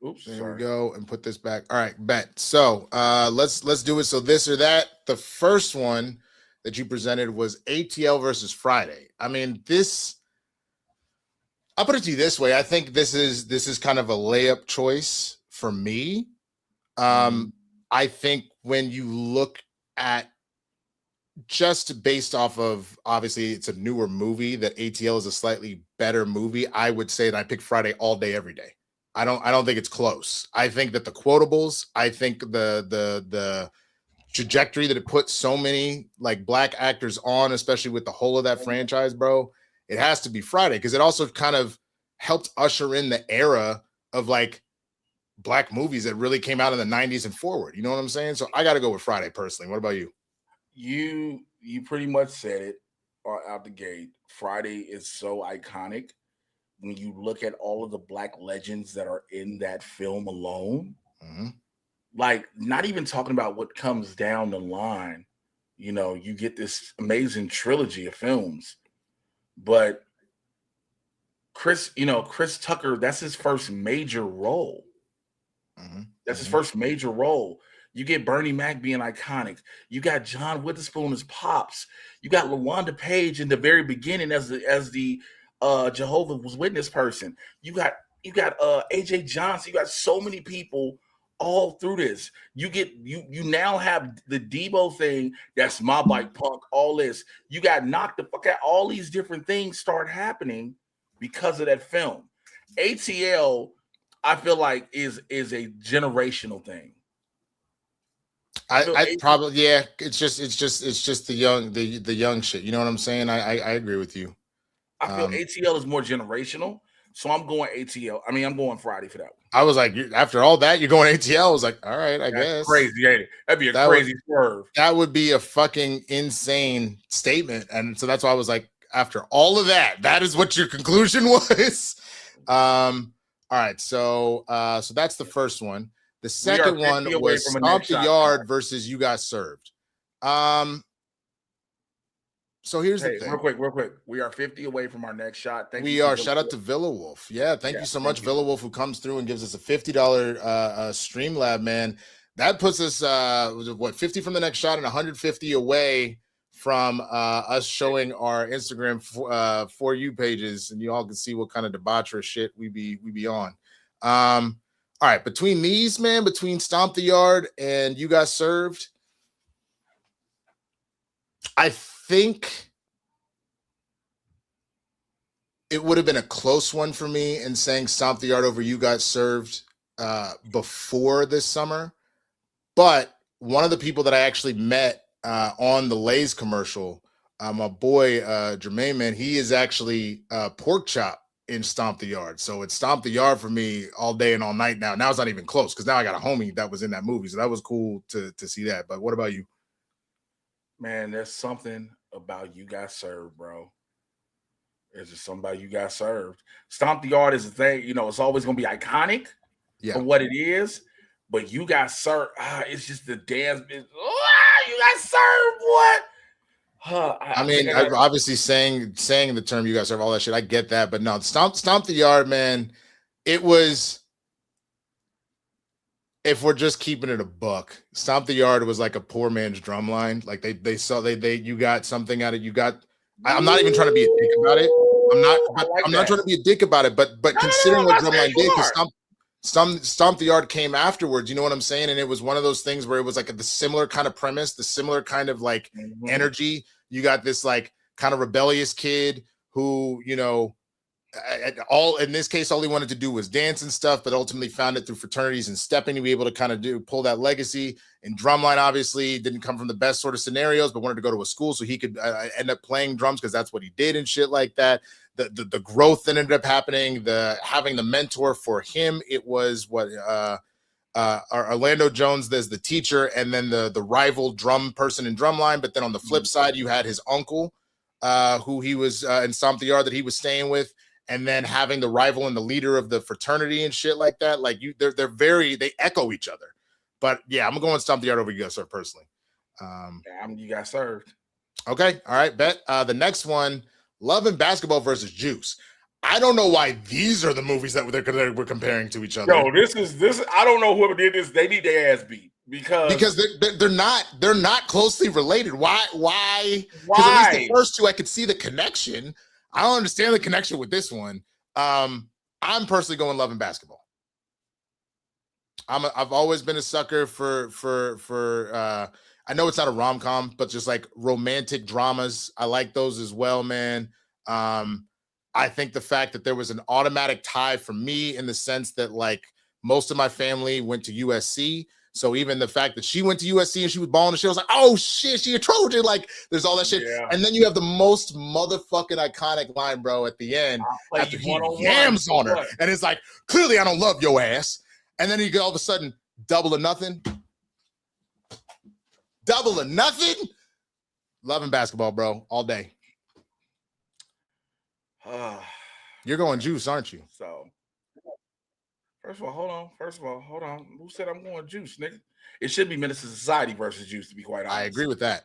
Oops. There we go, and put this back. All right, bet. So let's do it. So this or that. The first one that you presented was ATL versus Friday. I mean, I'll put it to you this way. I think this is kind of a layup choice for me. I think when you look at just based off of, obviously it's a newer movie, that ATL is a slightly better movie. I would say that I pick Friday all day, every day. I don't think it's close. I think that the quotables, I think the trajectory that it puts so many like black actors on, especially with the whole of that franchise, bro, it has to be Friday, because it also kind of helped usher in the era of like black movies that really came out in the 90s and forward. You know what I'm saying? So I got to go with Friday personally. What about you? You pretty much said it out the gate. Friday is so iconic. When you look at all of the black legends that are in that film alone, like not even talking about what comes down the line, you know, you get this amazing trilogy of films, but Chris Tucker, that's his first major role. That's his first major role. You get Bernie Mac being iconic. You got John Witherspoon as Pops. You got LaWanda Page in the very beginning as the Jehovah's Witness person. You got AJ Johnson. You got so many people all through this. You now have the Debo thing. That's My Bike Punk. All this. You got Knock the Fuck Out. All these different things start happening because of that film. ATL, I feel like is a generational thing. I probably, yeah. It's just the young shit. You know what I'm saying? I agree with you. I feel ATL is more generational, so I'm going ATL. I mean, I'm going Friday for that one. I was like, after all that, you're going ATL. I was like, all right, I guess. Crazy, ain't it? That'd be a crazy swerve. That would be a fucking insane statement, and so that's why I was like, after all of that, that is what your conclusion was. All right, so that's the first one. The second one was Stomp the Yard versus You Got Served. So here's the thing. Real quick. We are 50 away from our next shot. Thank you. We are. Shout out to Villa Wolf. Yeah, thank you so much, Villa Wolf, who comes through and gives us a $50 Streamlab, man. That puts us what 50 from the next shot and 150 away from us showing our Instagram for you pages, and you all can see what kind of debaucherous shit we be on. All right, between these, man, between Stomp the Yard and You Got Served, I think it would have been a close one for me in saying Stomp the Yard over You Got Served before this summer. But one of the people that I actually met on the Lay's commercial, my boy Jermaine, man, he is actually Pork Chop in Stomp the Yard. So it's Stomp the Yard for me all day and all night now. Now it's not even close because now I got a homie that was in that movie. So that was cool to see that. But what about you? Man, there's something about You Got Served, bro. There's just something about You Got Served. Stomp the Yard is a thing, you know, it's always going to be iconic for what it is. But You Got Served, it's just the dance. You got served, what? I mean, obviously saying the term You Got Served, all that shit, I get that. But no, Stomp the Yard, man, it was, if we're just keeping it a buck, Stomp the Yard was like a poor man's drumline. Like they you got something out of you got. I'm not even trying to be a dick about it. I'm not trying to be a dick about it, but considering what drumline did, because Stomp the Yard came afterwards, you know what I'm saying? And it was one of those things where it was like the similar kind of premise, the similar kind of like energy. You got this like kind of rebellious kid who, you know, all in this case, all he wanted to do was dance and stuff, but ultimately found it through fraternities and stepping to be able to kind of pull that legacy. And drumline obviously didn't come from the best sort of scenarios, but wanted to go to a school so he could end up playing drums because that's what he did and shit like that. The growth that ended up happening, having the mentor for him, it was what Orlando Jones as the teacher, and then the rival drum person in drumline. But then on the flip side, you had his uncle, who he was in Stomp the Yard that he was staying with, and then having the rival and the leader of the fraternity and shit like that. Like they echo each other. But yeah, I'm going to Stomp the Yard over You Got Served personally. You Got Served. Okay, all right, bet. The next one. Love and Basketball versus Juice. I don't know why these are the movies that we're comparing to each other. Yo, this. I don't know whoever did this. They need their ass beat because they're not closely related. Why? Because at least the first two I could see the connection. I don't understand the connection with this one. I'm personally going Love and Basketball. I've always been a sucker for I know it's not a rom-com, but just like romantic dramas. I like those as well, man. I think the fact that there was an automatic tie for me in the sense that like most of my family went to USC. So even the fact that she went to USC and she was balling the shit, I was like, oh shit, she a Trojan. Like there's all that shit. Yeah. And then you have the most motherfucking iconic line, bro, at the end after he yams on her. And it's like, clearly I don't love your ass. And then you go all of a sudden, double or nothing. Double or nothing. Love and Basketball, bro, all day. You're going Juice, aren't you? So, first of all, hold on. Who said I'm going Juice, nigga? It should be Menace to Society versus Juice, to be quite honest. I agree with that.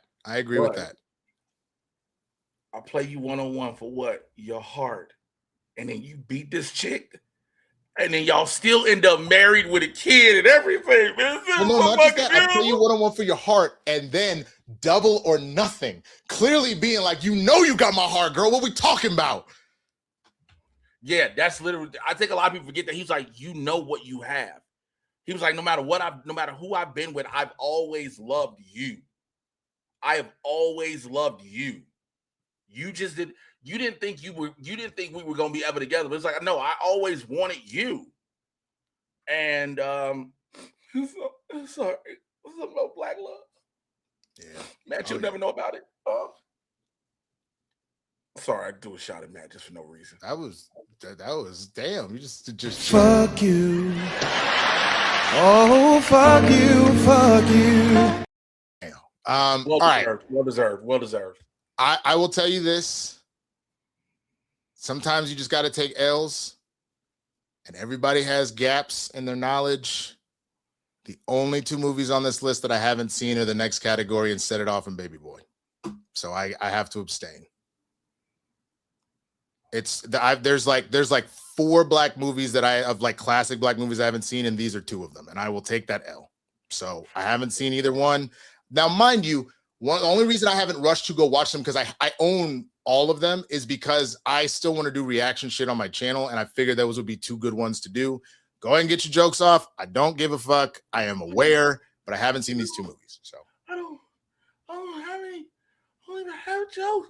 I'll play you one-on-one for what? Your heart. And then you beat this chick. And then y'all still end up married with a kid and everything, man. Well, no, not just that. I play you one-on-one for your heart, and then double or nothing. Clearly being like, you know you got my heart, girl. What we talking about? Yeah, that's literally. I think a lot of people forget that. He's like, you know what you have. He was like, no matter who I've been with, I've always loved you. I have always loved you. You just did. You didn't think we were gonna be ever together, but it's like, no, I always wanted you. And sorry, what's up about Black Love? Yeah, Matt, you'll never know about it. Sorry, I do a shot at Matt just for no reason. That was damn. You just fuck you. Oh, fuck you. Damn. All right. Well deserved. I will tell you this. Sometimes you just got to take L's, and everybody has gaps in their knowledge. The only 2 movies on this list that I haven't seen are the next category and Set It Off and Baby Boy. So I have to abstain. There's like 4 black movies classic black movies I haven't seen, and these are 2 of them, and I will take that L. So I haven't seen either one. Now, mind you, the only reason I haven't rushed to go watch them because I own all of them is because I still want to do reaction shit on my channel, and I figured those would be 2 good ones to do. Go ahead and get your jokes off. I don't give a fuck. I am aware, but I haven't seen these 2 movies. So I don't have any. I don't even have jokes.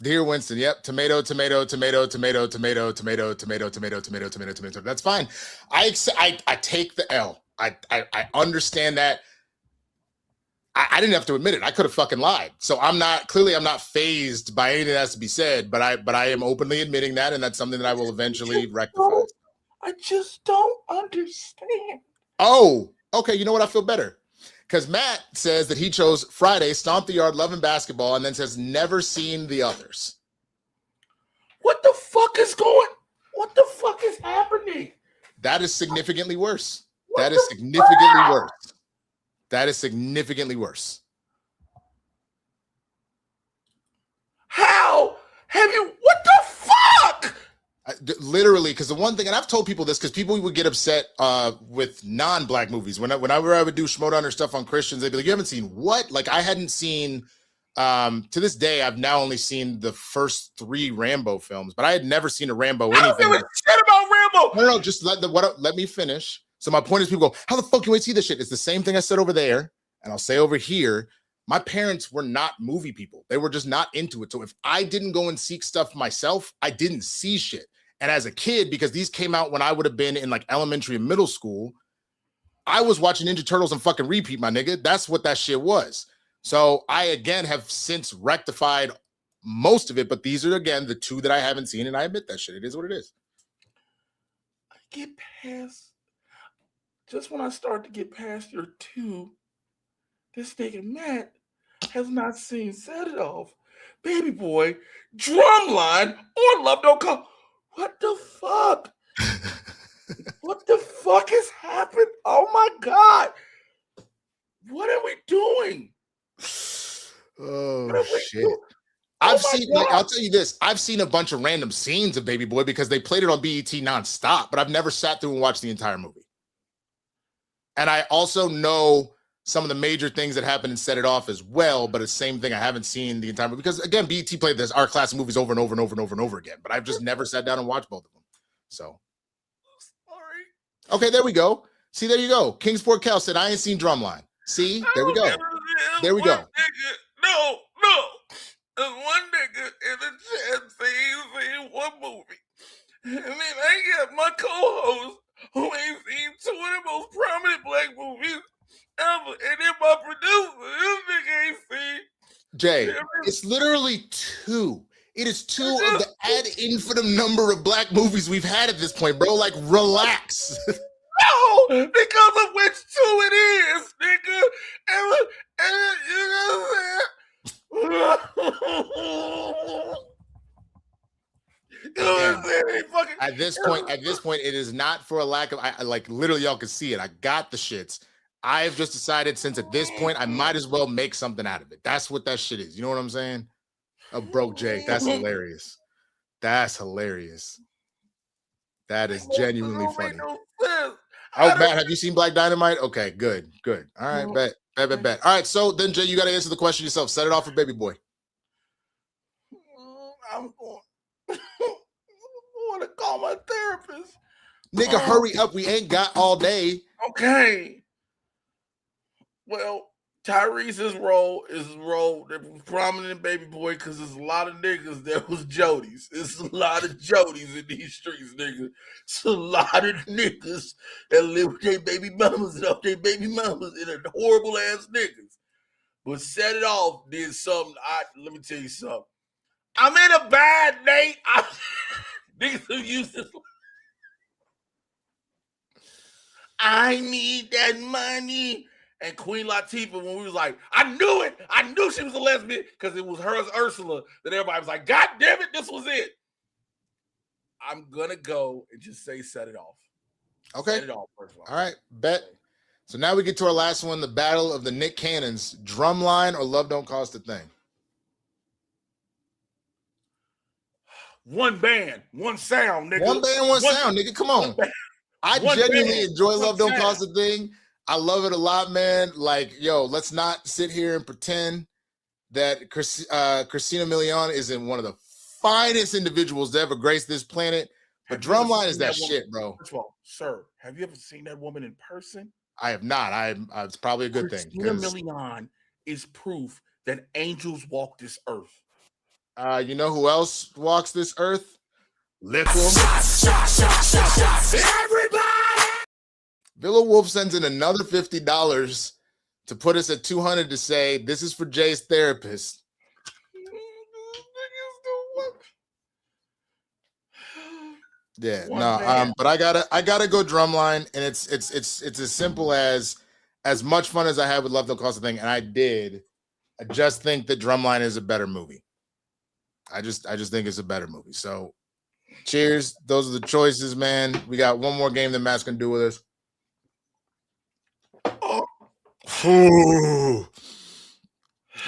Dear Winston, yep, tomato. That's fine. I take the L. I understand that. I didn't have to admit it. I could have fucking lied. So I'm not fazed by anything that has to be said, but I am openly admitting that, and that's something that I will eventually rectify. I just don't understand. Oh, okay. You know what? I feel better. Because Matt says that he chose Friday, Stomp the Yard, Love and Basketball, and then says never seen the others. What the fuck is happening? That is significantly worse. What That the is significantly fuck? worse. That is significantly worse. How have you? What the fuck? Literally, because the one thing, and I've told people this, because people would get upset with non-black movies. Whenever I would do Schmodown or stuff on Christians, they'd be like, "You haven't seen what?" Like I hadn't seen. To this day, I've now only seen the first 3 Rambo films, but I had never seen a Rambo anything. I don't give a shit about Rambo. No, just let me finish. So my point is, people go, "How the fuck can we see this shit?" It's the same thing I said over there, and I'll say over here. My parents were not movie people. They were just not into it. So if I didn't go and seek stuff myself, I didn't see shit. And as a kid, because these came out when I would have been in like elementary and middle school, I was watching Ninja Turtles and fucking repeat, my nigga. That's what that shit was. So I, again, have since rectified most of it, but these are, again, the 2 that I haven't seen, and I admit that shit. It is what it is. I get past, just when I start to get past your 2, this nigga Matt has not seen Set It Off, Baby Boy, Drumline, or Love Don't Come. What the fuck? What the fuck has happened? Oh my God. What are we doing? Oh, shit. I'll tell you this. I've seen a bunch of random scenes of Baby Boy because they played it on BET nonstop, but I've never sat through and watched the entire movie. And I also know some of the major things that happen and Set It Off as well, but it's the same thing. I haven't seen the entire movie because, again, BET played our classic movies over and over and over and over and over again, but I've just never sat down and watched both of them. So, sorry. Okay, there we go. See, there you go. Kingsport Cal said, I ain't seen Drumline. See, there we go. There we go. No. There's one nigga in the chat saying one movie. And then I got my co-host who ain't seen 2 of the most prominent black movies ever. And then my producer, this nigga ain't seen. Jay, it's literally 2. It is 2 of the ad infinitum number of black movies we've had at this point, bro. Like, relax. No, because of which 2 it is, nigga. And you know what I'm saying? At this point, it is not for a lack of. I like literally, y'all can see it. I got the shits. I've just decided since at this point, I might as well make something out of it. That's what that shit is. You know what I'm saying? Oh, broke Jake. That's hilarious. That's hilarious. That is genuinely funny. Oh, Matt, have you seen Black Dynamite? Okay, good. All right, bet. All right, so then, Jay, you got to answer the question yourself. Set it off for Baby Boy. I'm going to call my therapist. Nigga, hurry up. We ain't got all day. Okay. Well, Tyrese's role that was prominent in Baby Boy because there's a lot of niggas that was Jodies. There's a lot of Jodies in these streets, nigga. It's a lot of niggas that live with their baby mamas and off their baby mamas and are horrible ass niggas. But Set It Off did something. Let me tell you something. I'm in a bad Nate. Niggas who used to. I need that money. and Queen Latifah when we was like, I knew it. I knew she was a lesbian because it was her as Ursula that everybody was like, God damn it, this was it. I'm gonna go and just say set it off. Okay. Set it off first of all. All right, bet. So now we get to our last one, the battle of the Nick Cannons. Drumline or Love Don't Cost a Thing? One band, one sound, nigga. One band, one sound, nigga. Come on. I genuinely enjoy Love Don't Cost a Thing. I love it a lot, man. Like, yo, let's not sit here and pretend that Christina Milian isn't one of the finest individuals to ever grace this planet. But Drumline is that shit, bro. First of all, sir, have you ever seen that woman in person? I have not. It's probably a good thing. Christina Milian is proof that angels walk this earth. You know who else walks this earth? Liquor. Everybody! Villa Wolf sends in another $50 to put us at 200 to say this is for Jay's therapist. Yeah, but I gotta go Drumline, and it's as simple as much fun as I had with Love Don't Cost a Thing, and I just think that Drumline is a better movie. I just think it's a better movie. So cheers. Those are the choices, man. We got one more game that Matt's gonna do with us. Ooh.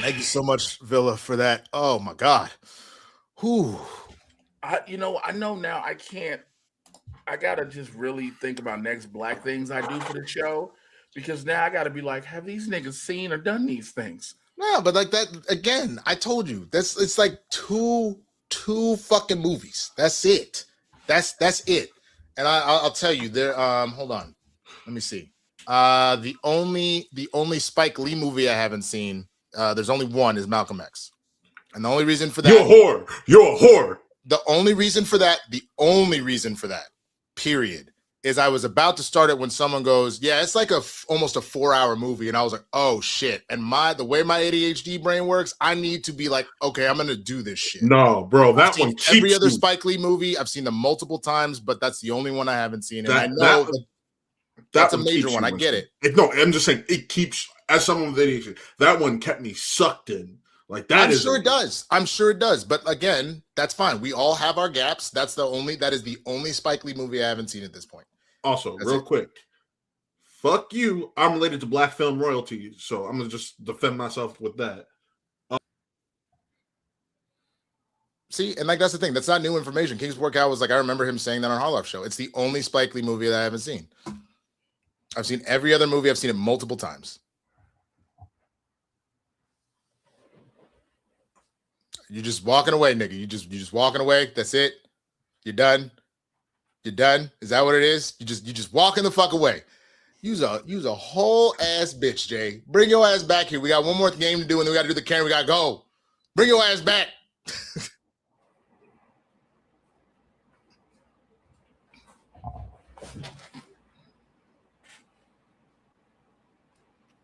Thank you so much, Villa, for that. Oh my God. Whew. I know now I gotta just really think about next black things I do for the show, because now I gotta be like, have these niggas seen or done these things? No, but like that again, I told you it's like two fucking movies. That's it. That's it. And I'll tell you there. Hold on, let me see. The only Spike Lee movie I haven't seen, there's only one, is Malcolm X, and the only reason for that, You're a whore. The only reason for that, period, is I was about to start it when someone goes, yeah, it's like almost a 4-hour movie. And I was like, oh shit. And the way my ADHD brain works, I need to be like, okay, I'm going to do this shit. No, bro, that one keeps every other Spike Lee movie, I've seen them multiple times, but that's the only one I haven't seen. And I know that's a major one. I get it. No, I'm just saying it keeps, as someone with ADHD, that one kept me sucked in. Like that I'm sure it does. But again, that's fine. We all have our gaps. That is the only Spike Lee movie I haven't seen at this point. Also, real quick, fuck you. I'm related to black film royalty, so I'm gonna just defend myself with that. See, and like that's the thing. That's not new information. King's Workout was like, I remember him saying that on Harloff Show. It's the only Spike Lee movie that I haven't seen. I've seen every other movie. I've seen it multiple times. You're just walking away, nigga. You just walking away. That's it. You're done. You're done. Is that what it is? You just walking the fuck away. Use a whole ass bitch, Jay. Bring your ass back here. We got one more game to do, and then we got to do the camera. We got to go. Bring your ass back.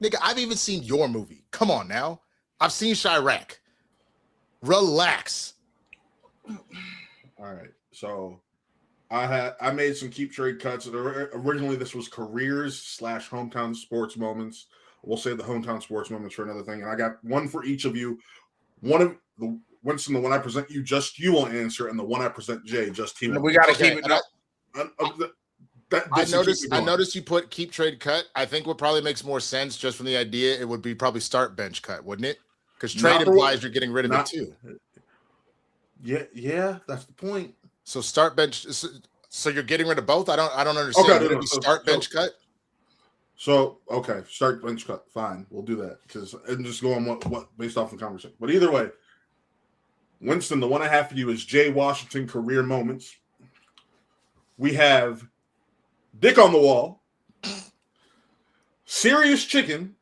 Nigga, I've even seen your movie. Come on now. I've seen Chirac. Relax. All right. So I made some keep trade cuts. Originally, this was careers / hometown sports moments. We'll save the hometown sports moments for another thing. And I got one for each of you. One of the Winston, the one I present you, just you will answer, and the one I present Jay, just he will. We got to keep it up. I noticed you put keep trade cut. I think what probably makes more sense just from the idea, it would be probably start bench cut, wouldn't it? Because trade implies you're getting rid of it too. Yeah, that's the point. So start bench. So you're getting rid of both. I don't understand. Okay, would it be start bench cut? So okay, start bench cut. Fine, we'll do that because I'm just going what based off the conversation. But either way, Winston, the one I have for you is JayWashington career moments. We have Dick on the Wall, Serious Chicken,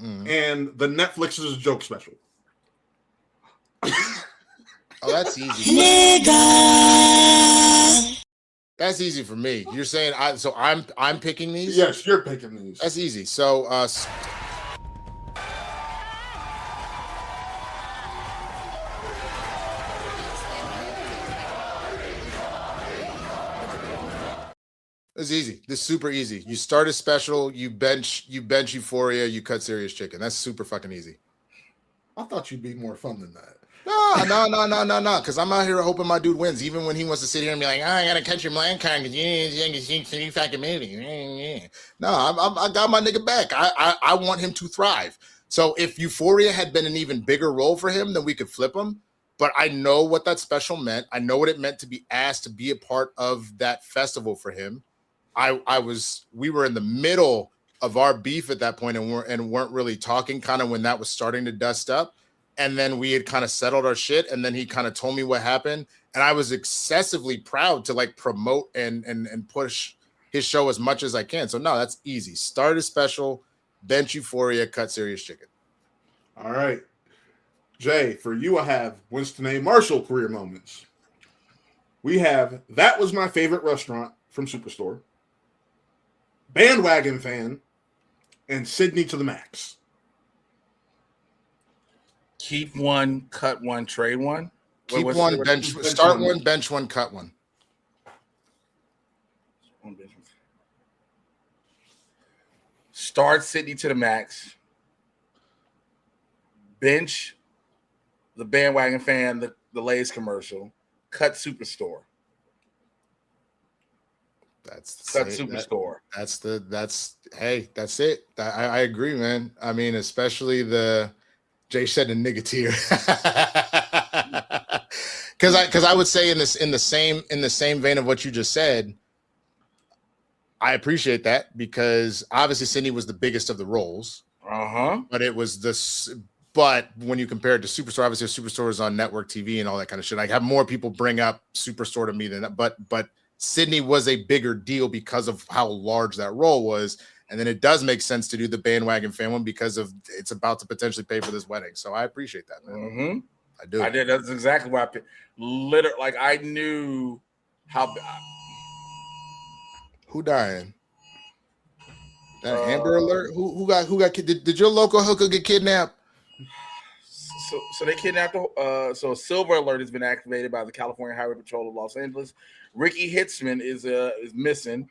and the Netflix's joke special. Oh, that's easy. That's easy for me. You're saying I'm picking these? Yes, you're picking these. That's easy. So It's easy. This is super easy. You start a special, you bench Euphoria, you cut Serious Chicken. That's super fucking easy. I thought you'd be more fun than that. No. Because I'm out here hoping my dude wins, even when he wants to sit here and be like, I gotta cut your blind card because you fucking movie. No, I got my nigga back. I want him to thrive. So if Euphoria had been an even bigger role for him, then we could flip him. But I know what that special meant. I know what it meant to be asked to be a part of that festival for him. We were in the middle of our beef at that point and weren't really talking kind of when that was starting to dust up. And then we had kind of settled our shit. And then he kind of told me what happened. And I was excessively proud to like promote and push his show as much as I can. So no, that's easy. Start a special, bench Euphoria, cut Serious Chicken. All right. Jay, for you, I have Winston A. Marshall career moments. We have That Was My Favorite Restaurant from Superstore, Bandwagon Fan, and Sydney to the Max. Keep one, cut one, trade one. Start one, bench one, cut one. Start Sydney to the Max. Bench the Bandwagon Fan, the Lay's commercial. Cut Superstore. That's Superstore. That's it. I agree, man. I mean, especially Jay said the nigga tier. Because I would say in the same vein of what you just said, I appreciate that because obviously Sydney was the biggest of the roles. But it was this. But when you compare it to Superstore, obviously Superstore is on network TV and all that kind of shit. I have more people bring up Superstore to me than that. But Sydney was a bigger deal because of how large that role was. And then it does make sense to do the Bandwagon Fan one because of it's about to potentially pay for this wedding. So I appreciate that, man. I do. I did. That's exactly why I picked. Literally, like I knew how. Who dying? That Amber Alert? Who got did your local hooker get kidnapped? So they kidnapped. So Silver Alert has been activated by the California Highway Patrol of Los Angeles. Ricky Hitzman is missing.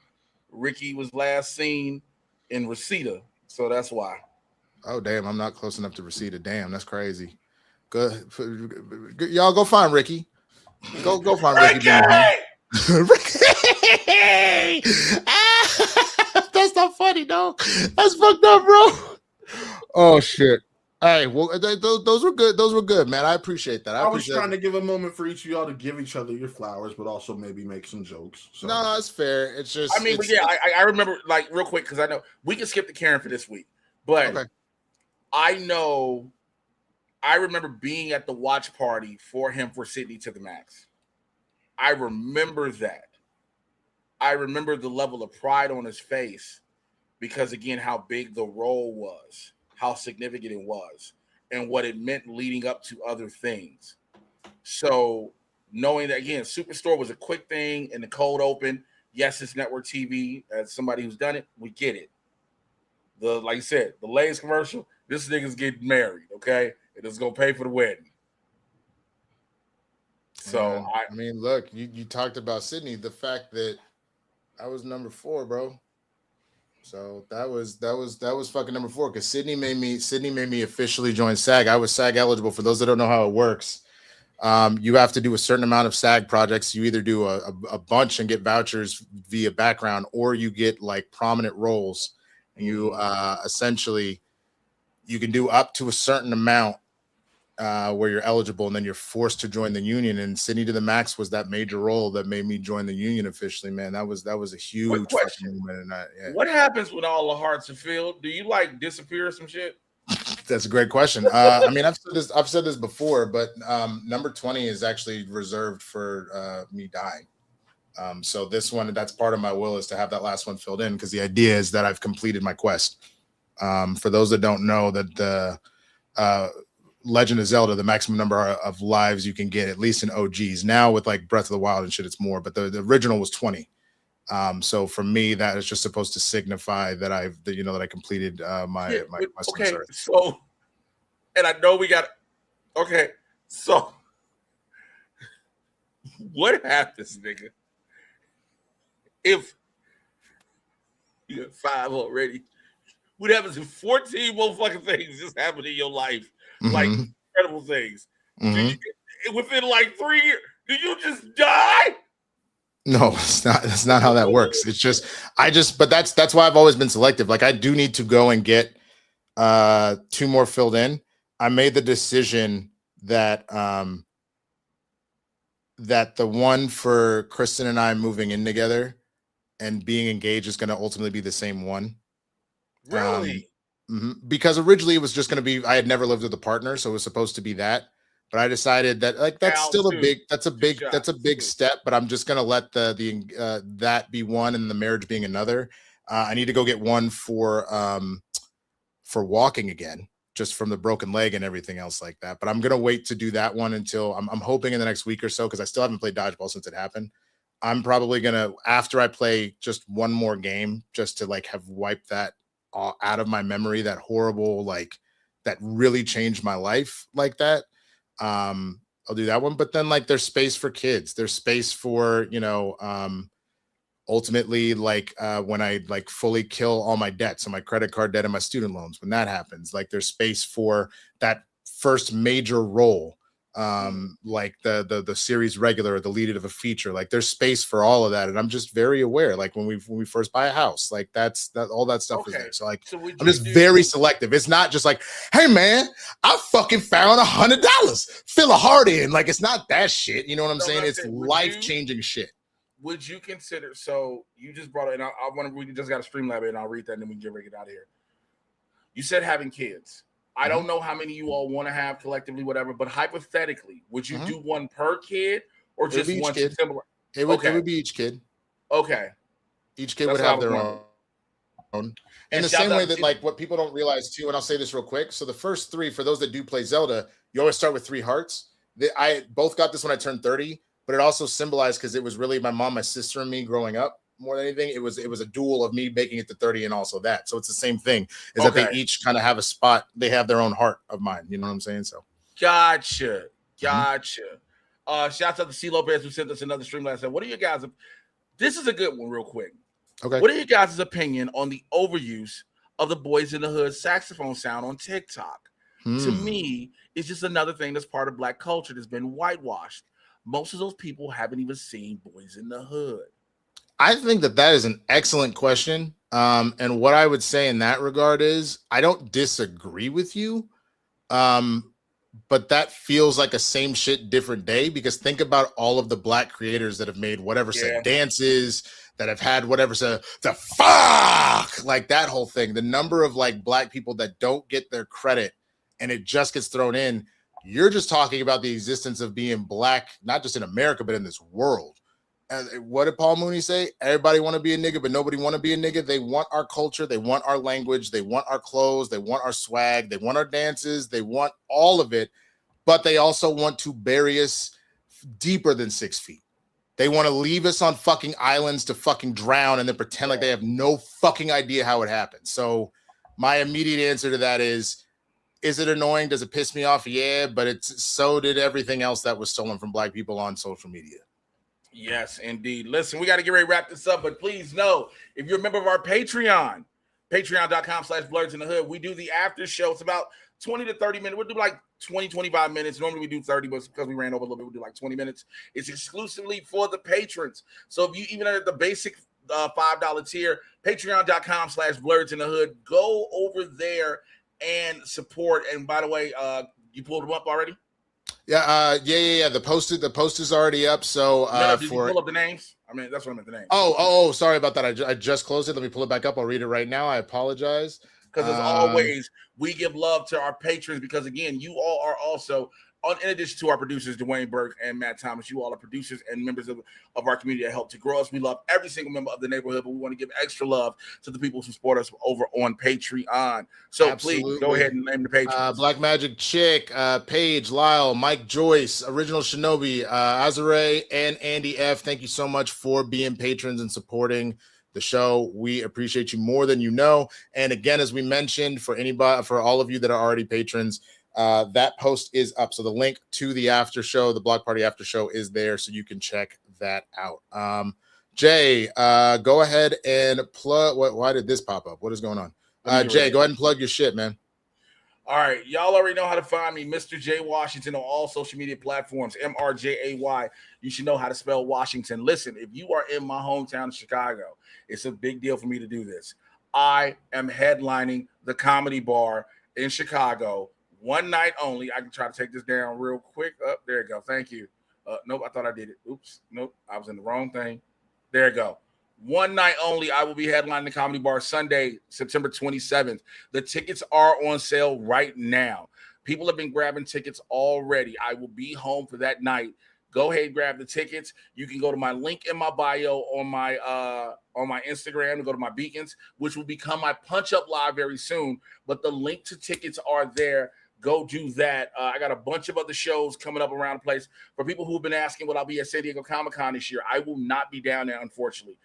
Ricky was last seen in Reseda, so that's why. Oh damn! I'm not close enough to Reseda. Damn, that's crazy. Good, y'all go find Ricky. Go find Ricky. Ricky! That's not funny, though. That's fucked up, bro. Oh shit. All right, well, those were good. Those were good, man. I appreciate that. I was trying to give a moment for each of y'all to give each other your flowers, but also maybe make some jokes. So. No, it's fair. It's just. I mean, but yeah, I remember, like, real quick, because I know we can skip the Karen for this week, but okay. I remember being at the watch party for him for Sydney to the Max. I remember that. I remember the level of pride on his face because, again, how big the role was, how significant it was, and what it meant leading up to other things. So knowing that, again, Superstore was a quick thing in the cold open. Yes, it's network TV. As somebody who's done it, we get it. Like you said, the Lay's commercial, this nigga's getting married, okay? It is going to pay for the wedding. So, I mean, look, you talked about Sydney, the fact that I was number 4, bro. So that was fucking number 4 because Sydney made me officially join SAG. I was SAG eligible. For those that don't know how it works, you have to do a certain amount of SAG projects. You either do a bunch and get vouchers via background, or you get like prominent roles. And you essentially you can do up to a certain amount where you're eligible, and then you're forced to join the union. And Sydney to the Max was that major role that made me join the union officially, man. That was a huge fucking moment. And what happens when all the hearts are filled? Do you like disappear or some shit? That's a great question. I mean, I've said this before, but number 20 is actually reserved for me dying. So this one, that's part of my will, is to have that last one filled in, because the idea is that I've completed my quest. For those that don't know, that the Legend of Zelda, the maximum number of lives you can get, at least in OGs. Now with like Breath of the Wild and shit, it's more, but the original was 20. So for me, that is just supposed to signify that I completed my quest. Okay, so, and I know we got. Okay, so what happens, nigga? If You got 5 already. What happens if 14 motherfucking things just happen in your life? Like incredible things. Within like 3 years, do you just die? No, it's not. That's not how that works. It's just, but that's why I've always been selective. Like I do need to go and get 2 more filled in. I made the decision that that the one for Kristen and I moving in together and being engaged is going to ultimately be the same one. Really? Because originally it was just going to be, I had never lived with a partner, so it was supposed to be that. But I decided that like that's still a big step. But I'm just going to let the that be one and the marriage being another. I need to go get one for walking again, just from the broken leg and everything else like that. But I'm going to wait to do that one until I'm hoping in the next week or so, because I still haven't played dodgeball since it happened. I'm probably going to, after I play just one more game, just to like have wiped that out of my memory, that horrible, like that really changed my life like that. I'll do that one. But then like there's space for kids. There's space for, ultimately like when I like fully kill all my debts, so my credit card debt and my student loans, when that happens, like there's space for that first major role, like the series regular or the lead of a feature. Like there's space for all of that, and I'm just very aware. Like when we first buy a house, like that all that stuff is there. So like I'm just very selective. It's not just like, hey man, I fucking found $100, fill a heart in. Like it's not that shit. You know what I'm saying? It's life-changing shit. Would you consider? So you just brought it, and I want to. We just got a Streamlabs, and I'll read that, and then we can get ready to get out of here. You said having kids. I don't know how many you all want to have collectively, whatever, but hypothetically, would you do one per kid or just one kid? Similar? It would be each kid. Okay. Each kid would have their own. In the same way that, like, what people don't realize too, and I'll say this real quick. So the first 3, for those that do play Zelda, you always start with 3 hearts. I both got this when I turned 30, but it also symbolized, because it was really my mom, my sister, and me growing up. More than anything, it was a duel of me making it to 30 and also that. So it's the same thing, is that they each kind of have a spot. They have their own heart of mine. You know what I'm saying? So gotcha. Shouts out to C. Lopez, who sent us another stream last night. What are you guys? This is a good one, real quick. Okay. What are you guys' opinion on the overuse of the Boys in the Hood saxophone sound on TikTok? To me, it's just another thing that's part of Black culture that's been whitewashed. Most of those people haven't even seen Boys in the Hood. I think that is an excellent question. And what I would say in that regard is I don't disagree with you. But that feels like a same shit, different day, because think about all of the Black creators that have made whatever set dances, that have had whatever the fuck, like that whole thing. The number of like Black people that don't get their credit and it just gets thrown in. You're just talking about the existence of being Black, not just in America, but in this world. What did Paul Mooney say? Everybody want to be a nigga, but nobody want to be a nigga. They want our culture. They want our language. They want our clothes. They want our swag. They want our dances. They want all of it, but they also want to bury us deeper than 6 feet. They want to leave us on fucking islands to fucking drown and then pretend like they have no fucking idea how it happened. So my immediate answer to that is it annoying? Does it piss me off? Yeah, but so did everything else that was stolen from Black people on social media. Yes, indeed. Listen, we got to get ready to wrap this up, but please know, if you're a member of our Patreon, patreon.com/Blerds N The Hood, we do the after show. It's about 20 to 30 minutes. We'll do like 20, 25 minutes. Normally we do 30, but because we ran over a little bit, we'll do like 20 minutes. It's exclusively for the patrons. So if you even at the basic $5 tier, patreon.com/Blerds N The Hood, go over there and support. And by the way, you pulled them up already? Yeah. The post is already up. So did you pull up the names? I mean, that's what I meant, the names. Oh, sorry about that. I just closed it. Let me pull it back up. I'll read it right now. I apologize. Because as always, we give love to our patrons because, again, you all are also, in addition to our producers, Dwayne Burke and Matt Thomas, you all are producers and members of our community that help to grow us. We love every single member of the neighborhood, but we want to give extra love to the people who support us over on Patreon. So Please go ahead and name the patrons. Black Magic Chick, Paige, Lyle, Mike Joyce, Original Shinobi, Azare, and Andy F. Thank you so much for being patrons and supporting the show. We appreciate you more than you know. And again, as we mentioned, for all of you that are already patrons, that post is up. So the link to the after show, the block party after show, is there, so you can check that out. Jay, go ahead and plug. Why did this pop up? What is going on? Jay, go ahead and plug your shit, man. All right, y'all already know how to find me, MrJayWashington, on all social media platforms, MrJay. You should know how to spell Washington. Listen, if you are in my hometown of Chicago, it's a big deal for me to do this. I am headlining the Comedy Bar in Chicago, one night only. I can try to take this down real quick. There you go. Thank you. Nope, I thought I did it. Oops. Nope, I was in the wrong thing. There you go. One night only. I will be headlining the Comedy Bar Sunday, September 27th. The tickets are on sale right now. People have been grabbing tickets already. I will be home for that night. Go ahead and grab the tickets. You can go to my link in my bio on my Instagram and go to my beacons, which will become my Punch Up Live very soon. But the link to tickets are there. Go do that. I got a bunch of other shows coming up around the place. For people who have been asking, will I be at San Diego Comic-Con this year? I will not be down there, unfortunately.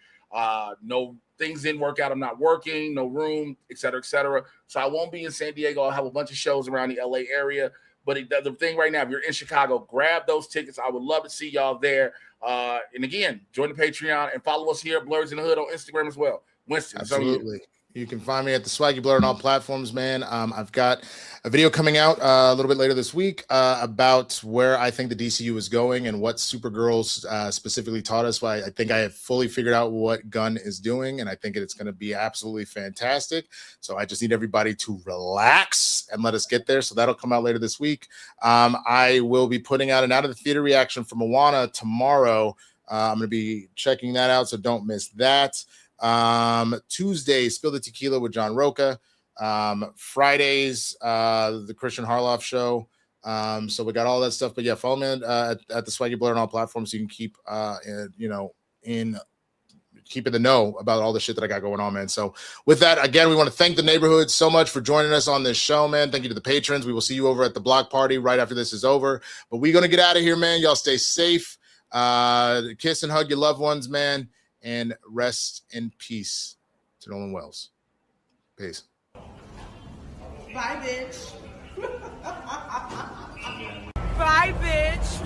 No, things didn't work out. I'm not working, no room, et cetera, et cetera. So I won't be in San Diego. I'll have a bunch of shows around the LA area. But the thing right now, if you're in Chicago, grab those tickets. I would love to see y'all there. And again, join the Patreon and follow us here at Blerds N The Hood on Instagram as well. Winston, absolutely. You can find me at TheSwaggyBlerd on all platforms, man. I've got a video coming out a little bit later this week about where I think the DCU is going and what Supergirls specifically taught us. I think I have fully figured out what Gunn is doing, and I think it's going to be absolutely fantastic. So I just need everybody to relax and let us get there. So that'll come out later this week. I will be putting out an Out of the Theater reaction for Moana tomorrow. I'm going to be checking that out, so don't miss that. Tuesday, Spill the Tequila with John Roca. Fridays, the Christian Harloff show. So we got all that stuff. But yeah, follow me at the Swaggy Blerd on all platforms so you can keep keep in the know about all the shit that I got going on, man. So with that, again, we want to thank the neighborhood so much for joining us on this show, man. Thank you to the patrons. We will see you over at the block party right after this is over. But we're gonna get out of here, man. Y'all stay safe. Kiss and hug your loved ones, man. And rest in peace to Nolan Wells. Peace. Bye, bitch. Bye, bitch.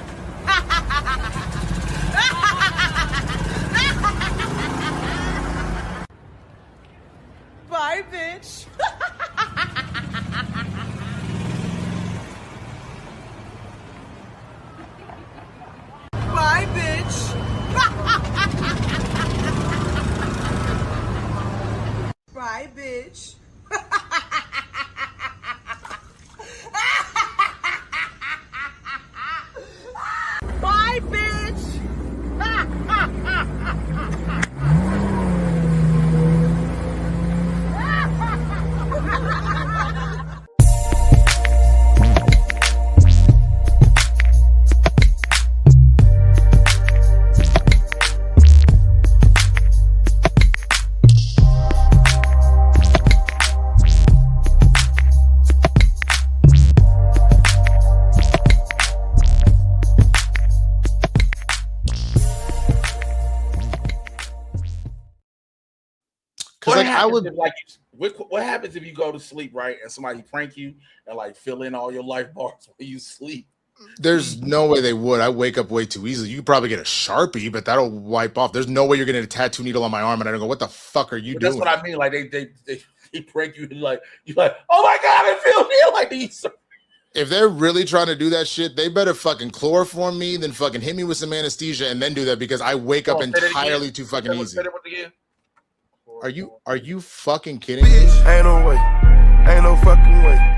Bye, bitch. Bye, bitch. Bye, bitch. Bye, bitch. What happens if you go to sleep, right, and somebody prank you and like fill in all your life bars when you sleep? There's no way they would. I wake up way too easily. You could probably get a Sharpie, but that'll wipe off. There's no way you're getting a tattoo needle on my arm and I don't go, what the fuck are you doing? That's what I mean. Like they prank you and like you're like, oh my god, I feel me like these. If they're really trying to do that shit, they better fucking chloroform me, then fucking hit me with some anesthesia and then do that because I wake up entirely too fucking easy. Are you fucking kidding me? Ain't no way. Ain't no fucking way.